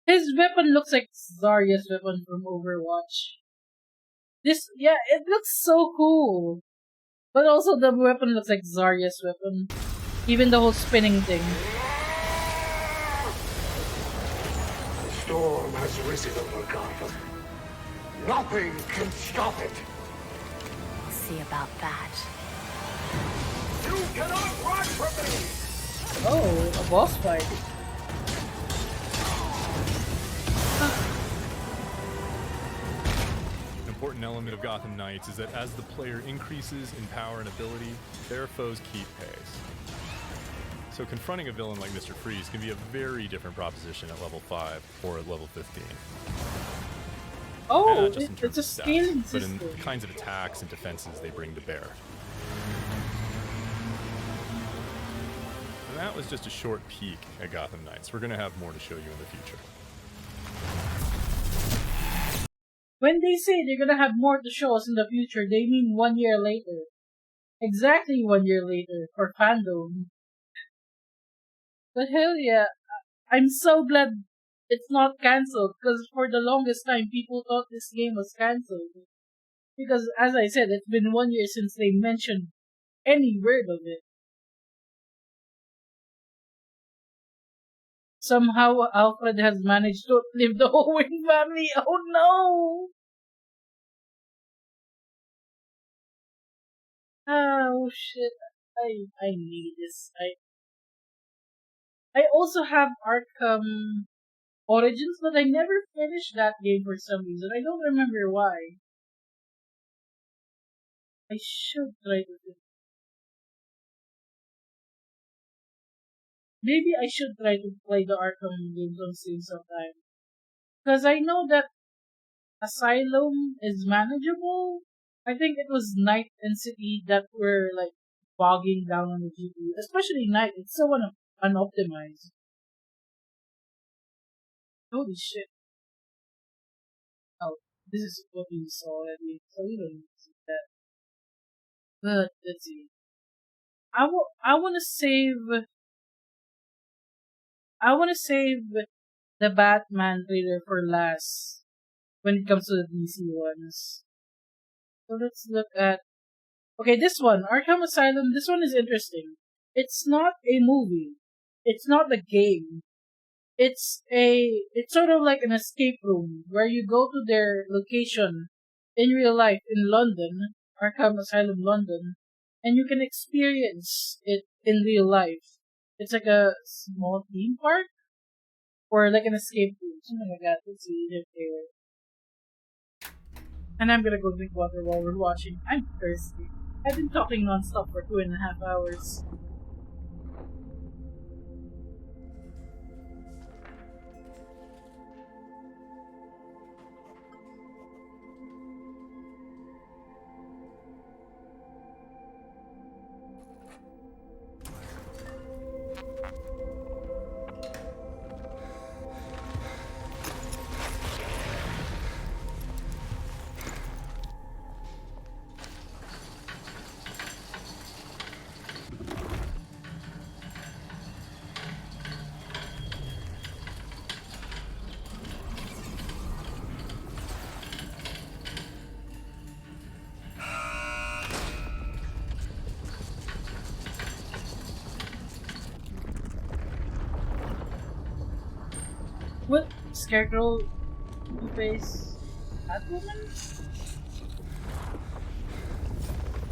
His weapon looks like Zarya's weapon from Overwatch. Yeah, it looks so cool. But also the weapon looks like Zarya's weapon. Even the whole spinning thing. The storm has risen over Gotham. Nothing can stop it. We'll see about that. You cannot run from me! Oh, a boss fight. An important element of Gotham Knights is that as the player increases in power and ability, their foes keep pace. So confronting a villain like Mr. Freeze can be a very different proposition at level 5 or at level 15. Oh, Not just in terms it's a of stats, scaling but in system. the kinds of attacks and defenses they bring to bear. And that was just a short peek at Gotham Knights. We're going to have more to show you in the future. When they say they're gonna have more to show us in the future, they mean 1 year later. Exactly 1 year later for fandom. But hell yeah, I'm so glad it's not cancelled, because for the longest time people thought this game was cancelled. Because as I said, it's been 1 year since they mentioned any word of it. Somehow Alfred has managed to outlive the whole Wayne family. Oh no! Oh shit! I need this. I also have Arkham Origins, but I never finished that game for some reason. I don't remember why. I should try to finish. Maybe I should try to play the Arkham games on stream sometime. Because I know that Asylum is manageable. I think it was Night and City that were like bogging down on the GPU. Especially Night, it's so unoptimized. Holy shit. Oh, this is what we saw already, so we don't need to see that. But let's see. I wanna save the Batman trailer for last when it comes to the DC ones. So let's look at this one, Arkham Asylum. This one is interesting. It's not a movie. It's not a game. It's sort of like an escape room where you go to their location in real life in London, Arkham Asylum London, and you can experience it in real life. It's like a small theme park or like an escape room, something like that. Let's see if they were. And I'm gonna go drink water while we're watching. I'm thirsty. I've been talking non-stop for 2.5 hours. What? Scarecrow? Two-Face? Catwoman?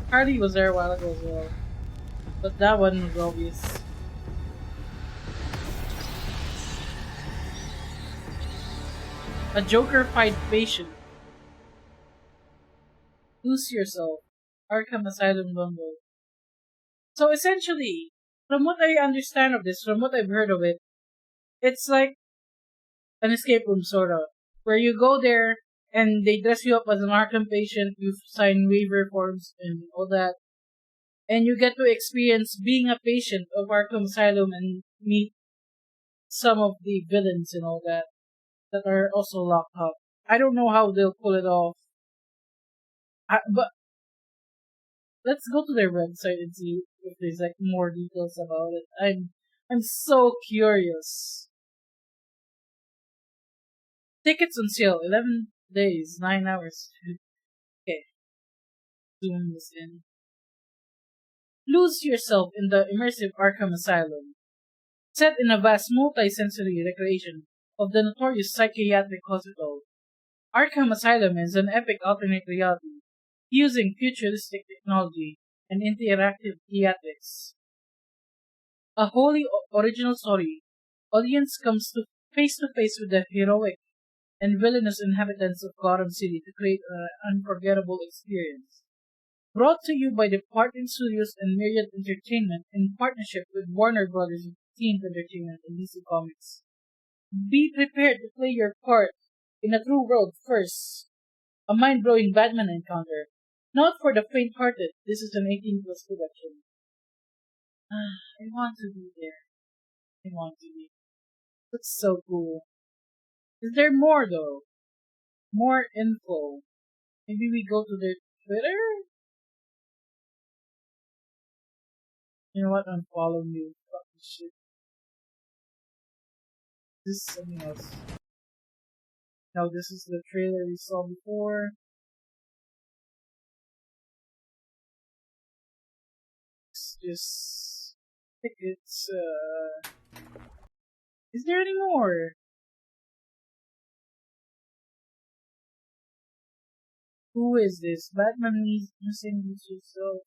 Harley was there a while ago as well. But that one was obvious. A Joker-fied patient. Lose Yourself. Arkham Asylum bundle. So essentially, from what I understand of this, from what I've heard of it, it's like an escape room sort of, where you go there and they dress you up as an Arkham patient, you sign waiver forms and all that, and you get to experience being a patient of Arkham Asylum and meet some of the villains and all that are also locked up. I don't know how they'll pull it off, but let's go to their website and see if there's like more details about it. I'm so curious. Tickets on sale, 11 days, 9 hours. Okay, zoom this in. Lose yourself in the immersive Arkham Asylum. Set in a vast multi-sensory recreation of the notorious psychiatric hospital, Arkham Asylum is an epic alternate reality using futuristic technology and interactive theatrics. A wholly original story, audience comes to face with the heroic and villainous inhabitants of Gotham City to create an unforgettable experience. Brought to you by Department Studios and Myriad Entertainment in partnership with Warner Brothers Team Entertainment and DC Comics. Be prepared to play your part in a true world first, a mind-blowing Batman encounter. Not for the faint-hearted, this is an 18-plus production. I want to be there. I want to be. That's so cool. Is there more though? More info. Maybe we go to their Twitter? You know what? Unfollow me. Fuck this shit. This is something else. No, this is the trailer we saw before. It's just tickets. Is there any more? Who is this? Batman needs missing yourself.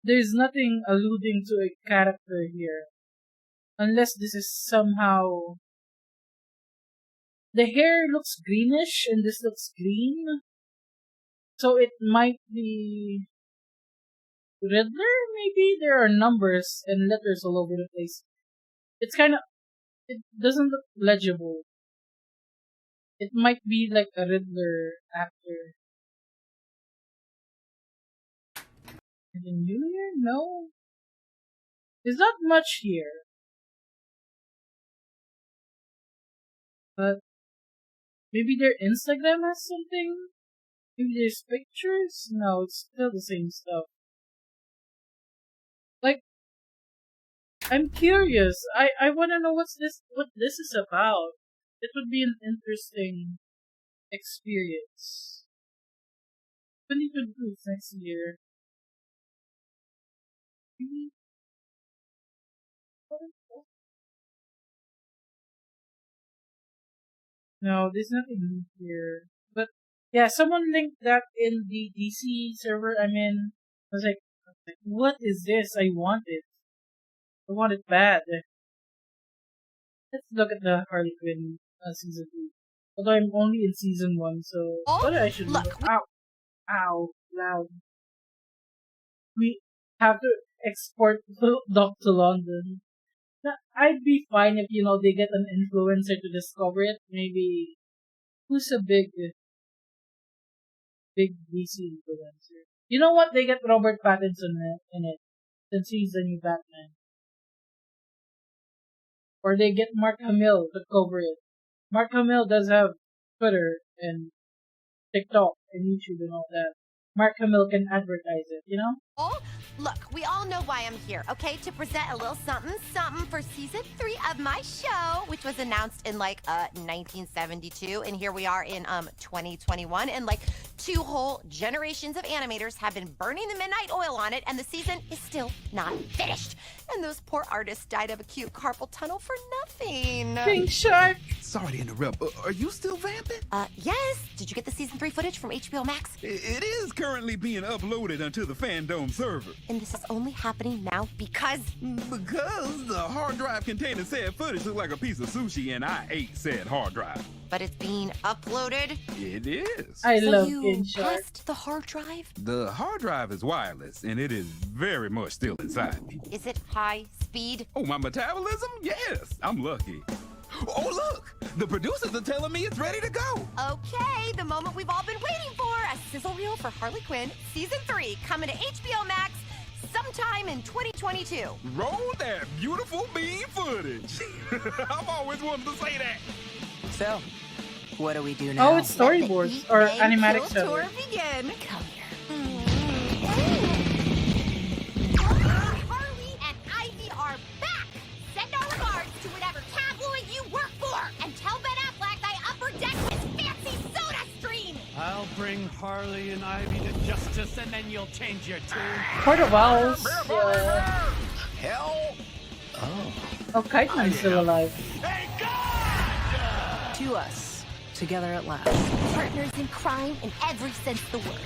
There's nothing alluding to a character here. Unless this is somehow... The hair looks greenish and this looks green. So it might be... Riddler, maybe? There are numbers and letters all over the place. It's kind of... It doesn't look legible. It might be like a Riddler actor. In the New Year? No? There's not much here. But maybe their Instagram has something? Maybe there's pictures? No, it's still the same stuff. Like, I'm curious. I wanna know what this is about. It would be an interesting experience. 2022 is next year. Maybe? No, there's nothing here. But yeah, someone linked that in the DC server I'm in. I was like, what is this? I want it. I want it bad. Let's look at the Harley Quinn season 2. Although I'm only in season 1, so what I should look. Ow, loud. We have to export Doc to London. Now, I'd be fine if they get an influencer to discover it. Maybe who's a big DC influencer? You know what? They get Robert Pattinson in it since he's the new Batman. Or they get Mark Hamill to cover it. Mark Hamill does have Twitter and TikTok and YouTube and all that. Mark Hamill can advertise it, Oh, look, we all know why I'm here, okay? To present a little something for season 3 of my show, which was announced in 1972, and here we are in 2021, and 2 whole generations of animators have been burning the midnight oil on it, and the season is still not finished. And those poor artists died of acute carpal tunnel for nothing. Pink Shark. Sorry to interrupt. Are you still vamping? Yes. Did you get the season 3 footage from HBO Max? It is currently being uploaded onto the Fandome server. And this is only happening now because the hard drive containing said footage looked like a piece of sushi, and I ate said hard drive. But it's being uploaded? It is. I love Pink Shark. Test the hard drive? The hard drive is wireless, and it is very much still inside me. Is it high speed? Oh, my metabolism? Yes, I'm lucky. Oh, look! The producers are telling me it's ready to go. Okay, the moment we've all been waiting for. A sizzle reel for Harley Quinn, season 3, coming to HBO Max sometime in 2022. Roll that beautiful bean footage. I've always wanted to say that. So, what do we do now? Oh, it's storyboards or animatic stuff. Tour begin. Come here. Harley and Ivy are back. Send our regards to whatever tabloid you work for, and tell Ben Affleck I upper deck his fancy soda stream. I'll bring Harley and Ivy to justice, and then you'll change your tune. Port of Owls. Hell. Oh, Kiteman's still alive. To us, together at last. Partners in crime in every sense of the word.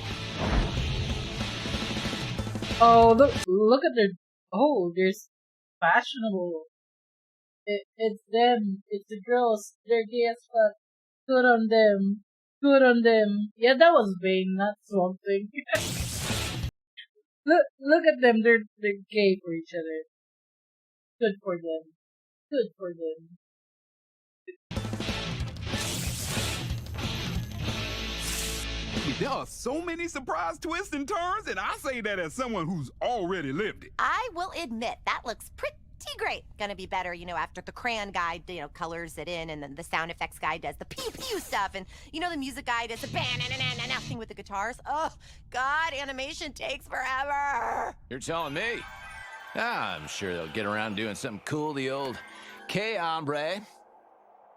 Oh, look at their. Oh, there's fashionable. It's them. It's the girls. They're gay as fuck. Good on them. Good on them. Yeah, that was Bane, not Swamp Thing. Look at them. They're gay for each other. Good for them. Good for them. There are so many surprise twists and turns, and I say that as someone who's already lived it. I will admit, that looks pretty great. Gonna be better, after the crayon guy, colors it in, and then the sound effects guy does the pew-pew stuff, and, the music guy does the bang-na-na-na-na thing with the guitars. Oh, God, animation takes forever. You're telling me? I'm sure they'll get around doing something cool, the old K-Hombre.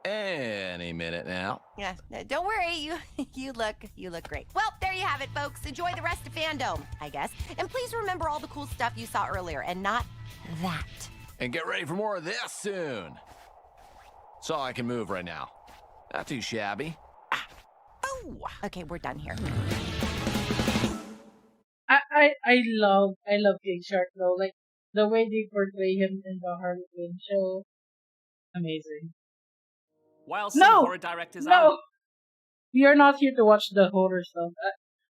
Any minute now. Yeah, don't worry, you look great. Well, there you have it, folks. Enjoy the rest of Fandome, I guess. And please remember all the cool stuff you saw earlier, and not that. And get ready for more of this soon. That's all I can move right now. Not too shabby. Oh, okay, we're done here. I love King Shark though. Like the way they portray him in the Harley Quinn show, amazing. While some horror directors are... We are not here to watch the horror stuff.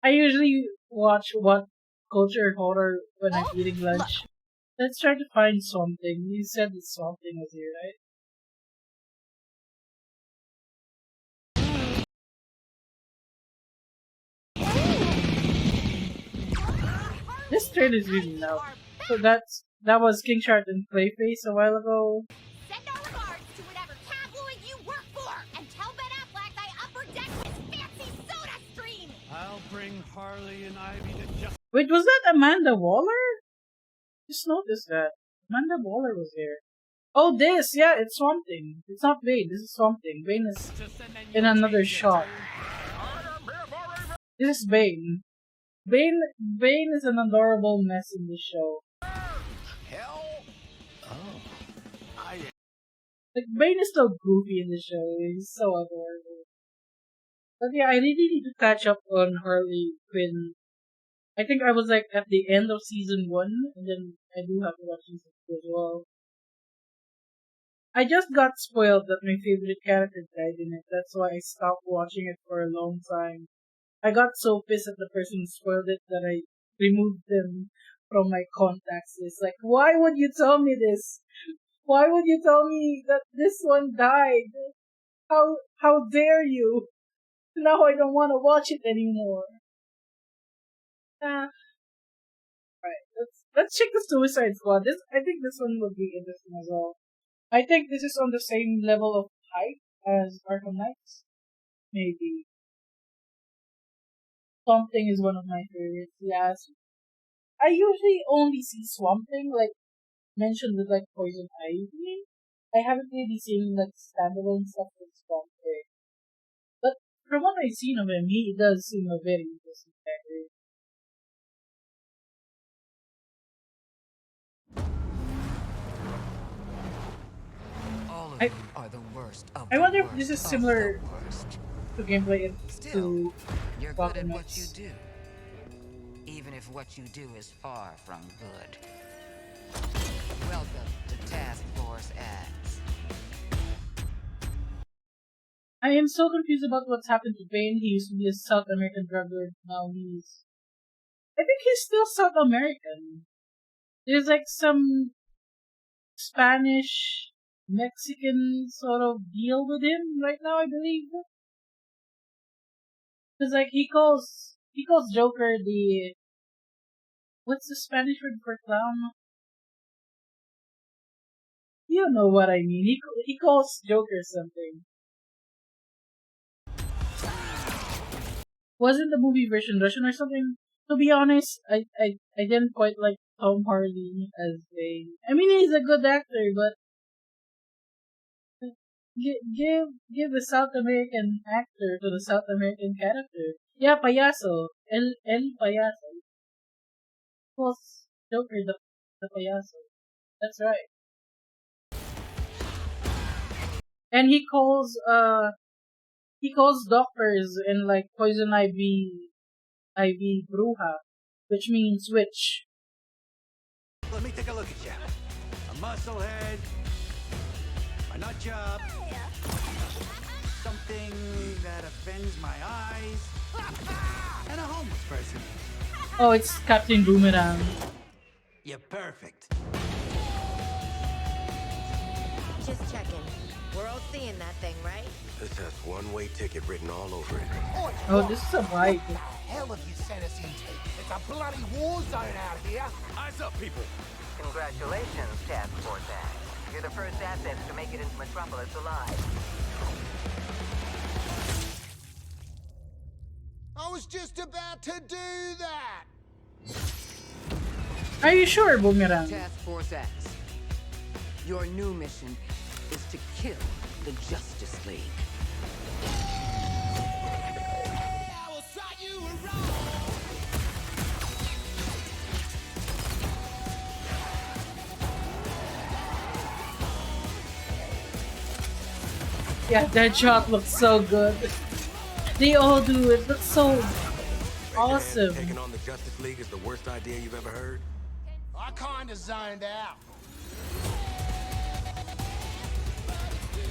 I usually watch what culture horror when I'm eating lunch. Let's try to find something. You said that something was here, right? This train is really loud. So that was King Shark and Clayface a while ago. Send our regards to whatever tabloid you work for, and tell Ben Affleck I upper deck his fancy soda stream. I'll bring Harley and Ivy to justice. Wait, was that Amanda Waller? Just noticed that. Amanda Waller was there. Oh, yeah, it's Swamp Thing. It's not Bane, this is Swamp Thing. Bane is in another shot. This is Bane. Bane is an adorable mess in the show. Hell. Like, Bane is so goofy in the show. He's so adorable. But yeah, I really need to catch up on Harley Quinn. I think I was like at the end of season 1, and then I do have to watch season 2 as well. I just got spoiled that my favorite character died in it. That's why I stopped watching it for a long time. I got so pissed at the person who spoiled it that I removed them from my contacts list. Like, why would you tell me this? Why would you tell me that this one died? How dare you? Now I don't want to watch it anymore. Right. Let's check the Suicide Squad. I think this one will be interesting as well. I think this is on the same level of hype as Arkham Knights. Maybe. Swamp Thing is one of my favorites. Yes. I usually only see Swamp Thing like mentioned with like Poison Ivy. I haven't really seen like standalone stuff with Swamp Thing. But from what I've seen of him, he does seem a very interesting character. Are the worst of I wonder if this is similar to gameplay to you're good at what you do, even if what you do is far from good. Welcome to Task Force X. I am so confused about what's happened to Bane. He used to be a South American drug lord. Now I think he's still South American. There's like some Spanish Mexican sort of deal with him right now, I believe. Cause like he calls Joker the, what's the Spanish word for clown? You know what I mean. He calls Joker something. Wasn't the movie version Russian or something? To be honest, I didn't quite like Tom Hardy as Bane. I mean, he's a good actor, but give the South American actor to the South American character. Yeah, payaso. El payaso. Calls Joker the payaso. That's right. And he calls doctors in like Poison Ivy Bruja, which means witch. Let me take a look at you. A musclehead, a nut job, something that offends my eyes, and a homeless person. Oh, it's Captain Boomerang. You're perfect. Just checking. We're all seeing that thing, right? This has one-way ticket written all over it. Oh, this is a bike. What the hell have you sent us into? It's a bloody war zone out here. Eyes up, people. Congratulations, Task Force X. You're the first assets to make it into Metropolis alive. I was just about to do that. Are you sure, Boomerang? Task Force X. Your new mission is to kill the Justice League. Yeah, that shot looks so good. They all do. It looks so awesome. Taking on the Justice League is the worst idea you've ever heard? I kinda zoned out.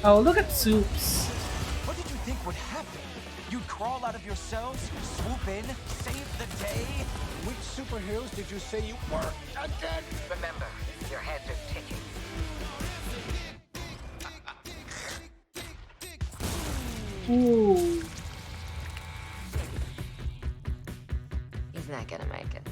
Oh, look at Soups. What did you think would happen? You'd crawl out of your cells, swoop in, save the day? Which superheroes did you say you were again? Remember, your heads are ticking. Ooh. He's not gonna make it.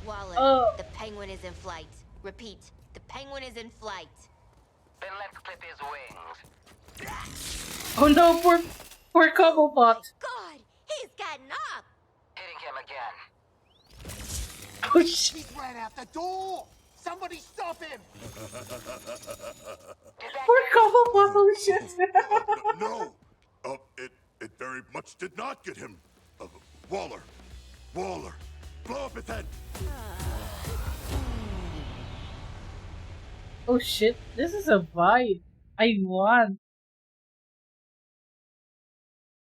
Waller, the penguin is in flight. Repeat, the penguin is in flight. Then let's clip his wings. Oh no, poor Cobblepot. God, he's getting up. Hitting him again. Oh shit. He ran out the door. Somebody stop him. Poor Cobblepot, holy shit. No, it very much did not get him. Waller, blow up his head. Oh shit, this is a vibe I want.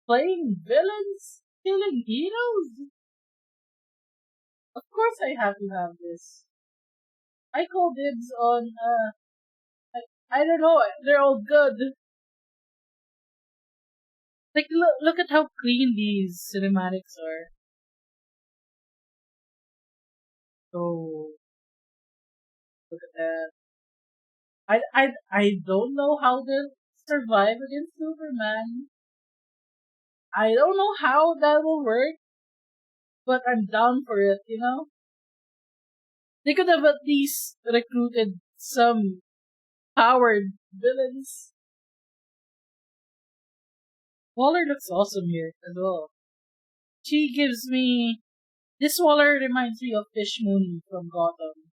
Playing villains? Killing heroes? Of course I have to have this. I call dibs on, I don't know, they're all good. Like, look at how clean these cinematics are. Oh, look at that. I don't know how they'll survive against Superman. I don't know how that will work, but I'm down for it, you know? They could have at least recruited some powered villains. Waller looks awesome here as well. She gives me... This Waller reminds me of Fish Mooney from Gotham.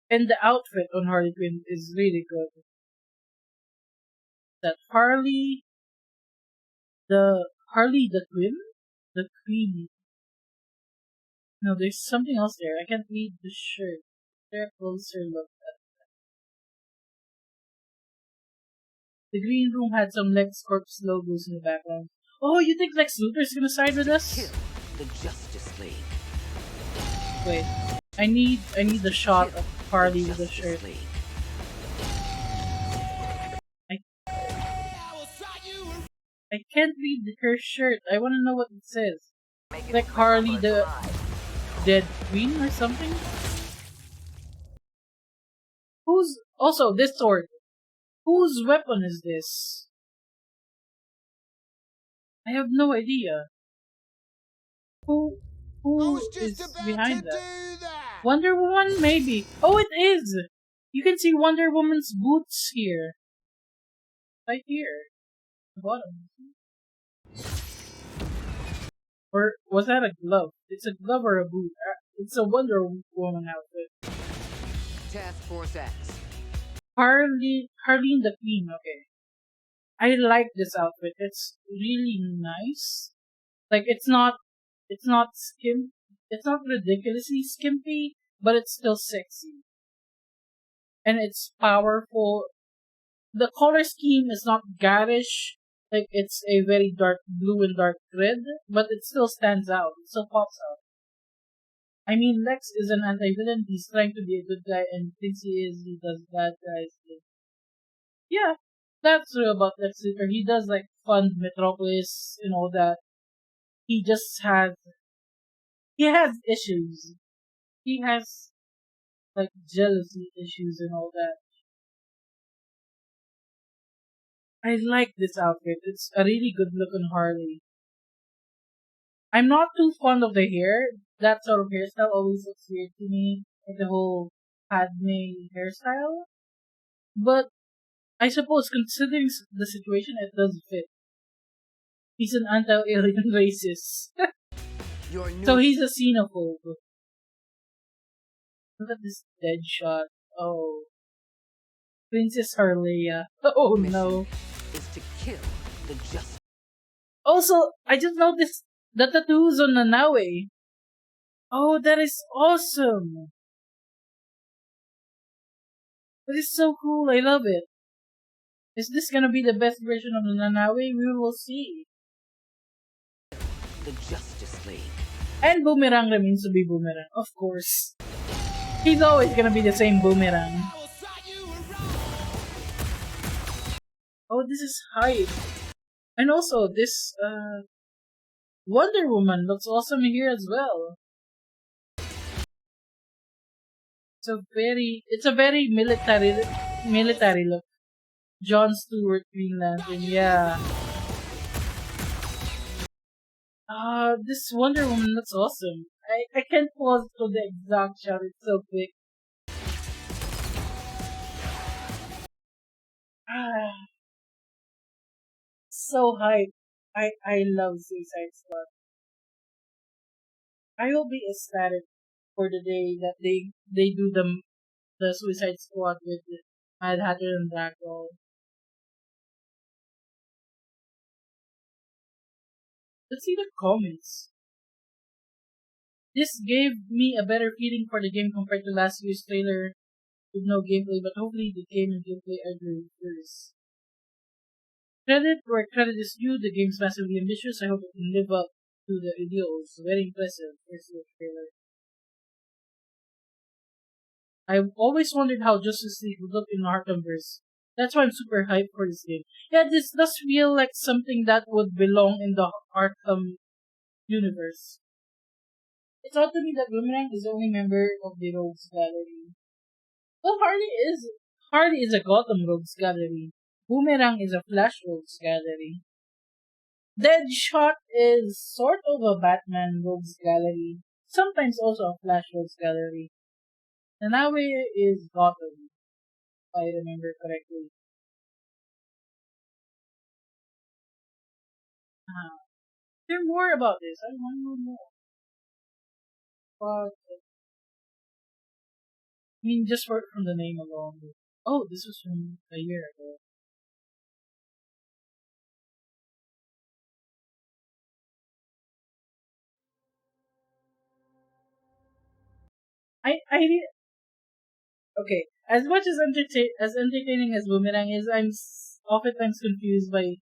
And the outfit on Harley Quinn is really good. That Harley the Quinn? The Queen. No, there's something else there. I can't read the shirt. Get a closer look at the green room had some Lex Corps logos in the background. Oh, you think Lex Luthor's gonna side with us? Kill the Justice League. Wait, I need the shot of Harley with the shirt. I can't read her shirt. I want to know what it says. Like Harley the Dead Queen or something? Who's... Also, this sword. Whose weapon is this? I have no idea. Who is behind that? Wonder Woman? Maybe. Oh, it is! You can see Wonder Woman's boots here. Right here. The bottom. Or was that a glove? It's a glove or a boot. It's a Wonder Woman outfit. Task Force X. Harleen the Queen, okay. I like this outfit. It's really nice. Like it's not ridiculously skimpy, but it's still sexy. And it's powerful. The color scheme is not garish, like it's a very dark blue and dark red, but it still stands out. It still pops out. I mean, Lex is an anti-villain. He's trying to be a good guy, and thinks he does bad guys. Yeah, that's true about Lex Luthor. He does like fund Metropolis and all that. He has issues. He has like jealousy issues and all that. I like this outfit. It's a really good look on Harley. I'm not too fond of the hair. That sort of hairstyle always looks weird to me. Like the whole Padme hairstyle. But I suppose considering the situation, it does fit. He's an anti-alien racist. So he's a xenophobe. Look at this dead shot. Oh. Princess Harleia. Oh no. Is to kill the Justice. Also, I just noticed the tattoos on Nanaue. Oh, that is awesome. That is so cool. I love it. Is this gonna be the best version of the Nanaue? We will see. The Justice League. And Boomerang remains to be Boomerang, of course. He's always gonna be the same Boomerang. Oh, this is hype. And also, this, Wonder Woman looks awesome here as well. It's a very military look. John Stewart Green Lantern, yeah. This Wonder Woman looks awesome. I can't pause for the exact shot, it's so quick. So hype. I love Suicide Squad. I will be ecstatic for the day that they do the Suicide Squad with Mad Hatter and Black Ball. Let's see the comments. This gave me a better feeling for the game compared to last year's trailer with no gameplay, but hopefully the game and gameplay are good first. Credit where credit is due, the game's massively ambitious. I hope it can live up to the ideals. Very impressive first look trailer. I've always wondered how Justice League would look in Arkhamverse. That's why I'm super hyped for this game. Yeah, this does feel like something that would belong in the Arkham universe. It's odd to me that Boomerang is the only member of the Rogues Gallery. Well, Harley is a Gotham Rogues Gallery. Boomerang is a Flash Rogues Gallery. Deadshot is sort of a Batman Rogues Gallery. Sometimes also a Flash Rogues Gallery. Nanawe is Gotham, if I remember correctly. Hear more about this. I want to know more. But I mean, just from the name alone. Oh, this was from a year ago. Okay. As much as entertaining as Boomerang is, I'm oftentimes confused by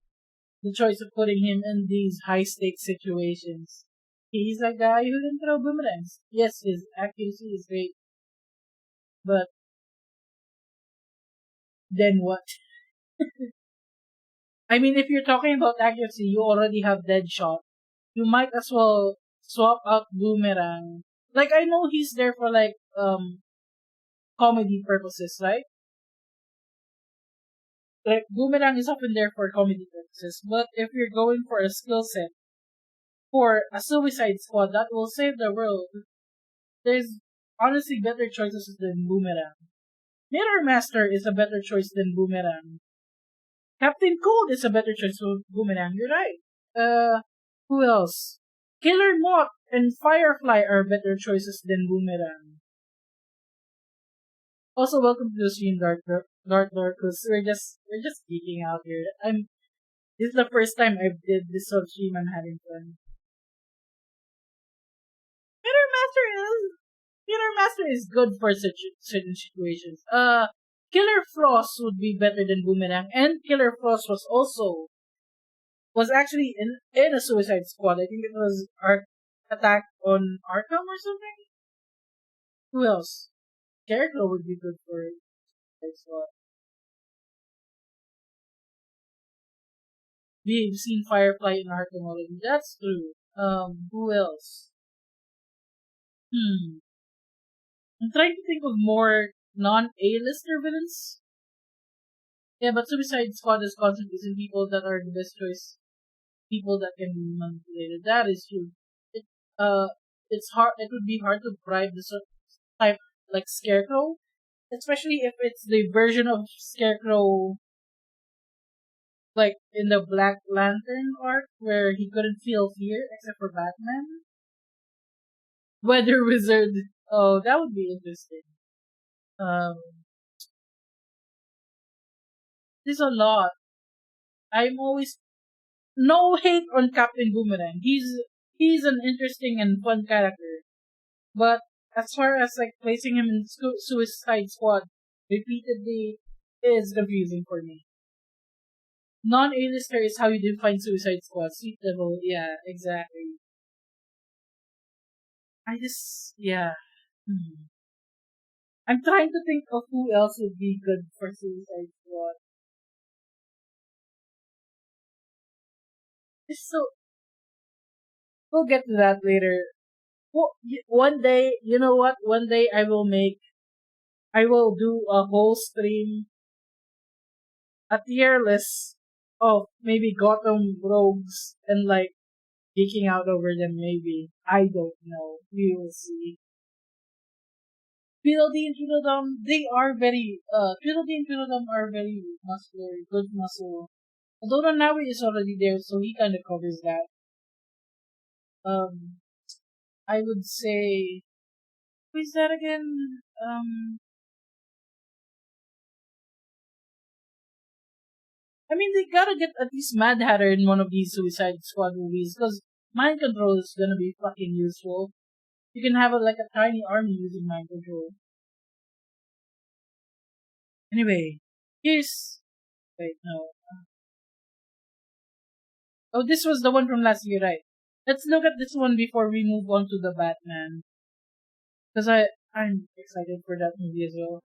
the choice of putting him in these high stakes situations. He's a guy who can throw boomerangs. Yes, his accuracy is great, but then what? I mean, if you're talking about accuracy, you already have Deadshot. You might as well swap out Boomerang. Like, I know he's there for comedy purposes, right? Like, Boomerang is often there for comedy purposes, but if you're going for a skill set for a Suicide Squad that will save the world, there's honestly better choices than Boomerang. Mirror Master is a better choice than Boomerang. Captain Cold is a better choice than Boomerang, you're right. Who else? Killer Moth and Firefly are better choices than Boomerang. Also, welcome to the stream, Dark Dorcus. We're just geeking out here. This is the first time I did this sort of stream. I'm having fun. Mirror Master is good for certain situations. Killer Frost would be better than Boomerang, and Killer Frost was actually in a Suicide Squad. I think it was Attack on Arkham or something. Who else? Scarecrow would be good for Suicide Squad. We've seen Firefly in Arkham already. That's true. Who else? I'm trying to think of more non-A-lister villains. Yeah, but Suicide Squad's concept isn't people that are the best choice. People that can be manipulated. That is true. It's hard. It would be hard to bribe the type like Scarecrow, especially if it's the version of Scarecrow like in the Black Lantern arc where he couldn't feel fear except for Batman. Weather Wizard. Oh, that would be interesting. There's a lot. I'm always no hate on Captain Boomerang. He's an interesting and fun character, but as far as like placing him in Suicide Squad repeatedly is confusing for me. Non-A-lister is how you define Suicide Squad. Sweet Devil, yeah, exactly. I'm trying to think of who else would be good for Suicide Squad. We'll get to that later. One day, you know what? One day I will do a whole stream, a tier list of maybe Gotham rogues and like geeking out over them. Maybe I don't know. We will see. Tweedledee and Tweedledum, they are very Tweedledee and Tweedledum are very muscular, good muscle. Although Nawi is already there, so he kind of covers that. I would say, who is that again? I mean, they gotta get at least Mad Hatter in one of these Suicide Squad movies, because mind control is gonna be fucking useful. You can have like a tiny army using mind control. Anyway, here's... Wait, no. Oh, this was the one from last year, right? Let's look at this one before we move on to the Batman. Because I'm excited for that movie as well.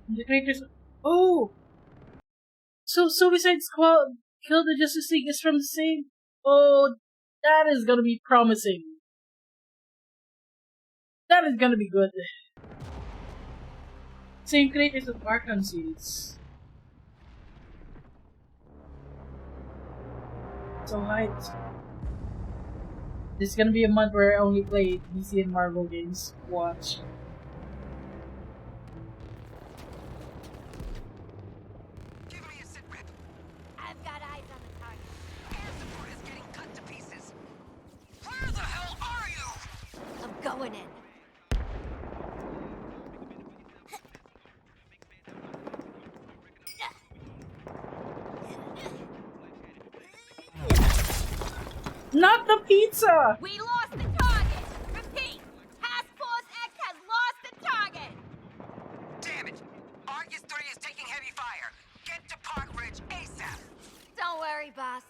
The creators... Oh! So Suicide Squad Kill the Justice League is from the same... Oh, that is gonna be promising. That is gonna be good. Same creators of Arkham series. So hyped. This is gonna be a month where I only play DC and Marvel games. Watch. I've got eyes on the target. Air support is getting cut to pieces. Where the hell are you? I'm going in. Not the pizza! We lost the target! Repeat! Task Force X has lost the target! Damn it! Argus 3 is taking heavy fire. Get to Park Ridge ASAP. Don't worry, boss.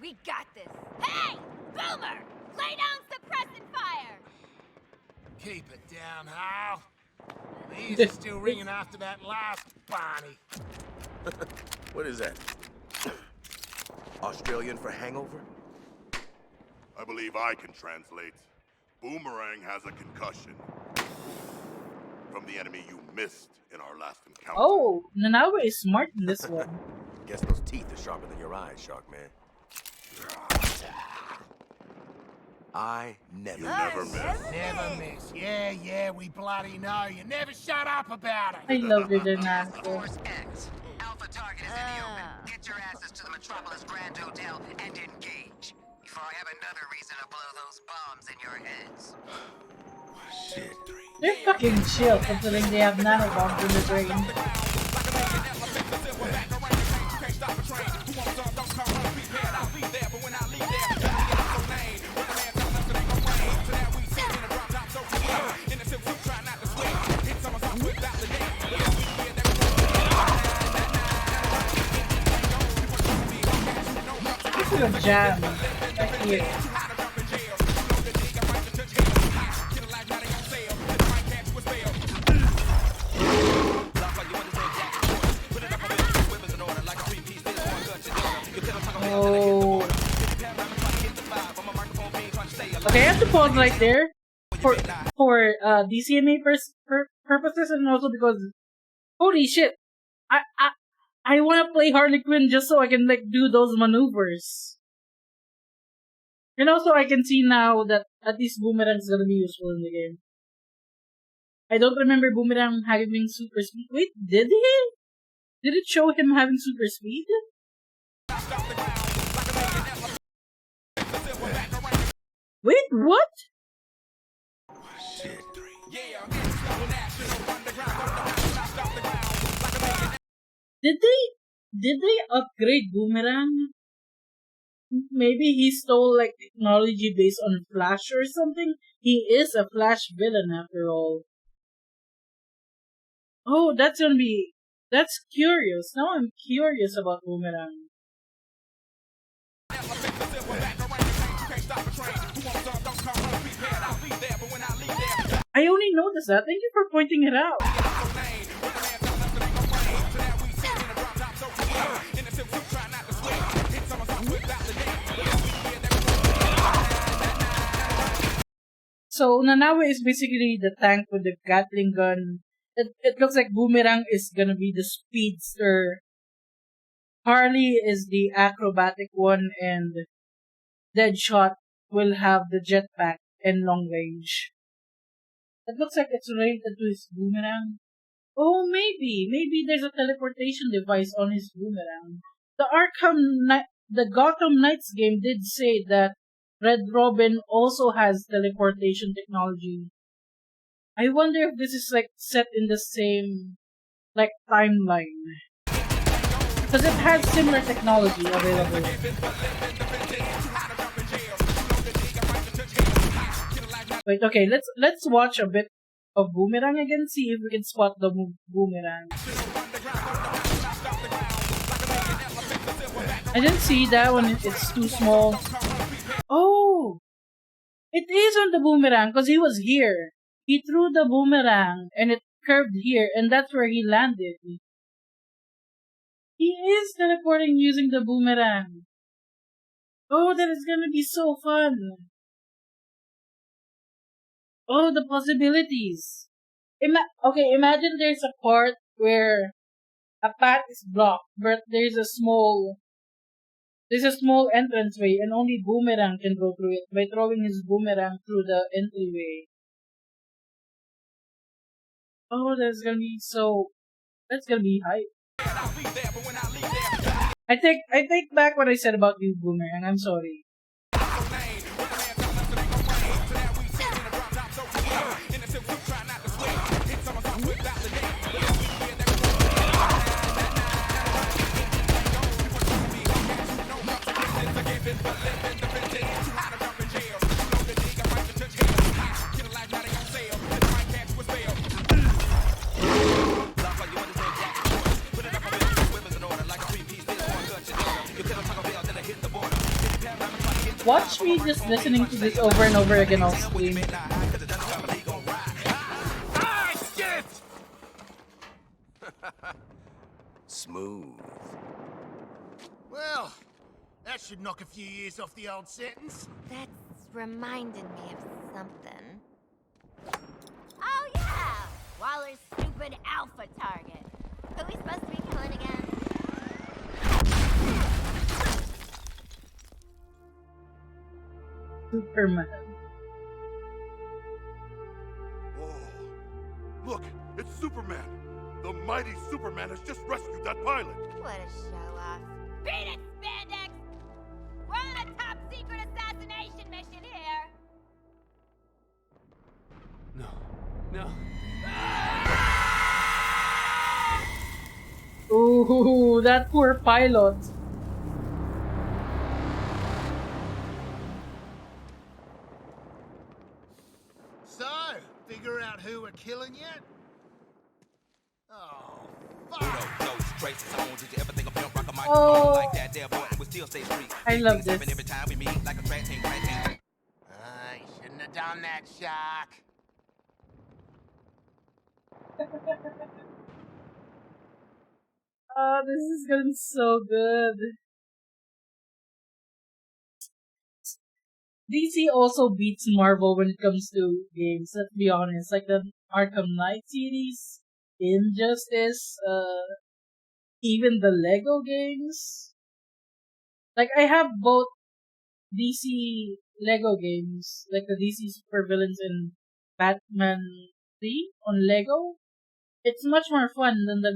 We got this. Hey! Boomer! Lay down suppressant fire! Keep it down, Hal. These are still ringing after that last Barney. What is that? Australian for hangover? I believe I can translate. Boomerang has a concussion. From the enemy you missed in our last encounter. Oh, Nanawa is smart in this one. Guess those teeth are sharper than your eyes, Shark Man. I never miss. Never miss. Yeah, we bloody know. You never shut up about it. I love the Nanawa. Force X. Alpha target is in the open. Get your asses to the Metropolis Grand Hotel and engage. Before I have another reason to blow those bombs in your heads. Shit. They're fucking chill considering they have nanobombs in the brain. This is a jam. Right here. Oh. Okay, I have to pause right there for DCMA purposes, and also because holy shit, I want to play Harley Quinn just so I can like do those maneuvers, and also I can see now that at least Boomerang is gonna be useful in the game. I don't remember Boomerang having super speed. Wait, did he? Did it show him having super speed? Wait, what? Shit. Did they upgrade Boomerang? Maybe he stole like technology based on Flash or something? He is a Flash villain after all. Oh, that's curious. Now I'm curious about Boomerang. I only noticed that. Thank you for pointing it out. So Nanawa is basically the tank with the Gatling gun. It looks like Boomerang is gonna be the speedster. Harley is the acrobatic one, and Deadshot will have the jetpack and long range. It looks like it's related to his Boomerang. Oh, maybe there's a teleportation device on his Boomerang. The Gotham Knights game did say that Red Robin also has teleportation technology. I wonder if this is like set in the same like timeline. Because it has similar technology available. Wait, okay, let's watch a bit of Boomerang again, see if we can spot the Boomerang. I didn't see that one, it's too small. Oh! It is on the Boomerang because he was here. He threw the Boomerang and it curved here and that's where he landed. He is teleporting using the Boomerang. Oh, that is gonna be so fun. Oh, the possibilities. Okay, imagine there's a part where a path is blocked, but there's a small entranceway and only Boomerang can go through it by throwing his Boomerang through the entryway. Oh, that's gonna be hype. I take back what I said about you, Boomerang. I'm sorry. Watch me just listening to this over and over again on stream. Smooth. Well, that should knock a few years off the old sentence. That's reminded me of something. Oh yeah! Waller's stupid alpha target. Who are we supposed to be killing again? Superman. Whoa. Look, it's Superman. The mighty Superman has just rescued that pilot. What a show-off. Beat it, Spandex! We're on a top-secret assassination mission here! No. Ooh, that poor pilot. So, figure out who we're killing yet? Oh, Oh, I love this. you shouldn't have done that, Shark. Oh, this is gonna be so good. DC also beats Marvel when it comes to games, let's be honest. Like the Arkham Knight series, Injustice, even the Lego games. Like I have both DC Lego games, like the DC Supervillains and Batman 3 on Lego. It's much more fun than the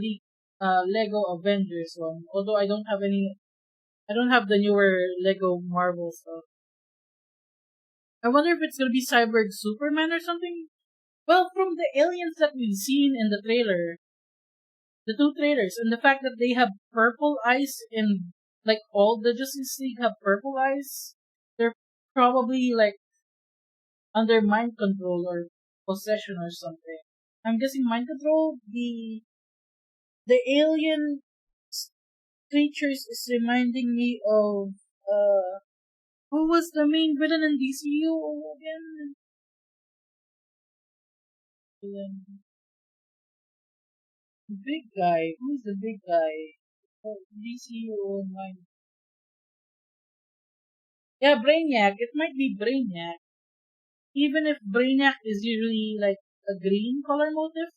Lego Avengers one. Although I don't have the newer Lego Marvel stuff. I wonder if it's gonna be Cyborg Superman or something. Well, from the aliens that we've seen in the trailer, the two trailers, and the fact that they have purple eyes and like all the Justice League have purple eyes, they're probably like under mind control or possession or something. I'm guessing mind control. The alien creatures is reminding me of who was the main villain in DCU again? The big guy. Who's the big guy? DCU online. Yeah, Brainiac. It might be Brainiac. Even if Brainiac is usually like a green color motif,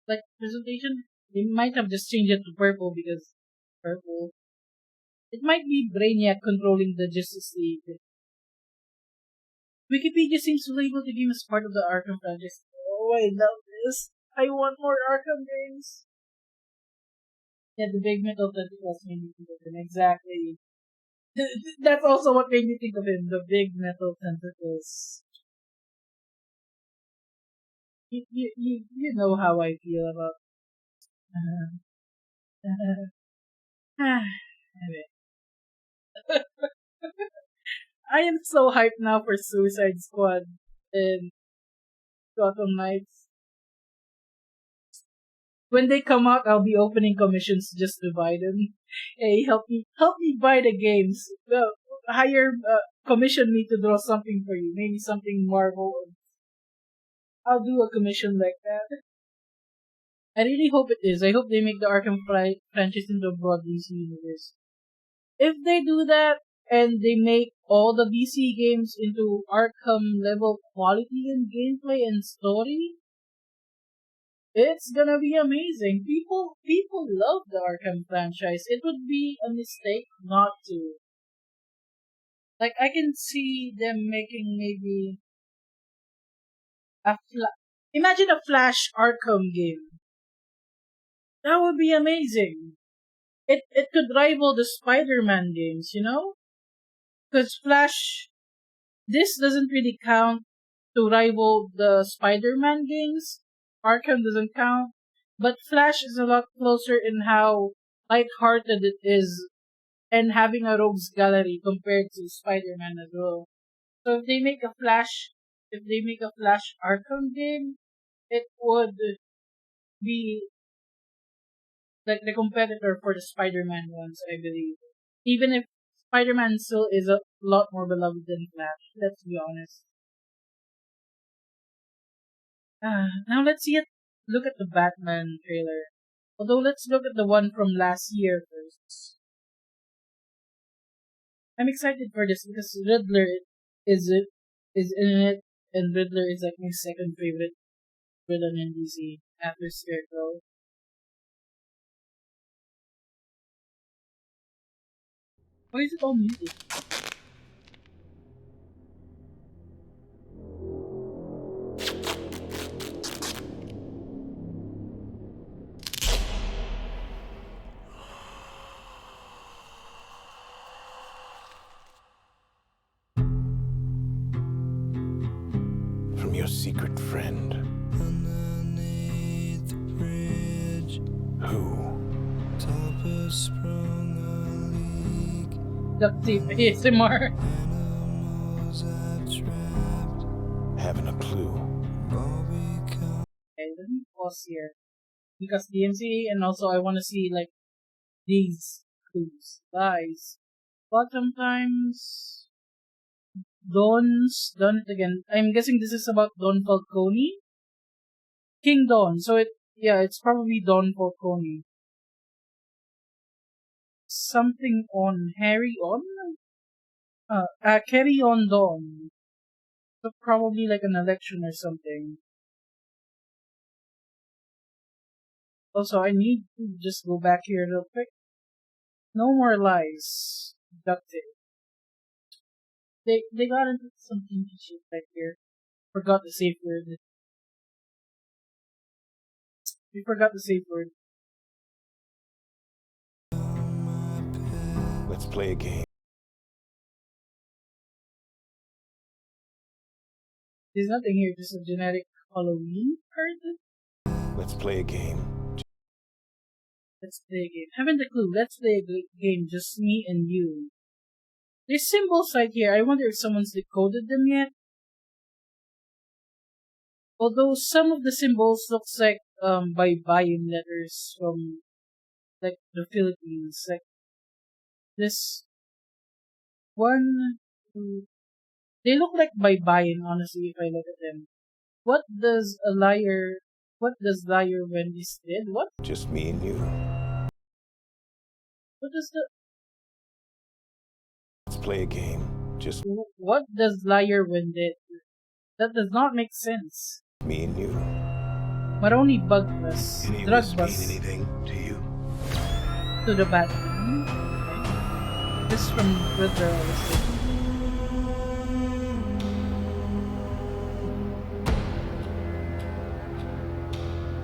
like presentation, they might have just changed it to purple because purple. It might be Brainiac controlling the Justice League. Wikipedia seems to label the game as part of the Arkham franchise. Oh, I love this. I want more Arkham games. Yeah, the big metal tentacles made me think of him. Exactly. That's also what made me think of him. The big metal tentacles. You know how I feel about Anyway. I am so hyped now for Suicide Squad and Gotham Knights. When they come out, I'll be opening commissions just to buy them. Hey, help me buy the games. Commission me to draw something for you. Maybe something Marvel. I'll do a commission like that. I really hope it is. I hope they make the Arkham franchise into a broad DC universe. If they do that, and they make all the DC games into Arkham level quality and gameplay and story, it's gonna be amazing. People love the Arkham franchise. It would be a mistake not to. Like, I can see them making maybe imagine a Flash Arkham game. That would be amazing. It could rival the Spider-Man games, you know? Because Flash, this doesn't really count to rival the Spider-Man games. Arkham doesn't count. But Flash is a lot closer in how lighthearted it is and having a rogues gallery compared to Spider-Man as well. So if they make a Flash Arkham game, it would be like the competitor for the Spider-Man ones, I believe. Even if Spider-Man still is a lot more beloved than Flash, let's be honest. Now let's look at the Batman trailer. Although let's look at the one from last year first. I'm excited for this because Riddler is in it, and Riddler is like my second favorite villain in DC after Scarecrow. Why is it all muted? From your secret friend. Underneath the bridge. Who? Topper sprung a leak. Duct tape ASMR. Having a clue. Okay, let me pause here. Because DMC, and also I want to see like these clues. Guys, bottom times. Dawn's done it again. I'm guessing this is about Don Falcone. King Dawn. So it's probably Don Falcone. Something on Harry on? Carry on Dawn. So probably like an election or something. Also, I need to just go back here real quick. No more lies. Duct tape. They got into some kinky shit back here. Forgot the safe word. We forgot the safe word. Let's play a game. There's nothing here, just a generic Halloween card. Let's play a game. Let's play a game. Haven't a clue. Let's play a game, just me and you. There's symbols right here. I wonder if someone's decoded them yet. Although some of the symbols looks like baybayin letters from like the Philippines. Like this one, two. They look like baybayin, honestly, if I look at them. What does liar Wendy's did? What? Just me and you. What does the Let's play a game. Just what does liar when did? That does not make sense. Me and you. Maroni bug bus. Any Drug of this bus. mean anything to you? To the Batman. Okay. This is from Riddler, obviously.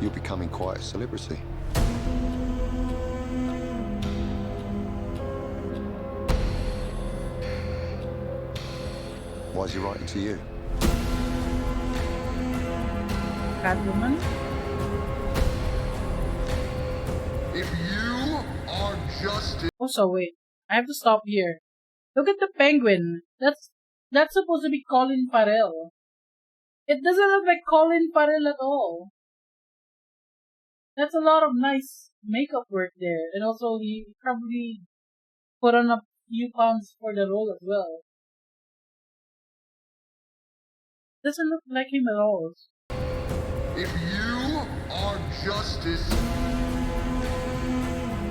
You're becoming quite a celebrity. Why is he writing to you? Catwoman. Also, wait. I have to stop here. Look at the penguin. That's supposed to be Colin Farrell. It doesn't look like Colin Farrell at all. That's a lot of nice makeup work there. And also, he probably put on a few pounds for the role as well. Doesn't look like him at all. If you are justice,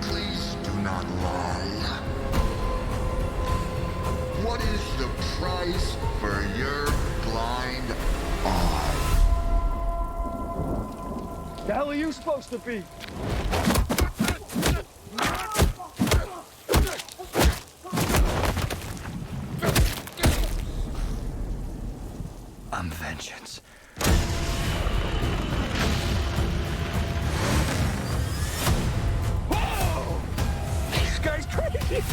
please do not lie. What is the price for your blind eye? The hell are you supposed to be? I'm vengeance. Whoa! This guy's crazy!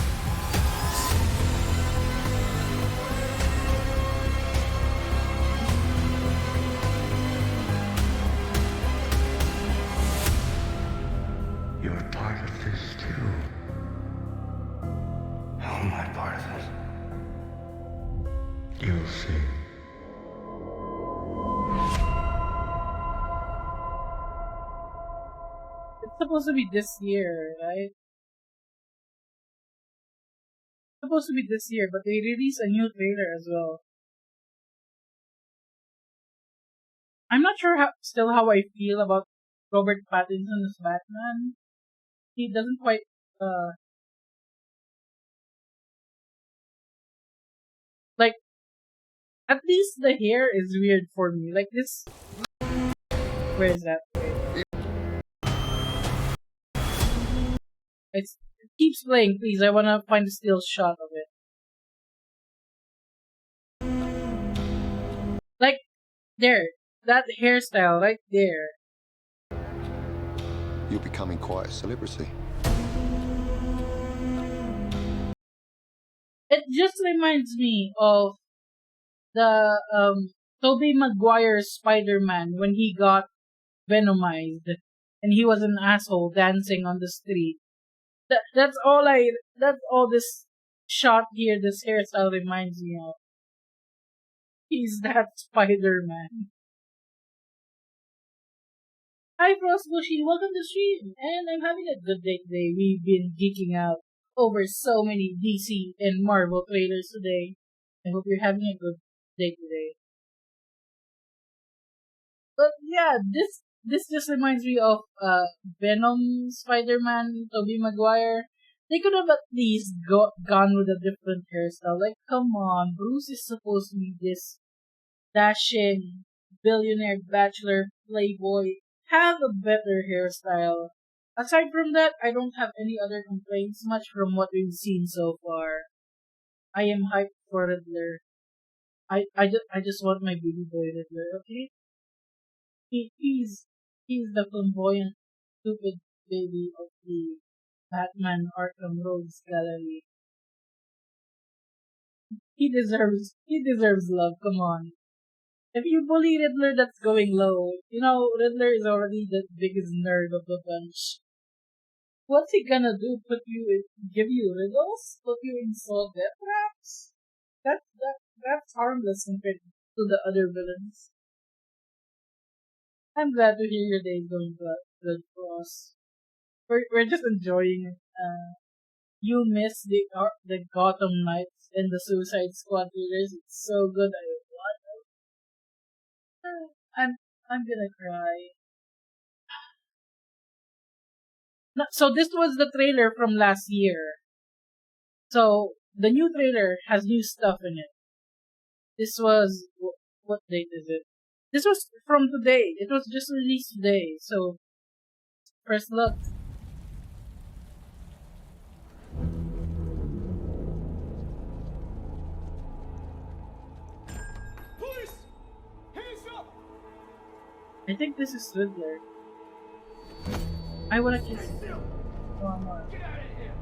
You're part of this too. How am I part of it? You'll see. It's supposed to be this year, right? It's supposed to be this year, but they released a new trailer as well. I'm not sure still how I feel about Robert Pattinson as Batman. He doesn't quite, like, at least the hair is weird for me. Like this, where is that? It keeps playing, please. I wanna find a still shot of it. Like, there. That hairstyle right there. You're becoming quite a celebrity. It just reminds me of the Tobey Maguire's Spider-Man when he got venomized and he was an asshole dancing on the street. That's all this shot here, this hairstyle reminds me of. He's that Spider-Man. Hi Frostbushi, welcome to stream, and I'm having a good day today. We've been geeking out over so many DC and Marvel trailers today. I hope you're having a good day today. But yeah, this just reminds me of Venom, Spider-Man, Tobey Maguire. They could have at least gone with a different hairstyle. Like, come on, Bruce is supposed to be this dashing billionaire bachelor playboy. Have a better hairstyle. Aside from that, I don't have any other complaints much from what we've seen so far. I am hyped for Riddler. I just want my baby boy Riddler, okay? He's the flamboyant, stupid baby of the Batman Arkham Rogues Gallery. He deserves love, come on. If you bully Riddler, that's going low. You know, Riddler is already the biggest nerd of the bunch. What's he gonna do? Give you riddles? Put you in solve death traps? That's harmless compared to the other villains. I'm glad to hear your day is going good for us. We're just enjoying it. You miss the Gotham Knights and the Suicide Squad trailers. It's so good. I'm gonna cry. No, so this was the trailer from last year. So the new trailer has new stuff in it. This was what date is it? This was from today. It was just released today. So first look. Police! Hands up! I think this is Riddler. I wanna kiss him. Come on. Get out of here!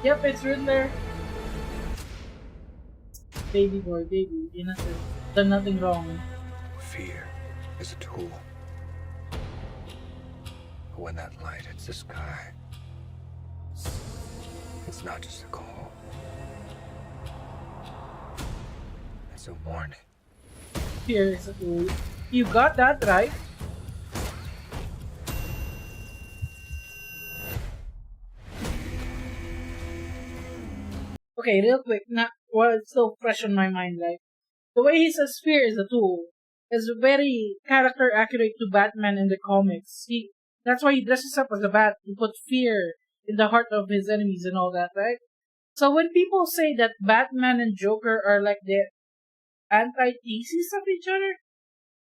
Yep, it's Riddler. Baby boy, baby, innocent. Done nothing wrong. Fear is a tool. when that light hits the sky, it's not just a call. It's a warning. Fear is a tool. You got that right. Okay, real quick, it's still fresh on my mind, like, the way he says fear is a tool is very character accurate to Batman in the comics. That's why he dresses up as a bat to put fear in the heart of his enemies and all that, right? So when people say that Batman and Joker are like the antithesis of each other,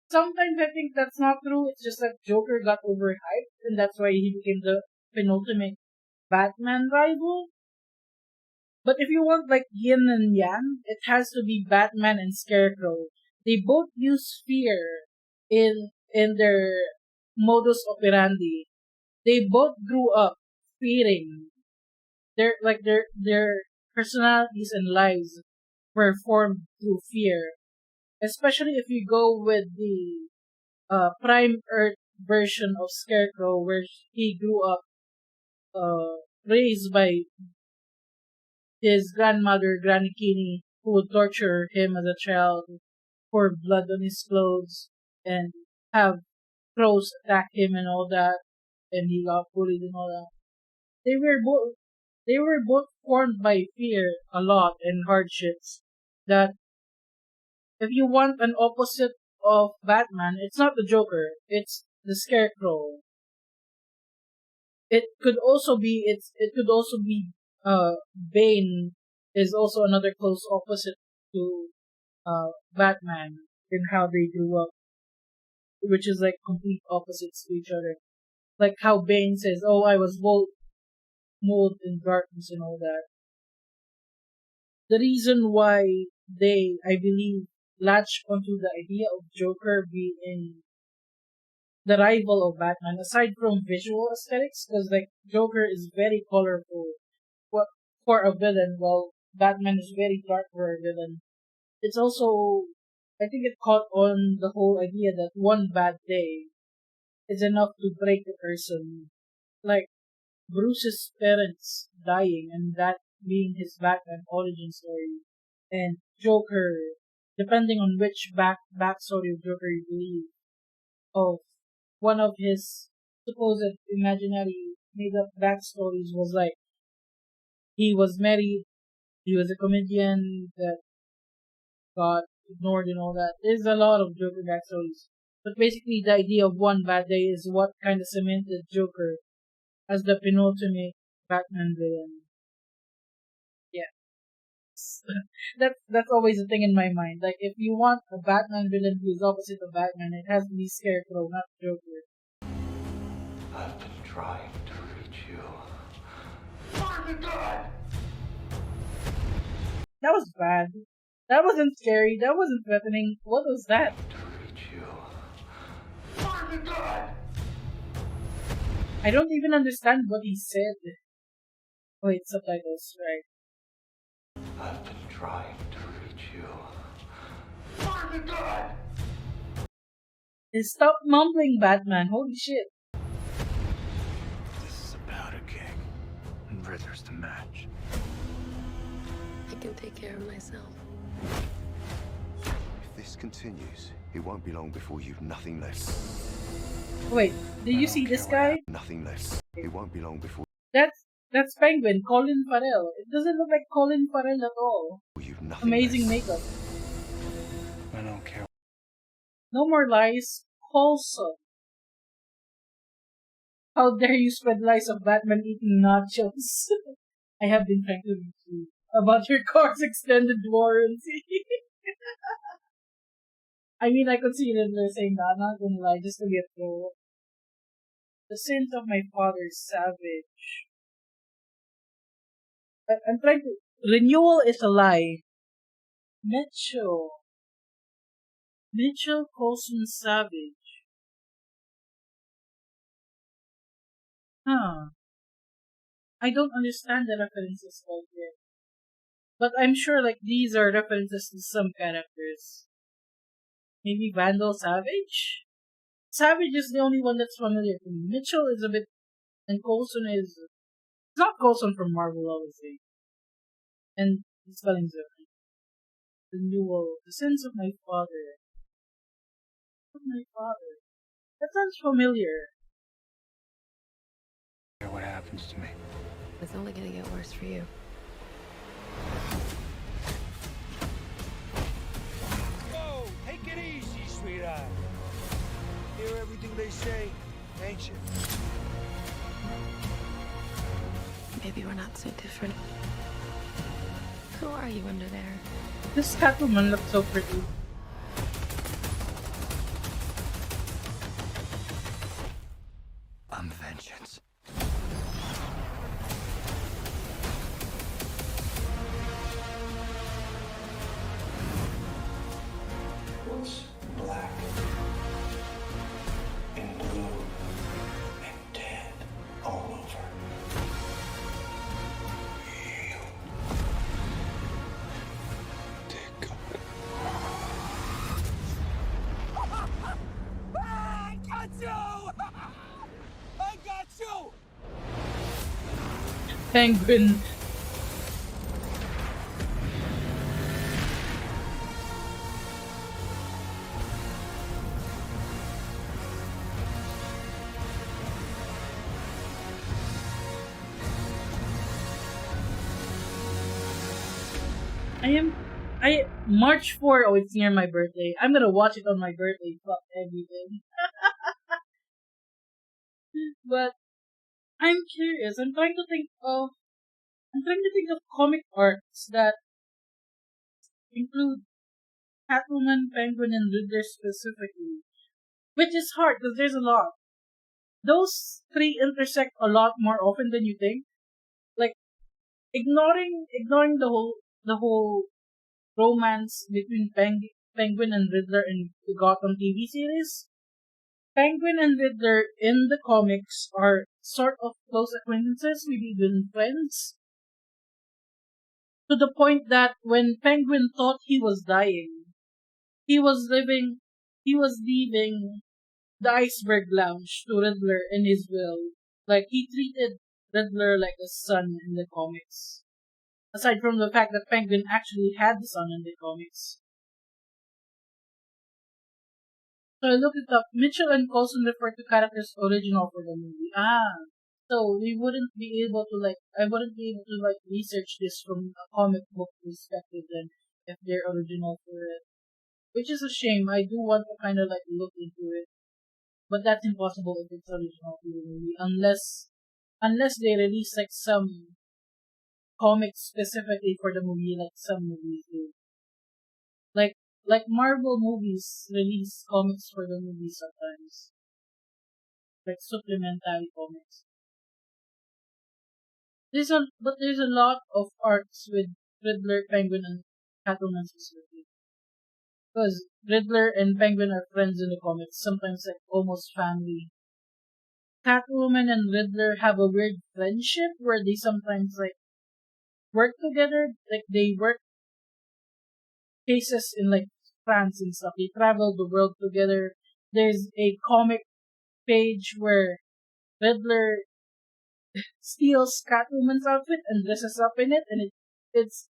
sometimes I think that's not true. It's just that Joker got overhyped, and that's why he became the penultimate Batman rival. But if you want like yin and yang, it has to be Batman and Scarecrow. They both use fear in their modus operandi. They both grew up fearing. Their personalities and lives were formed through fear. Especially if you go with the Prime Earth version of Scarecrow, where he grew up raised by his grandmother, Granny Keene, who would torture him as a child, pour blood on his clothes, and have crows attack him and all that, and he got bullied and all that. They were both formed by fear a lot and hardships. That if you want an opposite of Batman, it's not the Joker, it's the Scarecrow. It could also be Bane is also another close opposite to Batman in how they grew up, which is like complete opposites to each other. Like how Bane says, "Oh, I was molded in darkness" and all that. The reason why they, I believe, latch onto the idea of Joker being the rival of Batman, aside from visual aesthetics, because like Joker is very colorful for a villain, while Batman is very dark for a villain. It's also, I think it caught on the whole idea that one bad day is enough to break a person. Like Bruce's parents dying and that being his Batman origin story, and Joker, depending on which backstory of Joker you believe, of one of his supposed imaginary made up backstories was like he was married, he was a comedian that got ignored and all that. There's a lot of Joker backstories. But basically the idea of one bad day is what kind of cemented Joker as the penultimate Batman villain. Yeah. That's always a thing in my mind. Like if you want a Batman villain who is opposite of Batman, it has to be Scarecrow, not Joker. I've been trying to reach you. That was bad. That wasn't scary. That wasn't threatening. What was that? I don't even understand what he said. Wait, subtitles, right? I've been trying to reach you. Stop mumbling, Batman. Holy shit. This is about a king, and Ritter's the match. I can take care of myself. If this continues, it won't be long before you've nothing left. Wait, did you see this guy? Nothing left. It won't be long before That's Penguin, Colin Farrell. It doesn't look like Colin Farrell at all. you've nothing Amazing left. makeup. I don't care. No more lies. Wholesome. How dare you spread lies of Batman eating nachos? I have been trying to reach you about your car's extended warranty. I mean, I consider they're saying that. I'm not gonna lie, just to be a troll. The sins of my father is savage. I'm trying to. Renewal is a lie. Mitchell. Mitchell Coulson Savage. Huh. I don't understand the references quite yet. But I'm sure like these are references to some characters. Maybe Vandal Savage? Savage is the only one that's familiar to me. Mitchell is a bit, and Coulson is it's not Coulson from Marvel, obviously. And the spelling's different. The Newell, the sins of my father. Of my father. That sounds familiar. What happens to me? It's only gonna get worse for you. Whoa, take it easy, sweetheart. Hear everything they say, ain't you? Maybe we're not so different. Who are you under there? This Catwoman looks so pretty. I'm vengeance. What's black and blue and dead all over? You. Dear God. I got you! I got you! Penguin. March 4, oh, it's near my birthday. I'm gonna watch it on my birthday, fuck everything. But, I'm curious, I'm trying to think of comic arcs that include Catwoman, Penguin, and Riddler specifically. Which is hard, because there's a lot. Those three intersect a lot more often than you think. Like, ignoring the whole romance between Penguin and Riddler in the Gotham TV series. Penguin and Riddler in the comics are sort of close acquaintances, maybe even friends. To the point that when Penguin thought he was dying, he was leaving the Iceberg Lounge to Riddler in his will. Like, he treated Riddler like a son in the comics. Aside from the fact that Penguin actually had the son in the comics. So I looked it up. Mitchell and Coulson refer to characters original for the movie. So we wouldn't be able to I wouldn't be able to research this from a comic book perspective then if they're original for it. Which is a shame. I do want to kind of look into it. But that's impossible if it's original to the movie. Unless they release some comics specifically for the movie, like some movies do. Like Marvel movies release comics for the movie sometimes. Like supplementary comics. But there's a lot of arcs with Riddler, Penguin, and Catwoman specifically. Because Riddler and Penguin are friends in the comics, sometimes almost family. Catwoman and Riddler have a weird friendship where they sometimes work together. Like they work cases in France and stuff. They travel the world together. There's a comic page where Riddler steals Catwoman's outfit and dresses up in it, and it's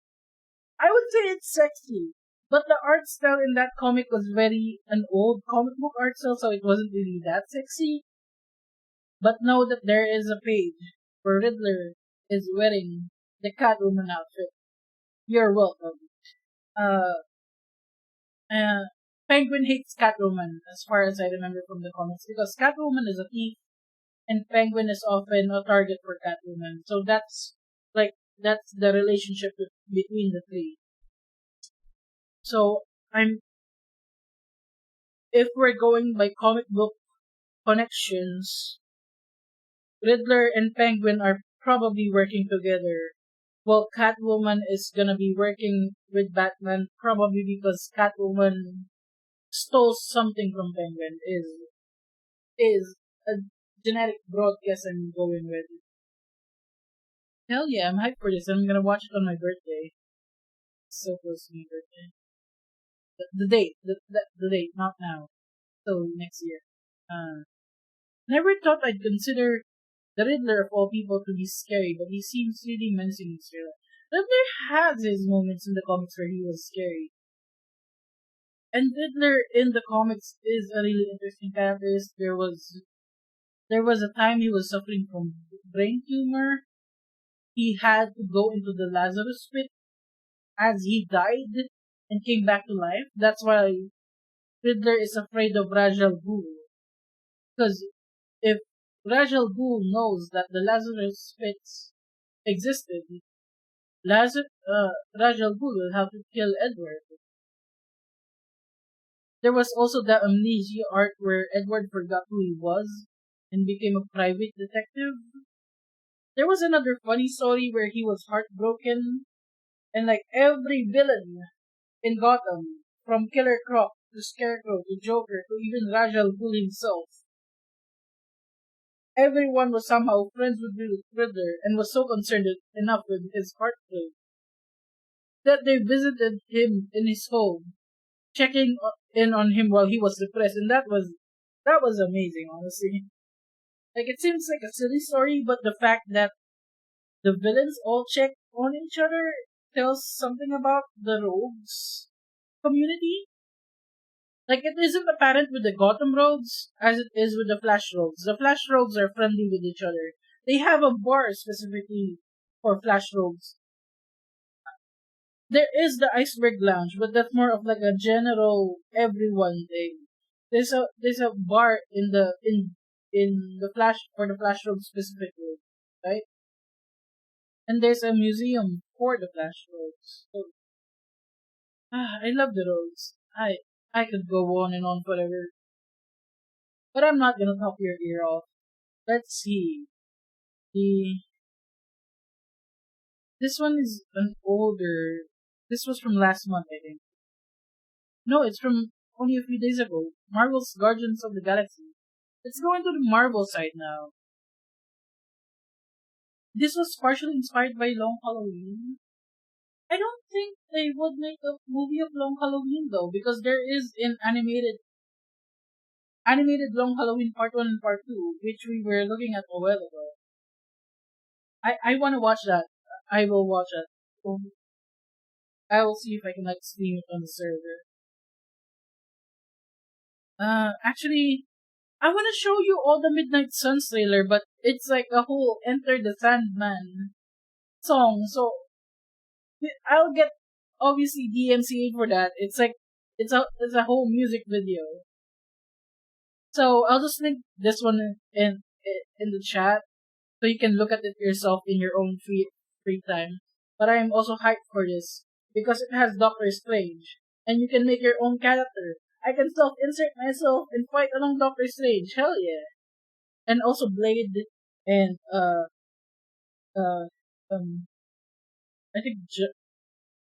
I would say it's sexy. But the art style in that comic was very an old comic book art style, so it wasn't really that sexy. But know that there is a page where Riddler is wearing the Catwoman outfit. You're welcome. Penguin hates Catwoman, as far as I remember from the comics, because Catwoman is a thief, and Penguin is often a target for Catwoman. So that's the relationship between the three. So if we're going by comic book connections, Riddler and Penguin are probably working together. Well, Catwoman is gonna be working with Batman probably because Catwoman stole something from Penguin. Is a genetic broad guess I'm going with. Hell yeah, I'm hyped for this. I'm gonna watch it on my birthday. It's so close to my birthday. The date, the date, not now. So next year. Never thought I'd consider the Riddler of all people to be scary, but he seems really menacing in this trailer. Riddler has his moments in the comics where he was scary. And Riddler in the comics is a really interesting character. There was a time he was suffering from brain tumor. He had to go into the Lazarus pit as he died and came back to life. That's why Riddler is afraid of Rajal Ghul. Because if Rajal Ghul knows that the Lazarus pits existed, Rajal Ghul will have to kill Edward. There was also the amnesia arc where Edward forgot who he was and became a private detective. There was another funny story where he was heartbroken, and like every villain in Gotham, from Killer Croc to Scarecrow to Joker to even Rajal Ghul himself, everyone was somehow friends with Riddler and was so concerned enough with his heartbreak that they visited him in his home, checking in on him while he was depressed, and that was amazing, honestly. Like it seems like a silly story, but the fact that the villains all check on each other tells something about the rogues community. Like it isn't apparent with the Gotham rogues as it is with the Flash rogues. The Flash rogues are friendly with each other. They have a bar specifically for Flash rogues. There is the Iceberg Lounge, but that's more of like a general everyone thing. There's a bar in the Flash for the Flash rogues specifically, right? And there's a museum for the Flash rogues. So, I love the rogues. I could go on and on forever. But I'm not gonna talk your ear off. Let's see. The This one is an older. This was from last month, I think. No, it's from only a few days ago. Marvel's Guardians of the Galaxy. Let's go into the Marvel side now. This was partially inspired by Long Halloween. I don't think they would make a movie of Long Halloween though, because there is an animated Long Halloween Part 1 and Part 2, which we were looking at a while ago. I want to watch that. I will watch it. I will see if I can like stream it on the server. Actually, I want to show you all the Midnight Suns trailer, but it's like a whole Enter the Sandman song, so I'll get obviously DMCA for that. It's a whole music video. So I'll just link this one in the chat so you can look at it yourself in your own free time. But I am also hyped for this because it has Doctor Strange and you can make your own character. I can self-insert myself and fight along Doctor Strange. Hell yeah! And also Blade and uh I think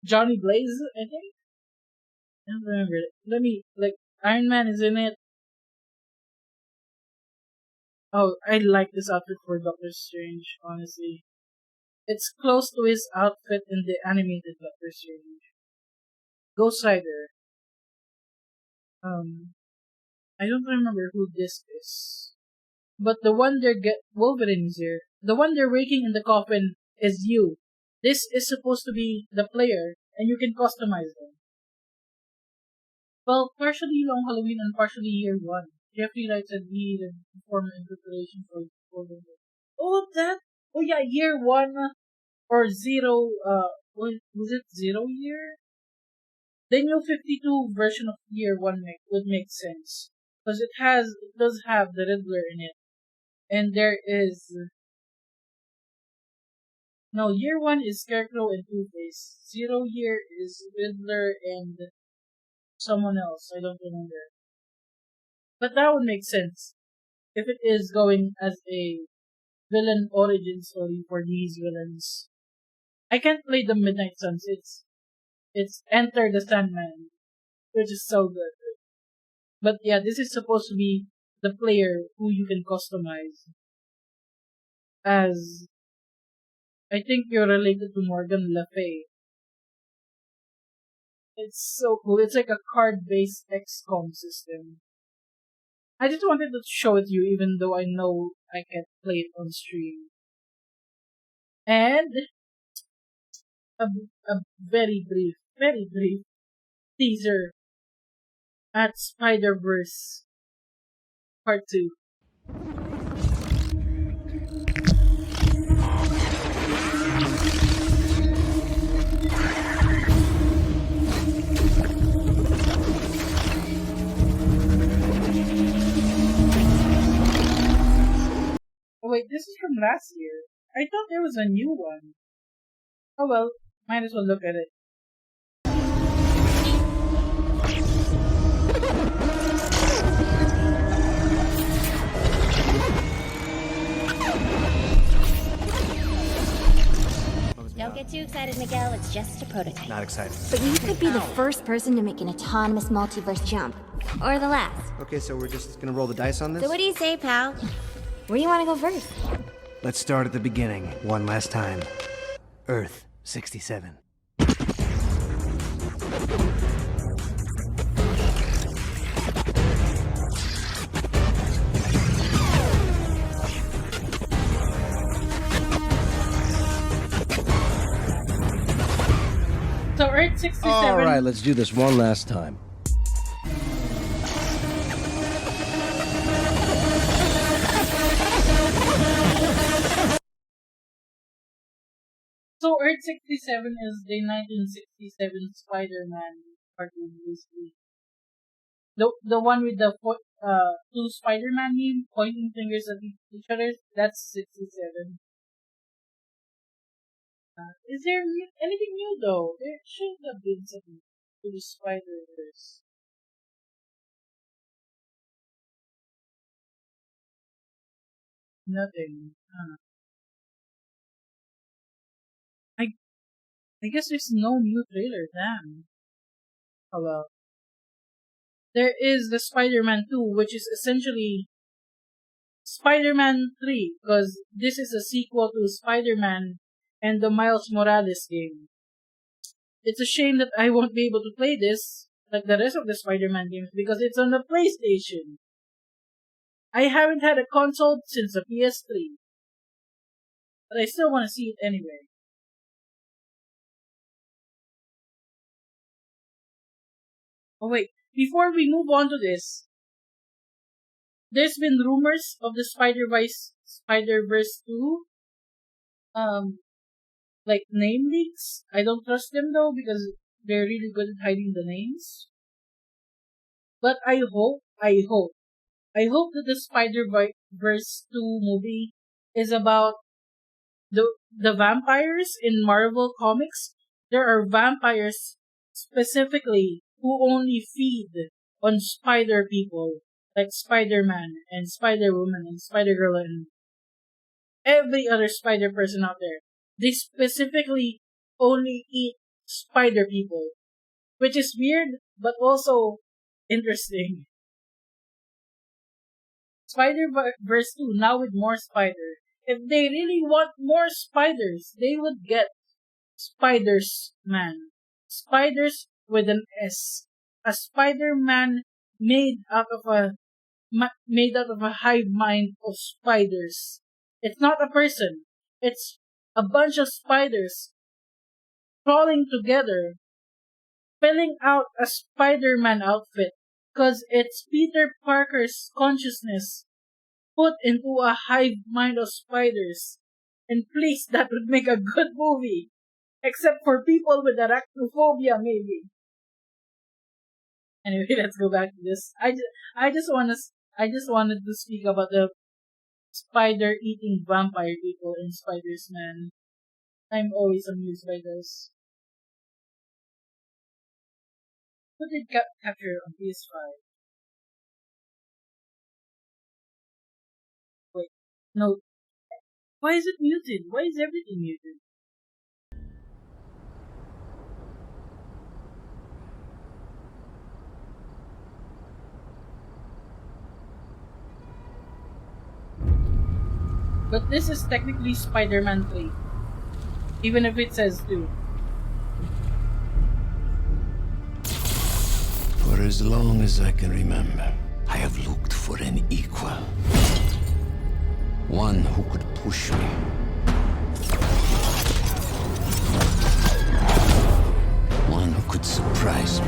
Johnny Blaze. I think I don't remember. Let me like Iron Man is in it. Oh, I like this outfit for Doctor Strange. Honestly, it's close to his outfit in the animated Doctor Strange. Ghost Rider. I don't remember who this is. But the one Wolverine is here. The one they're waking in the coffin is you. This is supposed to be the player, and you can customize them. Well, partially Long Halloween and partially Year 1. Jeffrey writes a lead and perform in preparation for the Oh, that? Oh yeah, Year 1 or Zero, was it Zero Year? The new 52 version of Year 1 would make sense. Because it does have the Riddler in it. And there is no, Year 1 is Scarecrow and Two-Face. 0 Year is Riddler and someone else. I don't remember. But that would make sense if it is going as a villain origin story for these villains. I can't play the Midnight Suns. It's Enter the Sandman, which is so good. But yeah, this is supposed to be the player who you can customize as. I think you're related to Morgan Le Fay. It's so cool. It's like a card-based XCOM system. I just wanted to show it to you, even though I know I can't play it on stream. And a, a very brief teaser at Spider-Verse Part 2. Oh wait, this is from last year. I thought there was a new one. Oh well, might as well look at it. Don't get too excited, Miguel. It's just a prototype. Not excited. But you could be the first person to make an autonomous multiverse jump. Or the last. Okay, so we're just gonna roll the dice on this? So what do you say, pal? Where do you want to go first? Let's start at the beginning, one last time. Earth 67. So Earth 67. Alright, let's do this one last time. So Earth 67 is the 1967 Spider-Man cartoon, basically. The one with the two Spider-Man meme pointing fingers at each other. That's 67. Is there anything new though? There should have been something to the Spider-Verse. Nothing. I guess there's no new trailer. Damn. Oh well. There is the Spider-Man 2, which is essentially Spider-Man 3, because this is a sequel to Spider-Man and the Miles Morales game. It's a shame that I won't be able to play this, like the rest of the Spider-Man games, because it's on the PlayStation. I haven't had a console since the PS3. But I still want to see it anyway. Oh wait, before we move on to this, there's been rumors of the Spider-Verse 2, like name leaks. I don't trust them though because they're really good at hiding the names. But I hope that the Spider-Verse 2 movie is about the vampires in Marvel Comics. There are vampires specifically who only feed on spider people, like Spider-Man and Spider-Woman and Spider-Girl and every other spider person out there. They specifically only eat spider people, which is weird, but also interesting. Spider-Verse 2, now with more spider. If they really want more spiders, they would get Spiders-Man. Spiders with an S. A Spider-Man made out of a hive mind of spiders. It's not a person. It's a bunch of spiders crawling together, filling out a Spider-Man outfit, because it's Peter Parker's consciousness put into a hive mind of spiders. And please, that would make a good movie. Except for people with arachnophobia, maybe. Anyway, let's go back to this. I just wanted to speak about the spider-eating vampire people in Spiders-Man. I'm always amused by this. Who did capture on PS5? Wait, no. Why is it muted? Why is everything muted? But this is technically Spider-Man 3. Even if it says 2. For as long as I can remember, I have looked for an equal. One who could push me. One who could surprise me.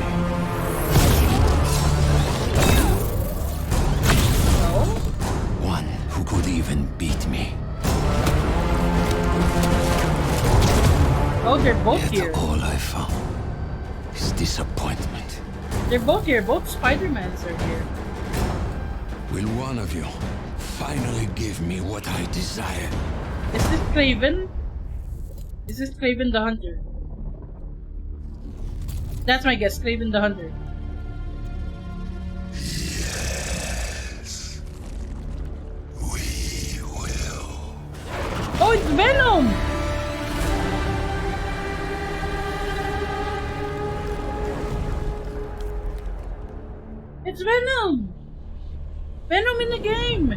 One who could even beat me. Oh, they're both here. All I found is disappointment. They're both here. Both Spider-Mans are here. Will one of you finally give me what I desire? Is this Craven? Is this Craven the Hunter? That's my guess. Craven the Hunter. Yes. We will. Oh, it's Venom! It's Venom! Venom in the game!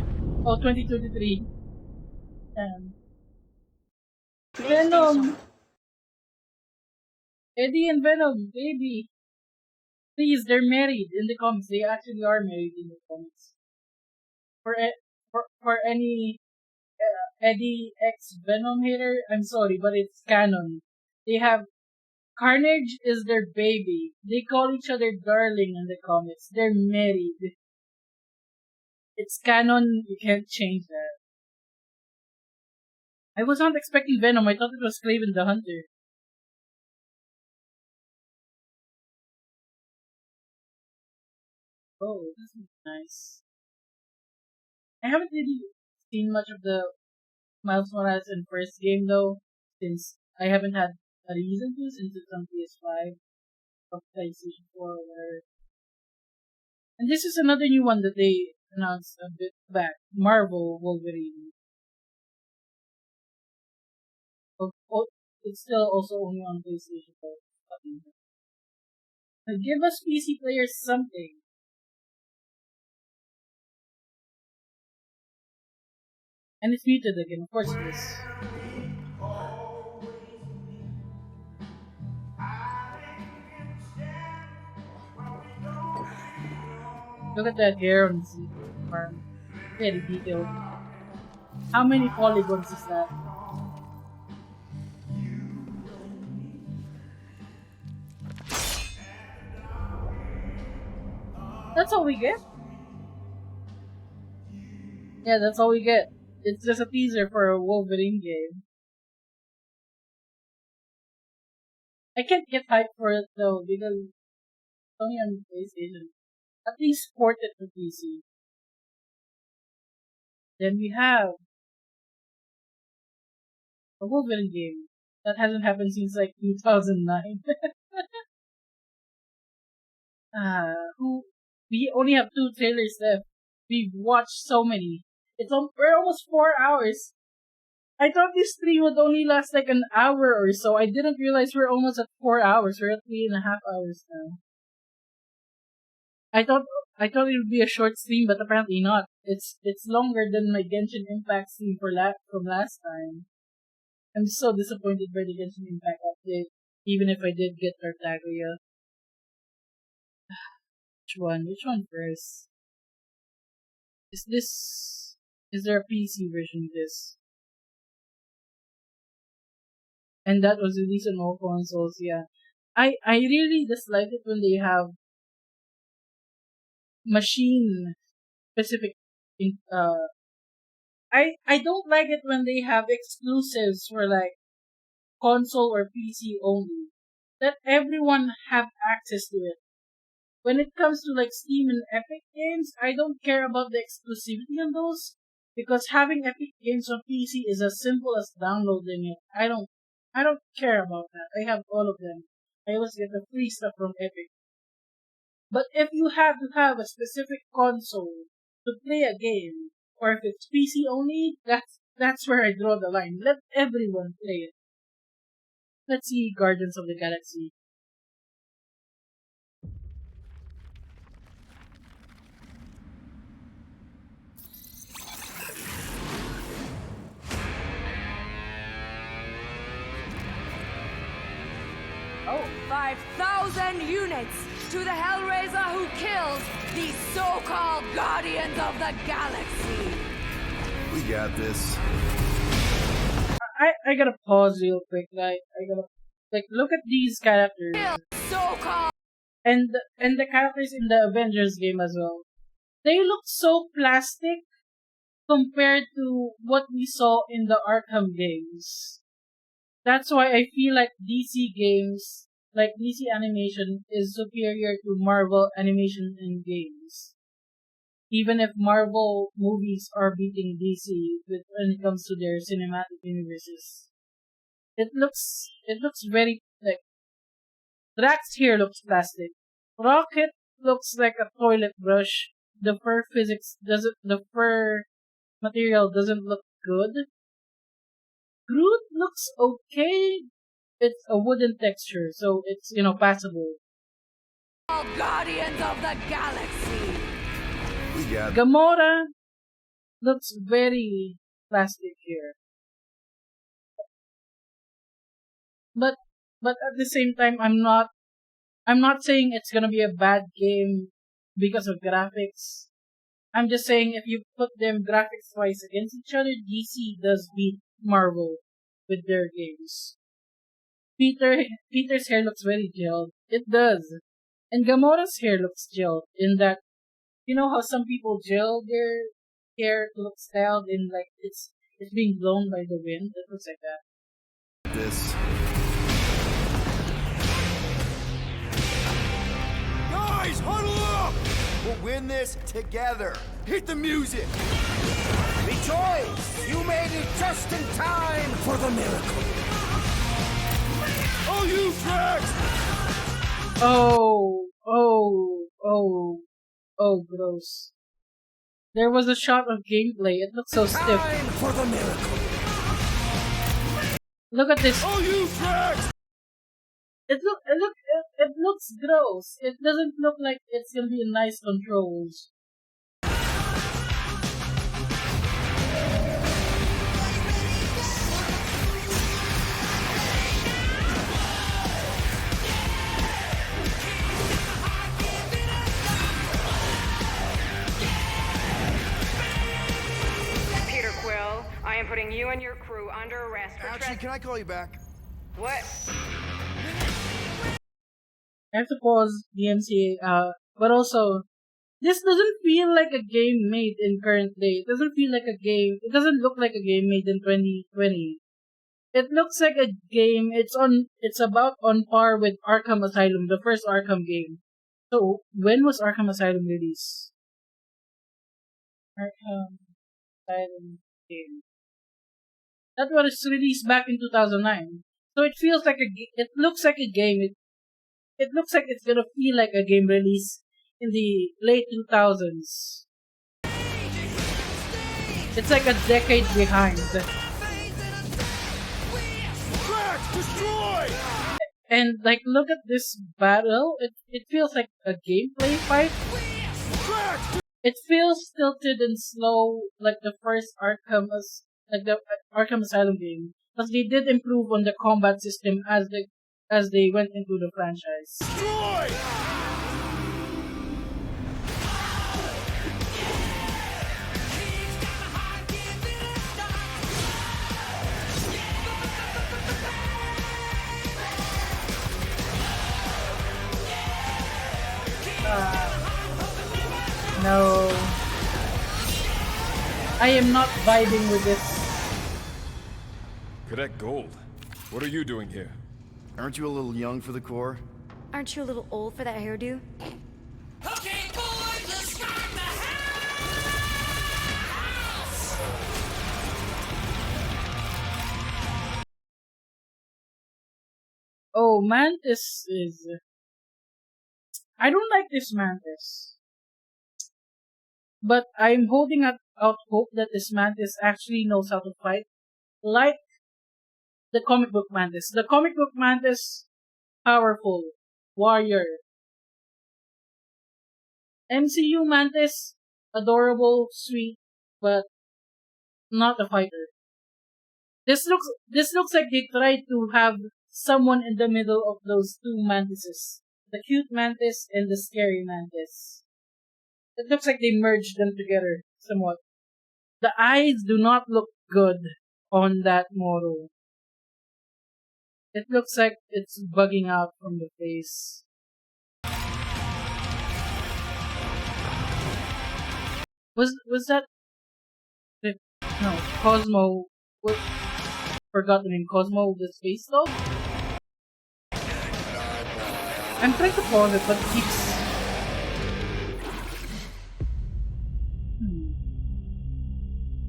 Oh, 2023. Venom! Eddie and Venom, baby! Please, they're married in the comics. They actually are married in the comics. For any Eddie X Venom hater, I'm sorry, but it's canon. They have Carnage is their baby. They call each other darling in the comics. They're married. It's canon. You can't change that. I was not expecting Venom. I thought it was Craven the Hunter. Oh, this is nice. I haven't really seen much of the Miles Morales in first game though, since I haven't had a reason to since it's on PS5 or PlayStation 4 or whatever. And this is another new one that they announced a bit back. Marvel Wolverine. Oh, it's still also only on PlayStation 4. But give us PC players something. And it's muted again, of course it is. Look at that hair on his arm. Very detailed. How many polygons is that? That's all we get? Yeah, that's all we get. It's just a teaser for a Wolverine game. I can't get hyped for it though, because it's only on PlayStation. At least port it to PC. Then we have a Wolverine game. That hasn't happened since like 2009. We only have 2 trailers left. We've watched so many. We're almost 4 hours. I thought this stream would only last like an hour or so. I didn't realize we're almost at 4 hours. We're at 3.5 hours now. I thought it would be a short stream, but apparently not. It's longer than my Genshin Impact stream from last time. I'm so disappointed by the Genshin Impact update, even if I did get Tartaglia. Which one? Which one first? Is there a PC version of this? And that was released on all consoles, yeah. I really dislike it when they have machine specific I don't like it when they have exclusives for like console or PC only. Let everyone have access to it. When it comes to like Steam and Epic games, I don't care about the exclusivity on those because having Epic games on PC is as simple as downloading it. I don't care about that. I have all of them. I always get the free stuff from Epic. But if you have to have a specific console to play a game, or if it's PC only, that's where I draw the line. Let everyone play it. Let's see Guardians of the Galaxy. Oh, 5 5,000 units to the Hellraiser who kills the so-called Guardians of the Galaxy. We got this. I gotta pause real quick. I gotta look at these characters So-called and the characters in the Avengers game as well. They look so plastic compared to what we saw in the Arkham games. That's why I feel like DC games, like DC animation, is superior to Marvel animation in games. Even if Marvel movies are beating DC when it comes to their cinematic universes. It looks very like Drax here looks plastic. Rocket looks like a toilet brush. The fur material doesn't look good. Groot looks okay. It's a wooden texture, so it's, passable. Guardians of the Galaxy. We got Gamora looks very plastic here. But at the same time I'm not saying it's gonna be a bad game because of graphics. I'm just saying if you put them graphics wise against each other, DC does beat Marvel with their games. Peter's hair looks very gelled. It does. And Gamora's hair looks gelled in that, you know how some people gel their hair to look styled in like it's being blown by the wind? It looks like that. this. Guys, huddle up! We'll win this together. Hit the music! Rejoice! You made it just in time for the miracle. Oh, you Drax! Oh, gross. There was a shot of gameplay. It looks so stiff. Time for the miracle. Look at this. Oh, you Drax! It looks gross. It doesn't look like it's gonna be nice controls. Peter Quill, I am putting you and your crew under arrest for Actually, can I call you back? What? I have to pause the MCA, but also, this doesn't feel like a game made in current day. It doesn't feel like a game, it doesn't look like a game made in 2020. It looks like a game, it's about on par with Arkham Asylum, the first Arkham game. So, when was Arkham Asylum released? Arkham Asylum game. That was released back in 2009. So it feels like it looks like a game. It looks like it's gonna feel like a game released in the late 2000s. It's like a decade behind. Drax, destroy! And like, look at this battle. It feels like a gameplay fight. Drax! It feels tilted and slow, like the first Arkham Asylum game. But they did improve on the combat system as they went into the franchise. Destroy! No. I am not vibing with this. Cadet Gold, what are you doing here? Aren't you a little young for the Corps? Aren't you a little old for that hairdo? Okay, boys, let's start the Oh, Mantis is... I don't like this Mantis. But I'm holding out hope that this Mantis actually knows how to fight. Like the comic book Mantis. The comic book Mantis, powerful, warrior. MCU Mantis, adorable, sweet, but not a fighter. This looks like they tried to have someone in the middle of those two mantises. The cute mantis and the scary mantis. It looks like they merged them together somewhat. The eyes do not look good on that model. It looks like it's bugging out from the face. Was that no Cosmo? What, forgot the name. Cosmo the space dog. I'm trying to pause it, but it keeps.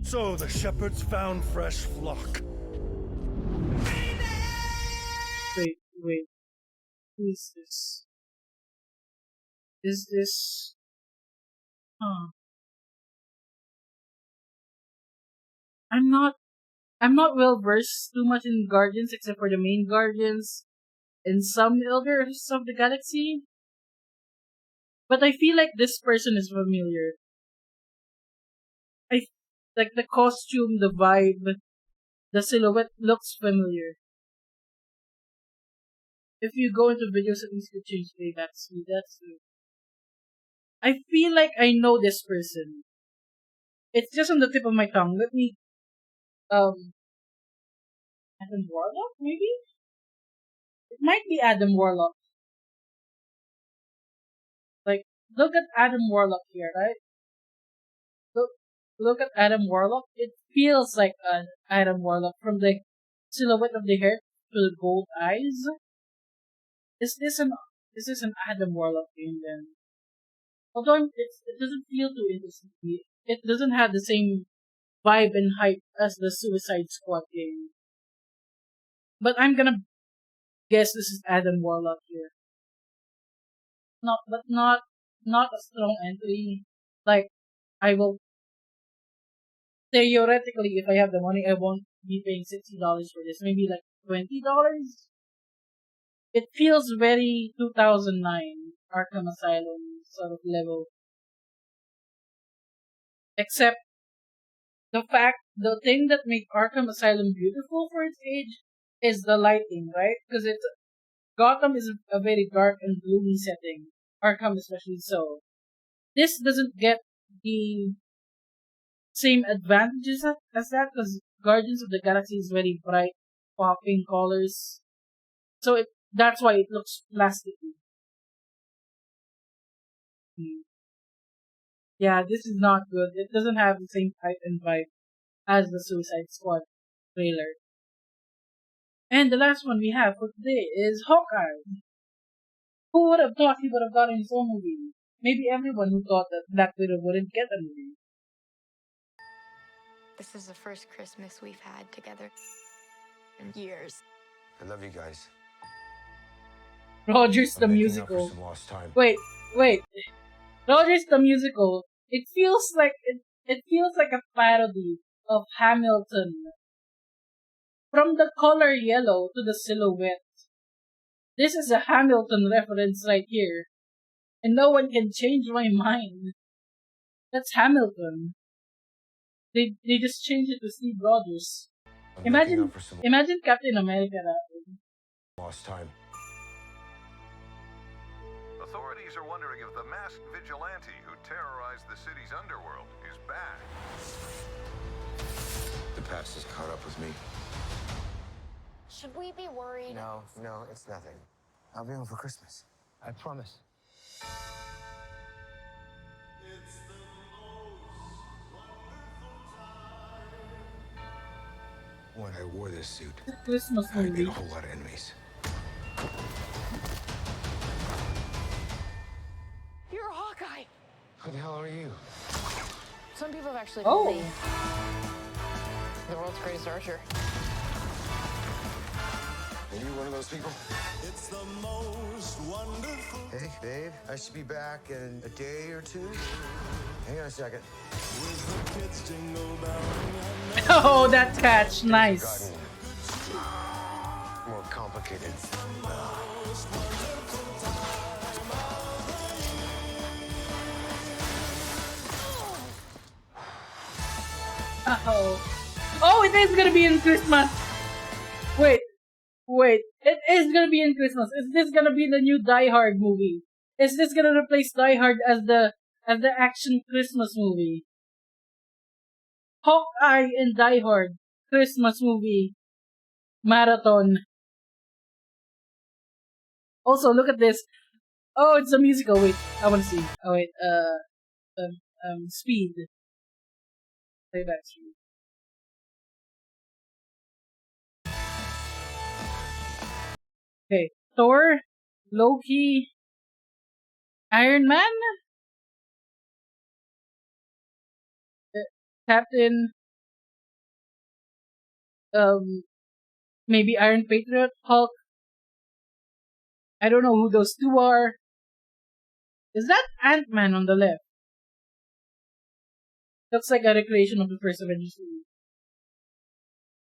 So the shepherds found fresh flock. Wait. Who is this? Is this? I'm not well versed too much in Guardians except for the main Guardians and some Elders of the Galaxy. But I feel like this person is familiar. Like the costume, the vibe, the silhouette looks familiar. If you go into videos, at least you change playback speed. That's true. I feel like I know this person. It's just on the tip of my tongue. Let me, Adam Warlock, maybe? It might be Adam Warlock. Like, look at Adam Warlock here, right? Look at Adam Warlock. It feels like an Adam Warlock from the silhouette of the hair to the gold eyes. Is this an Adam Warlock game then? Although it doesn't feel too interesting to me. It doesn't have the same vibe and hype as the Suicide Squad game. But I'm gonna guess this is Adam Warlock here. Not a strong entry. Like, I will theoretically, if I have the money, I won't be paying $60 for this. Maybe like $20. It feels very 2009 Arkham Asylum sort of level. Except the thing that makes Arkham Asylum beautiful for its age is the lighting, right? Because Gotham is a very dark and gloomy setting. Arkham especially so. This doesn't get the same advantages as that because Guardians of the Galaxy is very bright, popping colors. So that's why it looks plasticky. Yeah, this is not good. It doesn't have the same type and vibe as the Suicide Squad trailer. And the last one we have for today is Hawkeye. Who would have thought he would have gotten his own movie? Maybe everyone who thought that Black Widow wouldn't get a movie. This is the first Christmas we've had together in years. I love you guys. Rogers the musical. Wait. Rogers the musical. It feels like a parody of Hamilton. From the color yellow to the silhouette. This is a Hamilton reference right here. And no one can change my mind. That's Hamilton. They just changed it to Steve Rogers. Imagine Captain America rapping. Lost time. Authorities are wondering if the masked vigilante who terrorized the city's underworld is back. The past has caught up with me. Should we be worried? No, it's nothing. I'll be home for Christmas. I promise. When I wore this suit, Christmas I movie. made a whole lot of enemies. You're a Hawkeye. Who the hell are you? Some people have actually Oh. called me the world's greatest archer. Are you one of those people? It's the most wonderful. Hey, babe, I should be back in a day or two. Hang on a second. Oh, that catch, nice. More complicated. Oh, it is gonna be in Christmas. Wait. It be in Christmas? Is this gonna be the new Die Hard movie? Is this gonna replace Die Hard as the action Christmas movie? Hawkeye and Die Hard Christmas movie marathon. Also, look at this. Oh, it's a musical. Wait, I want to see. Oh wait, Speed. Playback Speed. Okay, Thor, Loki, Iron Man, Captain, maybe Iron Patriot, Hulk. I don't know who those two are. Is that Ant-Man on the left? Looks like a recreation of the first Avengers movie.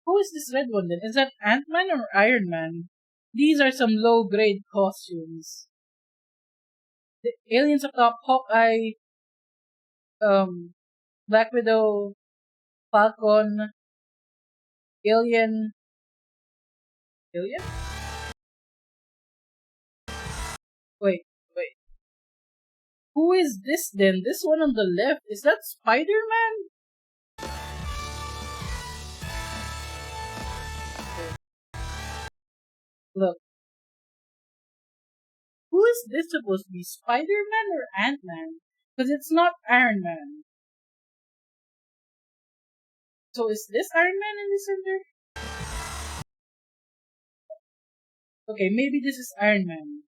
Who is this red one then? Is that Ant-Man or Iron Man? These are some low-grade costumes. The aliens up top, Hawkeye, Black Widow, Falcon, Alien. Alien? Wait. Who is this then? This one on the left, is that Spider-Man? Look. Who is this supposed to be? Spider-Man or Ant-Man? Because it's not Iron Man. So is this Iron Man in the center? Okay, maybe this is Iron Man.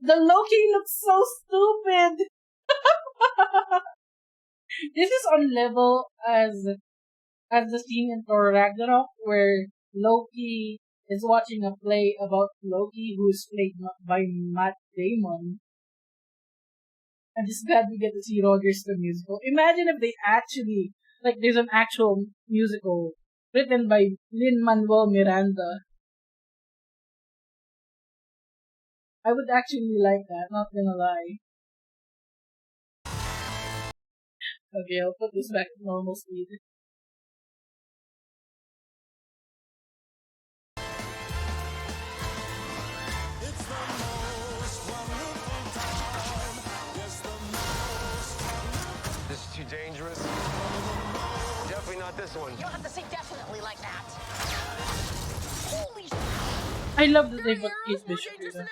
The Loki looks so stupid! This is on level as the scene in Thor Ragnarok where Loki is watching a play about Loki who is played by Matt Damon. I'm just glad we get to see Rogers the musical. Imagine if they actually, like, there's an actual musical written by Lin-Manuel Miranda. I would actually like that, not gonna lie. Okay, I'll put this back to normal speed. This is too dangerous. Definitely not this one. You don't have to say definitely like that. Holy I love that they put Kate Bishop here.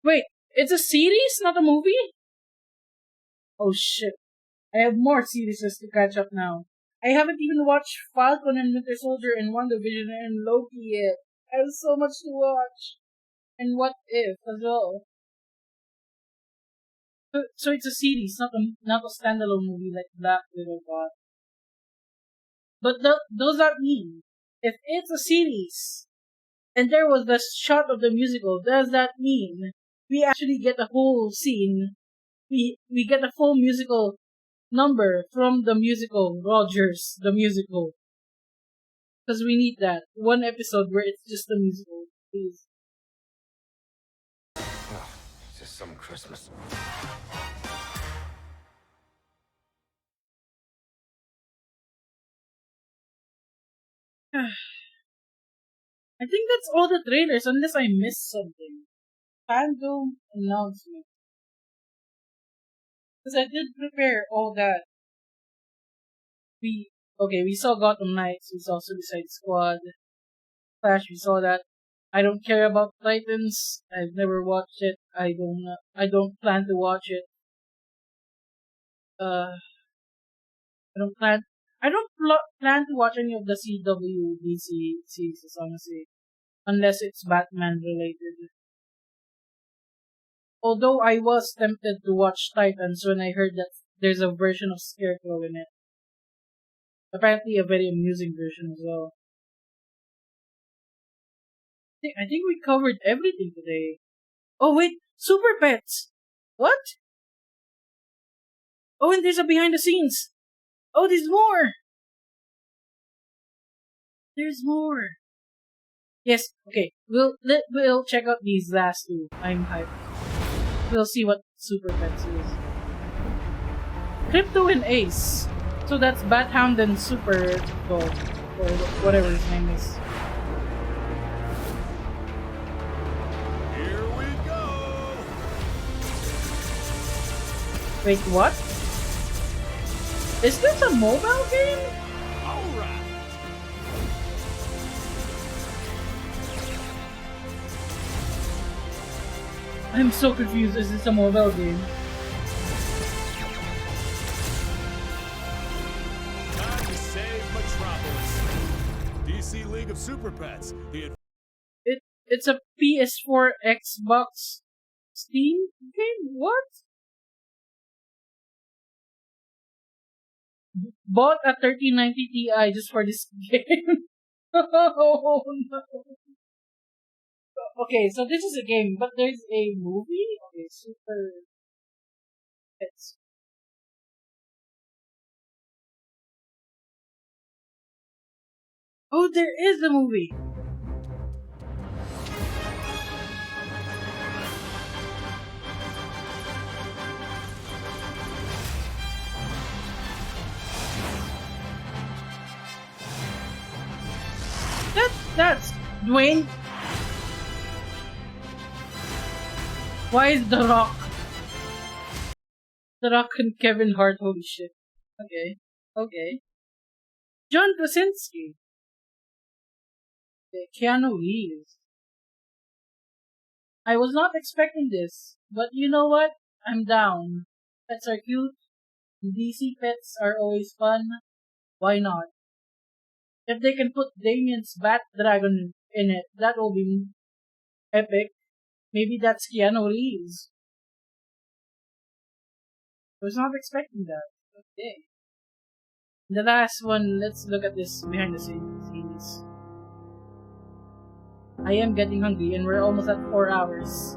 Wait, it's a series, not a movie? Oh shit. I have more series to catch up now. I haven't even watched Falcon and Winter Soldier and WandaVision and Loki yet. I have so much to watch. And What If as well. So it's a series, not a standalone movie like Black Widow got. But does that mean if it's a series and there was the shot of the musical, does that mean we actually get a whole scene? We get a full musical number from the musical Rogers, the musical. Because we need that. One episode where it's just a musical, please. Oh, just some Christmas. I think that's all the trailers, unless I missed something. Fandom announcement. Because I did prepare all that. We saw Gotham Knights, we saw Suicide Squad, Flash, we saw that. I don't care about Titans. I've never watched it. I don't plan to watch it. I don't plan to watch any of the CW DC series, honestly, unless it's Batman related. Although I was tempted to watch Titans when I heard that there's a version of Scarecrow in it. Apparently a very amusing version as well. I think we covered everything today. Oh wait, Super Pets! What? Oh, and there's a behind the scenes! Oh, there's more! There's more! Yes, okay, we'll check out these last two. I'm hyped. We'll see what Super Pets is. Crypto and Ace. So that's Bathound and Super Dog, or whatever his name is. Here we go! Wait, what? Is this a mobile game? Alright! I'm so confused. Is this a mobile game? Time to save Metropolis. DC League of Super Pets. It's a PS4 Xbox Steam game? What? Bought a 3090 Ti just for this game. Oh no. Okay, so this is a game, but there's a movie? Okay, Super Pets. Oh, there is a movie! That's Dwayne. Why is The Rock? The Rock and Kevin Hart, holy shit. Okay. Okay. John Krasinski. Okay, Keanu Reeves. I was not expecting this, but you know what? I'm down. Pets are cute. DC pets are always fun. Why not? If they can put Damien's Bat Dragon in it, that will be epic. Maybe that's Keanu Reeves. I was not expecting that. Okay. The last one, let's look at this behind the scenes. I am getting hungry and we're almost at 4 hours.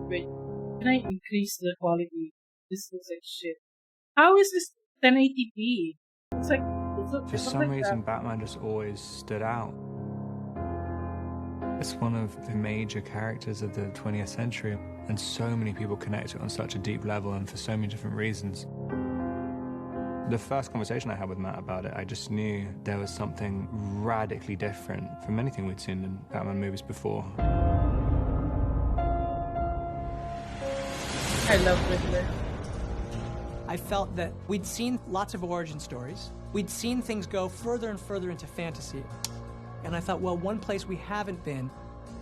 Wait, can I increase the quality? This looks like shit. How is this 1080p? It's like... For some reason, Batman just always stood out. It's one of the major characters of the 20th century, and so many people connect to it on such a deep level and for so many different reasons. The first conversation I had with Matt about it, I just knew there was something radically different from anything we'd seen in Batman movies before. I love Riddler. I felt that we'd seen lots of origin stories. We'd seen things go further and further into fantasy. And I thought, well, one place we haven't been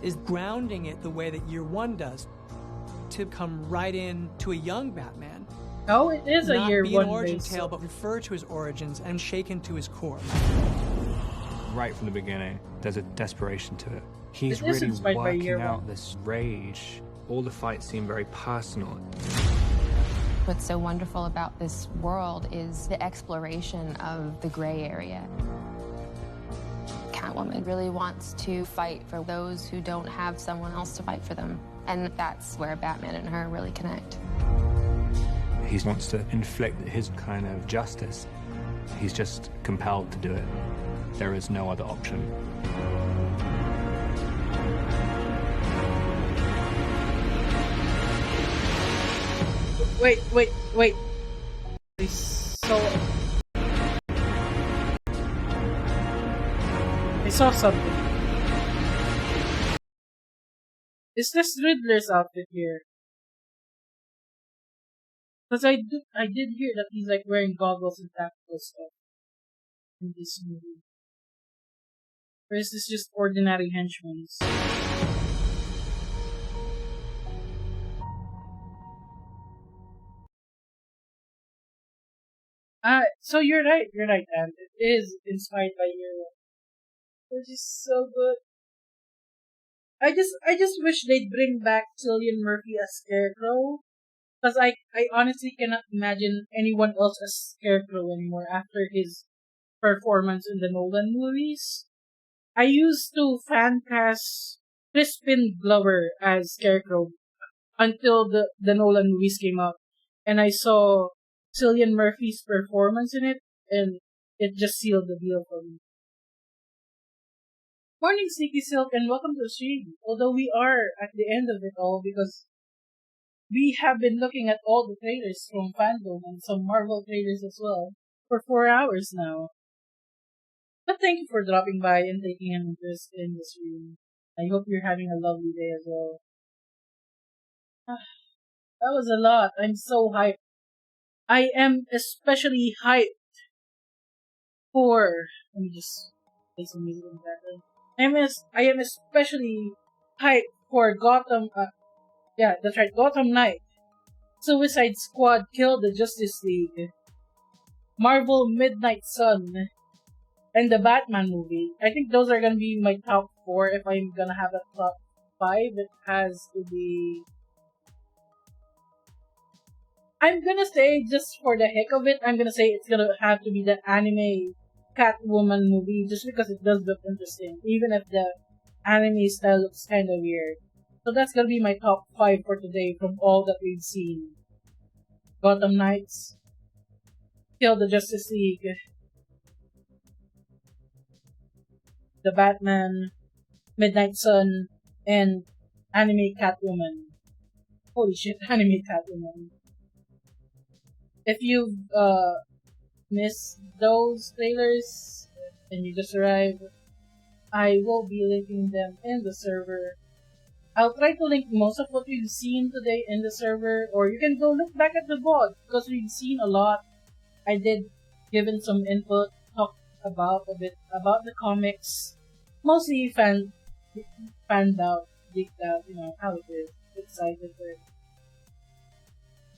is grounding it the way that Year One does, to come right in to a young Batman. Oh, it is a Year Not One be an origin base. tale, but refer to his origins and shaken to his core. Right from the beginning, there's a desperation to it. He's It is really inspired by Year working out One. this rage. All the fights seem very personal. What's so wonderful about this world is the exploration of the gray area. Catwoman really wants to fight for those who don't have someone else to fight for them. And that's where Batman and her really connect. He wants to inflict his kind of justice. He's just compelled to do it. There is no other option. Wait. I saw something. Is this Riddler's outfit here? Because I did hear that he's like wearing goggles and tactical stuff in this movie. Or is this just ordinary henchmen? So you're right, and it is inspired by Year One. Which is so good. I just wish they'd bring back Cillian Murphy as Scarecrow. Because I honestly cannot imagine anyone else as Scarecrow anymore after his performance in the Nolan movies. I used to fan cast Crispin Glover as Scarecrow until the Nolan movies came out. And I saw Cillian Murphy's performance in it, and it just sealed the deal for me. Morning, Sneaky Silk, and welcome to the stream. Although we are at the end of it all because we have been looking at all the trailers from Fandom and some Marvel trailers as well for 4 hours now. But thank you for dropping by and taking an interest in the stream. I hope you're having a lovely day as well. That was a lot. I'm so hyped. I am especially hyped for. Let me just play some music in the background. I am especially hyped for Gotham. Yeah, that's right, Gotham Knight. Suicide Squad Kill the Justice League. Marvel Midnight Sun. And the Batman movie. I think those are gonna be my top 4 if I'm gonna have a top 5. It has to be. I'm gonna say, just for the heck of it, I'm gonna say it's gonna have to be the anime Catwoman movie, just because it does look interesting, even if the anime style looks kinda weird. So that's gonna be my top 5 for today from all that we've seen. Gotham Knights, Kill the Justice League, the Batman, Midnight Sun, and anime Catwoman. Holy shit, anime Catwoman. If you've missed those trailers and you just arrived, I will be linking them in the server. I'll try to link most of what we've seen today in the server, or you can go look back at the VOD, because we've seen a lot. I did given some input, talk about a bit about the comics, mostly fanned out, geeked out, you know how it is, excited for it.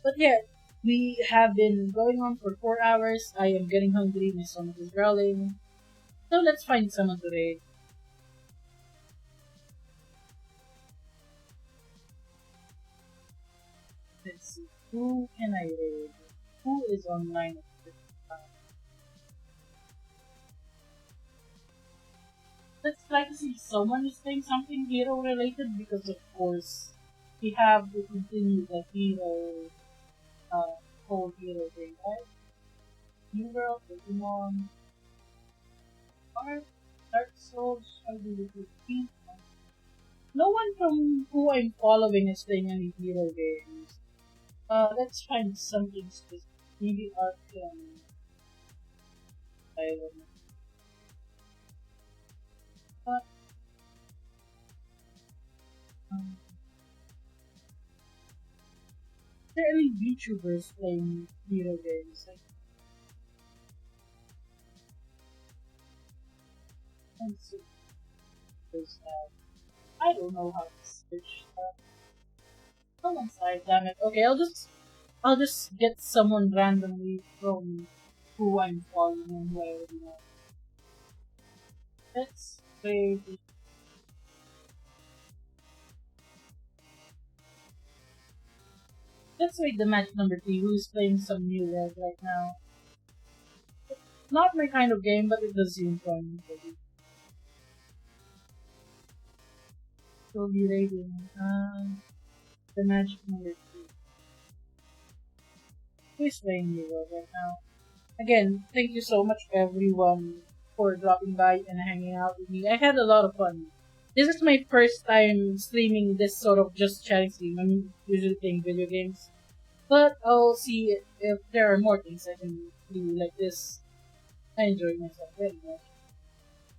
But yeah, we have been going on for 4 hours. I am getting hungry, my stomach is growling. So let's find someone to raid. Let's see, who can I raid? Who is online at this time? Let's try to see if someone is playing something hero related, because of course we have to continue the hero whole hero thing, right? New World, Pokemon, Dark Souls, how do we do? No one from who I'm following is playing any hero games. Let's find something specific. Maybe Arkham. I don't know. But, is there any VTubers playing hero games? Like, let's see. I don't know how to search that. Someone's side, damn it. Okay, I'll just get someone randomly from who I'm following and who I already know. Let's play the Let's wait the match number 3, who's playing some new red right now. Not my kind of game, but it does seem fun. We'll be rating the match number 2. Who's playing new red right now? Again, thank you so much everyone for dropping by and hanging out with me. I had a lot of fun. This is my first time streaming this sort of just chatting stream. I'm usually playing video games. But I'll see if there are more things I can do like this. I enjoyed myself very much.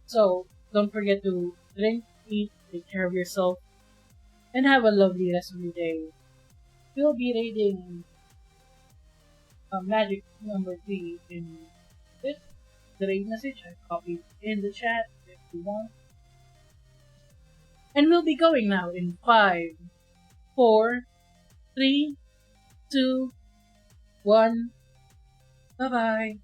So, don't forget to drink, eat, take care of yourself, and have a lovely rest of your day. We'll be raiding magic number 3 in this. The raid message I copied in the chat if you want. And we'll be going now in 5, 4, 3, 2, 1. Bye bye.